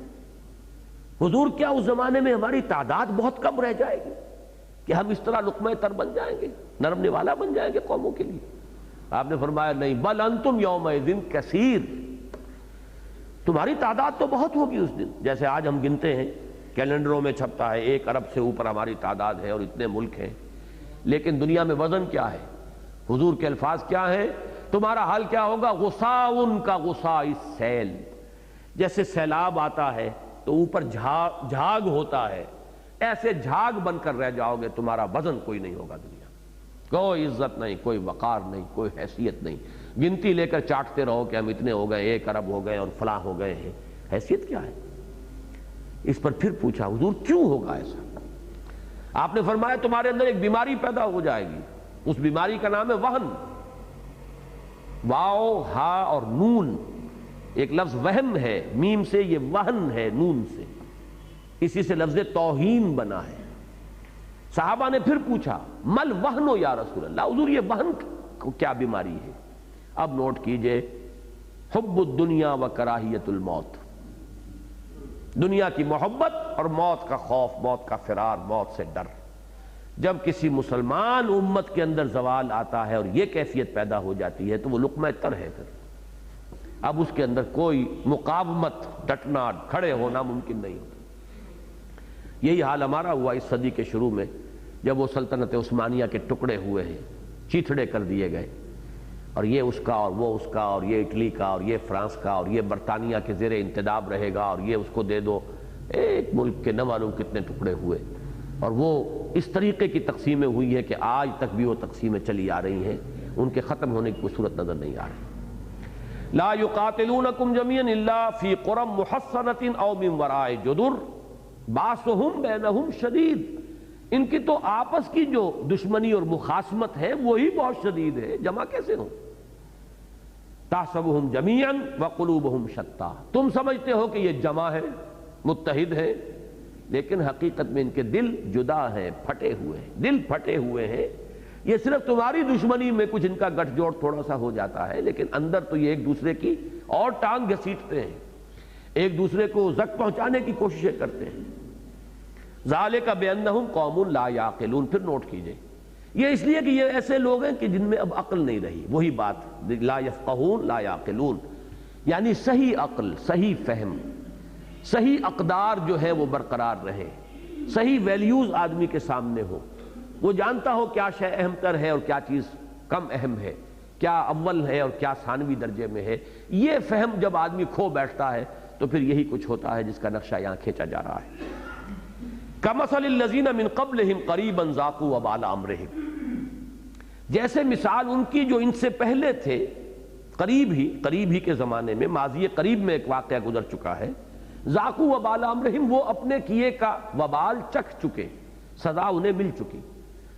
حضور کیا اس زمانے میں ہماری تعداد بہت کم رہ جائے گی کہ ہم اس طرح لقمہ تر بن جائیں گے، نرم نوالا بن جائیں گے قوموں کے لیے؟ آپ نے فرمایا نہیں، بل انتم یومئذ کثیر، تمہاری تعداد تو بہت ہوگی اس دن، جیسے آج ہم گنتے ہیں کیلنڈروں میں چھپتا ہے 1 ارب سے اوپر ہماری تعداد ہے اور اتنے ملک ہیں، لیکن دنیا میں وزن کیا ہے؟ حضور کے الفاظ کیا ہیں؟ تمہارا حال کیا ہوگا؟ غصاء کا غصاء السیل، جیسے سیلاب آتا ہے تو اوپر جھاگ ہوتا ہے، ایسے جھاگ بن کر رہ جاؤ گے، تمہارا وزن کوئی نہیں ہوگا دنیا۔ کوئی عزت نہیں، کوئی وقار نہیں، کوئی حیثیت نہیں، گنتی لے کر چاٹتے رہو کہ ہم اتنے ہو گئے، 1 ارب ہو گئے اور فلاں ہو گئے ہیں۔ حیثیت کیا ہے؟ اس پر پھر پوچھا حضور کیوں ہوگا ایسا؟ آپ نے فرمایا تمہارے اندر ایک بیماری پیدا ہو جائے گی، اس بیماری کا نام ہے وہن۔ واو، ہا اور نون، ایک لفظ وہم ہے، میم سے، یہ وہن ہے نون سے، اسی سے لفظ توہین بنا ہے۔ صحابہ نے پھر پوچھا مل وہن یا رسول اللہ، حضور یہ وہن کیا بیماری ہے؟ اب نوٹ کیجئے، حب الدنیا و کراہیت الموت، دنیا کی محبت اور موت کا خوف، موت کا فرار، موت سے ڈر۔ جب کسی مسلمان امت کے اندر زوال آتا ہے اور یہ کیفیت پیدا ہو جاتی ہے تو وہ لقمہ تر ہے، پھر اب اس کے اندر کوئی مقاومت، ڈٹنا، کھڑے ہونا ممکن نہیں ہوتا۔ یہی حال ہمارا ہوا اس صدی کے شروع میں، جب وہ سلطنت عثمانیہ کے ٹکڑے ہوئے ہیں، چیتھڑے کر دیے گئے، اور یہ اس کا اور وہ اس کا، اور یہ اٹلی کا اور یہ فرانس کا، اور یہ برطانیہ کے زیر انتداب رہے گا اور یہ اس کو دے دو، ایک ملک کے نہ معلوم کتنے ٹکڑے ہوئے، اور وہ اس طریقے کی تقسیمیں ہوئی ہیں کہ آج تک بھی وہ تقسیمیں چلی آ رہی ہیں، ان کے ختم ہونے کی کوئی صورت نظر نہیں آ رہی۔ لا یقاتلونکم جمیعا الا فی قری محصنۃ او من وراء جدر باسہم بینہم شدید، ان کی تو آپس کی جو دشمنی اور مخاصمت ہے وہی بہت شدید ہے، جمع کیسے ہوں؟ تحسبہم جمیعا وقلوبہم شتیٰ، تم سمجھتے ہو کہ یہ جمع ہے، متحد ہے، لیکن حقیقت میں ان کے دل جدا ہیں، پھٹے ہوئے ہیں، دل پھٹے ہوئے ہیں۔ یہ صرف تمہاری دشمنی میں کچھ ان کا گٹھ جوڑ تھوڑا سا ہو جاتا ہے، لیکن اندر تو یہ ایک دوسرے کی اور ٹانگ گھسیٹتے ہیں، ایک دوسرے کو زخم پہنچانے کی کوششیں کرتے ہیں۔ ذالک بانہم قوم لا یعقلون، پھر نوٹ کیجئے، یہ اس لیے کہ یہ ایسے لوگ ہیں کہ جن میں اب عقل نہیں رہی، وہی بات لا یفقہون لا یعقلون، یعنی صحیح عقل، صحیح فہم، صحیح اقدار جو ہے وہ برقرار رہے، صحیح ویلیوز آدمی کے سامنے ہو، وہ جانتا ہو کیا شے اہم تر ہے اور کیا چیز کم اہم ہے، کیا اول ہے اور کیا ثانوی درجے میں ہے۔ یہ فہم جب آدمی کھو بیٹھتا ہے تو پھر یہی کچھ ہوتا ہے جس کا نقشہ یہاں کھینچا جا رہا ہے۔ کمثل الذین من قبلہم قریبا ذاقوا وبال امرہم، جیسے مثال ان کی جو ان سے پہلے تھے، قریب ہی کے زمانے میں، ماضی قریب میں ایک واقعہ گزر چکا ہے، ذاقوا وبال امرہم، وہ اپنے کیے کا وبال چکھ چکے، سزا انہیں مل چکی۔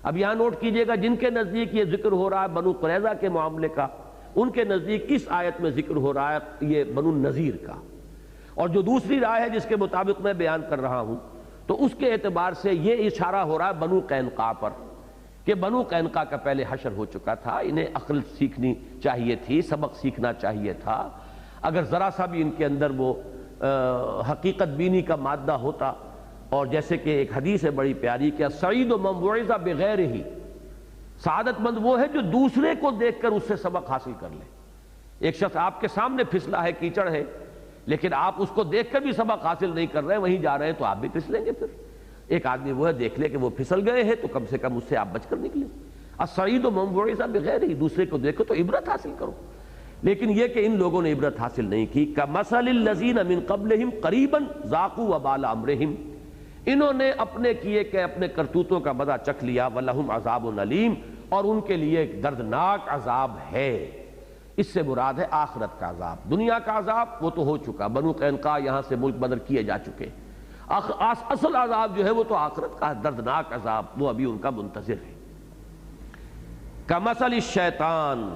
اب یہاں نوٹ کیجئے گا، جن کے نزدیک یہ ذکر ہو رہا ہے بنو قریظہ کے معاملے کا، ان کے نزدیک کس آیت میں ذکر ہو رہا ہے یہ بنو نذیر کا، اور جو دوسری رائے ہے جس کے مطابق میں بیان کر رہا ہوں تو اس کے اعتبار سے یہ اشارہ ہو رہا ہے بنو قینقاع پر، کہ بنو قینقاع کا پہلے حشر ہو چکا تھا، انہیں عقل سیکھنی چاہیے تھی، سبق سیکھنا چاہیے تھا، اگر ذرا سا بھی ان کے اندر وہ حقیقت بینی کا مادہ ہوتا، اور جیسے کہ ایک حدیث ہے بڑی پیاری کہ السعید من وعظ بغیرہ، سعادت مند وہ ہے جو دوسرے کو دیکھ کر اس سے سبق حاصل کر لے۔ ایک شخص آپ کے سامنے پھسلا ہے، کیچڑ ہے، لیکن آپ اس کو دیکھ کر بھی سبق حاصل نہیں کر رہے، وہیں جا رہے ہیں تو آپ بھی پھسلیں گے۔ پھر ایک آدمی وہ ہے دیکھ لے کہ وہ پھسل گئے ہیں تو کم سے کم اس سے آپ بچ کر نکلیں۔ السعید من وعظ بغیرہ، دوسرے کو دیکھو تو عبرت حاصل کرو، لیکن یہ کہ ان لوگوں نے عبرت حاصل نہیں کی۔ کمثل الذین من قبلہم قریبا ذاقوا وبال امرہم، انہوں نے اپنے کیے کہ اپنے کرتوتوں کا مزہ چکھ لیا، وَلَهُمْ عَذَابٌ علیم، اور ان کے لیے ایک دردناک عذاب ہے۔ اس سے مراد ہے آخرت کا عذاب، دنیا کا عذاب وہ تو ہو چکا، بنو قینقاع یہاں سے ملک بدر کیے جا چکے، اصل عذاب جو ہے وہ تو آخرت کا دردناک عذاب، وہ ابھی ان کا منتظر ہے۔ کمثل الشیطان،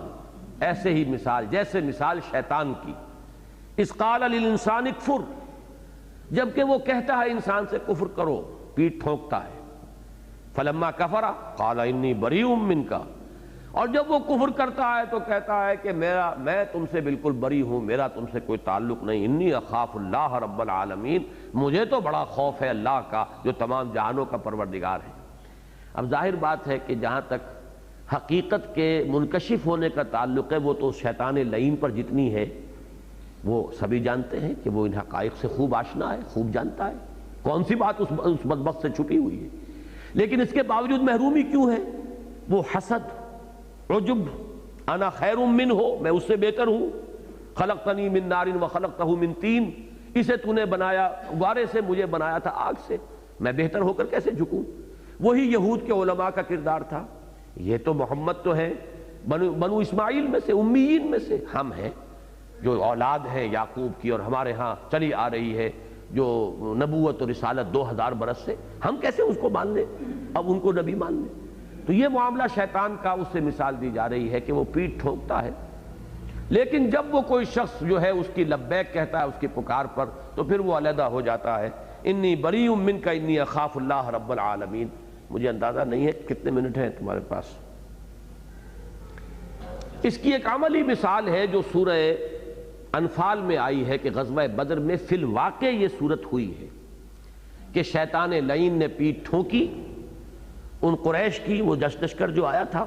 ایسے ہی مثال، جیسے مثال شیطان کی، اذ قال للانسان اکفر، جبکہ وہ کہتا ہے انسان سے کفر کرو، پیٹ ٹھونکتا ہے، فلما کفر قال انی بریء منک، اور جب وہ کفر کرتا ہے تو کہتا ہے کہ میں تم سے بالکل بری ہوں، میرا تم سے کوئی تعلق نہیں، انی اخاف اللہ رب العالمین، مجھے تو بڑا خوف ہے اللہ کا جو تمام جہانوں کا پروردگار ہے۔ اب ظاہر بات ہے کہ جہاں تک حقیقت کے منکشف ہونے کا تعلق ہے، وہ تو شیطان لعین پر جتنی ہے وہ سبھی جانتے ہیں کہ وہ ان حقائق سے خوب آشنا ہے، خوب جانتا ہے، کون سی بات اس بدبخت سے چھپی ہوئی ہے، لیکن اس کے باوجود محرومی کیوں ہے؟ وہ حسد، عجب، انا خیر منہ، میں اس سے بہتر ہوں، خلقتنی من نار وخلقتہ من طین، اسے تو نے بنایا غبارے سے، مجھے بنایا تھا آگ سے، میں بہتر ہو کر کیسے جھکوں؟ وہی یہود کے علماء کا کردار تھا یہ تو محمد تو ہے بنو اسماعیل میں سے، امیین میں سے، ہم ہیں جو اولاد ہیں یعقوب کی، اور ہمارے ہاں چلی آ رہی ہے جو نبوت اور رسالت 2000 برس سے، ہم کیسے اس کو مان لیں، اب ان کو نبی مان لیں؟ تو یہ معاملہ شیطان کا اس سے مثال دی جا رہی ہے کہ وہ پیٹھ ٹھوکتا ہے، لیکن جب وہ کوئی شخص جو ہے اس کی لبیک کہتا ہے اس کی پکار پر، تو پھر وہ علیحدہ ہو جاتا ہے۔ انی بریء منک انی اخاف اللہ رب العالمین۔ مجھے اندازہ نہیں ہے کتنے منٹ ہیں تمہارے پاس۔ اس کی ایک عملی مثال ہے جو سورہ انفال میں آئی ہے کہ غزوہ بدر میں فی الواقع یہ صورت ہوئی ہے کہ شیطان لعین نے پیٹھ ٹھونکی ان قریش کی، وہ لشکر جو آیا تھا۔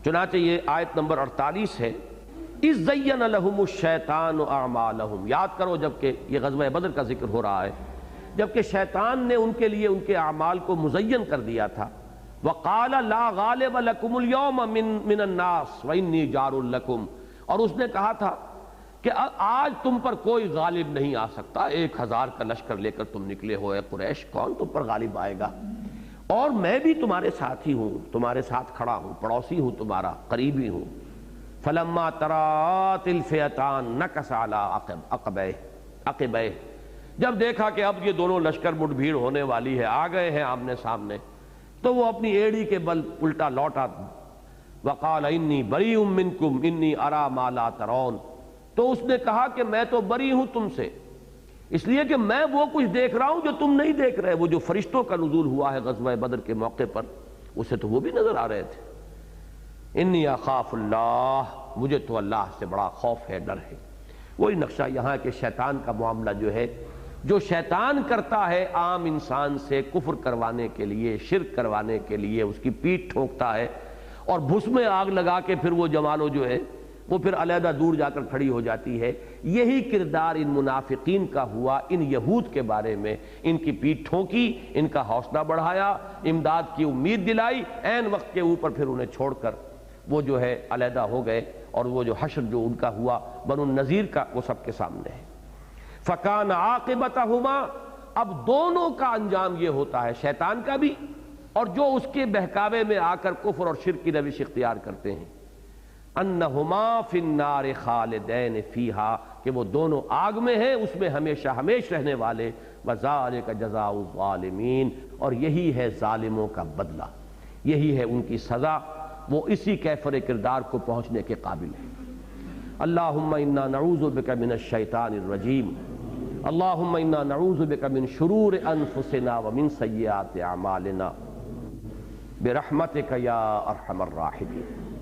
چنانچہ یہ آیت نمبر 48 ہے، اذ زین لہم الشیطان اعمالہم۔ یاد کرو جبکہ یہ غزوہ بدر کا ذکر ہو رہا ہے، جبکہ شیطان نے ان کے لیے ان کے اعمال کو مزین کر دیا تھا۔ وقال لا غالب لکم اليوم من الناس وانی جار لکم، اور اس نے کہا تھا کہ آج تم پر کوئی غالب نہیں آ سکتا، 1000 کا لشکر لے کر تم نکلے ہوئے قریش، کون تم پر غالب آئے گا؟ اور میں بھی تمہارے ساتھ ہی ہوں، تمہارے ساتھ کھڑا ہوں، پڑوسی ہوں، تمہارا قریبی ہوں۔ فلما ترات الفئتان نکص علی عقبیہ، جب دیکھا کہ اب یہ دونوں لشکر مٹ بھیڑ ہونے والی ہے، آ گئے ہیں آمنے سامنے، تو وہ اپنی ایڑی کے بل الٹا لوٹا۔ وقال انی بریء منکم انی اری ما لا ترون، تو اس نے کہا کہ میں تو بری ہوں تم سے، اس لیے کہ میں وہ کچھ دیکھ رہا ہوں جو تم نہیں دیکھ رہے۔ وہ جو فرشتوں کا نزول ہوا ہے غزوہ بدر کے موقع پر، اسے تو وہ بھی نظر آ رہے تھے۔ انی اخاف اللہ، مجھے تو اللہ سے بڑا خوف ہے، ڈر ہے۔ وہی نقشہ یہاں کہ شیطان کا معاملہ جو ہے، جو شیطان کرتا ہے عام انسان سے کفر کروانے کے لیے، شرک کروانے کے لیے، اس کی پیٹھ ٹھوکتا ہے اور بھس میں آگ لگا کے پھر وہ جمالو جو ہے وہ پھر علیحدہ دور جا کر کھڑی ہو جاتی ہے۔ یہی کردار ان منافقین کا ہوا ان یہود کے بارے میں، ان کی پیٹھ ٹھونکی، ان کا حوصلہ بڑھایا، امداد کی امید دلائی، عین وقت کے اوپر پھر انہیں چھوڑ کر وہ جو ہے علیحدہ ہو گئے، اور وہ جو حشر جو ان کا ہوا بنو النذیر کا، وہ سب کے سامنے ہے۔ فَكَانَ عَاقِبَتَهُمَا، اب دونوں کا انجام یہ ہوتا ہے، شیطان کا بھی اور جو اس کے بہکاوے میں آ کر کفر اور شرک کی روش اختیار کرتے ہیں، انہما فی النار خالدین فیہا، کہ وہ دونوں آگ میں ہیں، اس میں ہمیشہ ہمیش رہنے والے۔ وذالک جزاء الظالمین، اور یہی ہے ظالموں کا بدلہ، یہی ہے ان کی سزا، وہ اسی کیفر کردار کو پہنچنے کے قابل ہے۔ اللہم انا نعوذ بک من الشیطان الرجیم، اللہم انا نعوذ بک من شرور انفسنا ومن سیئات اعمالنا برحمتک یا ارحم الراحمین۔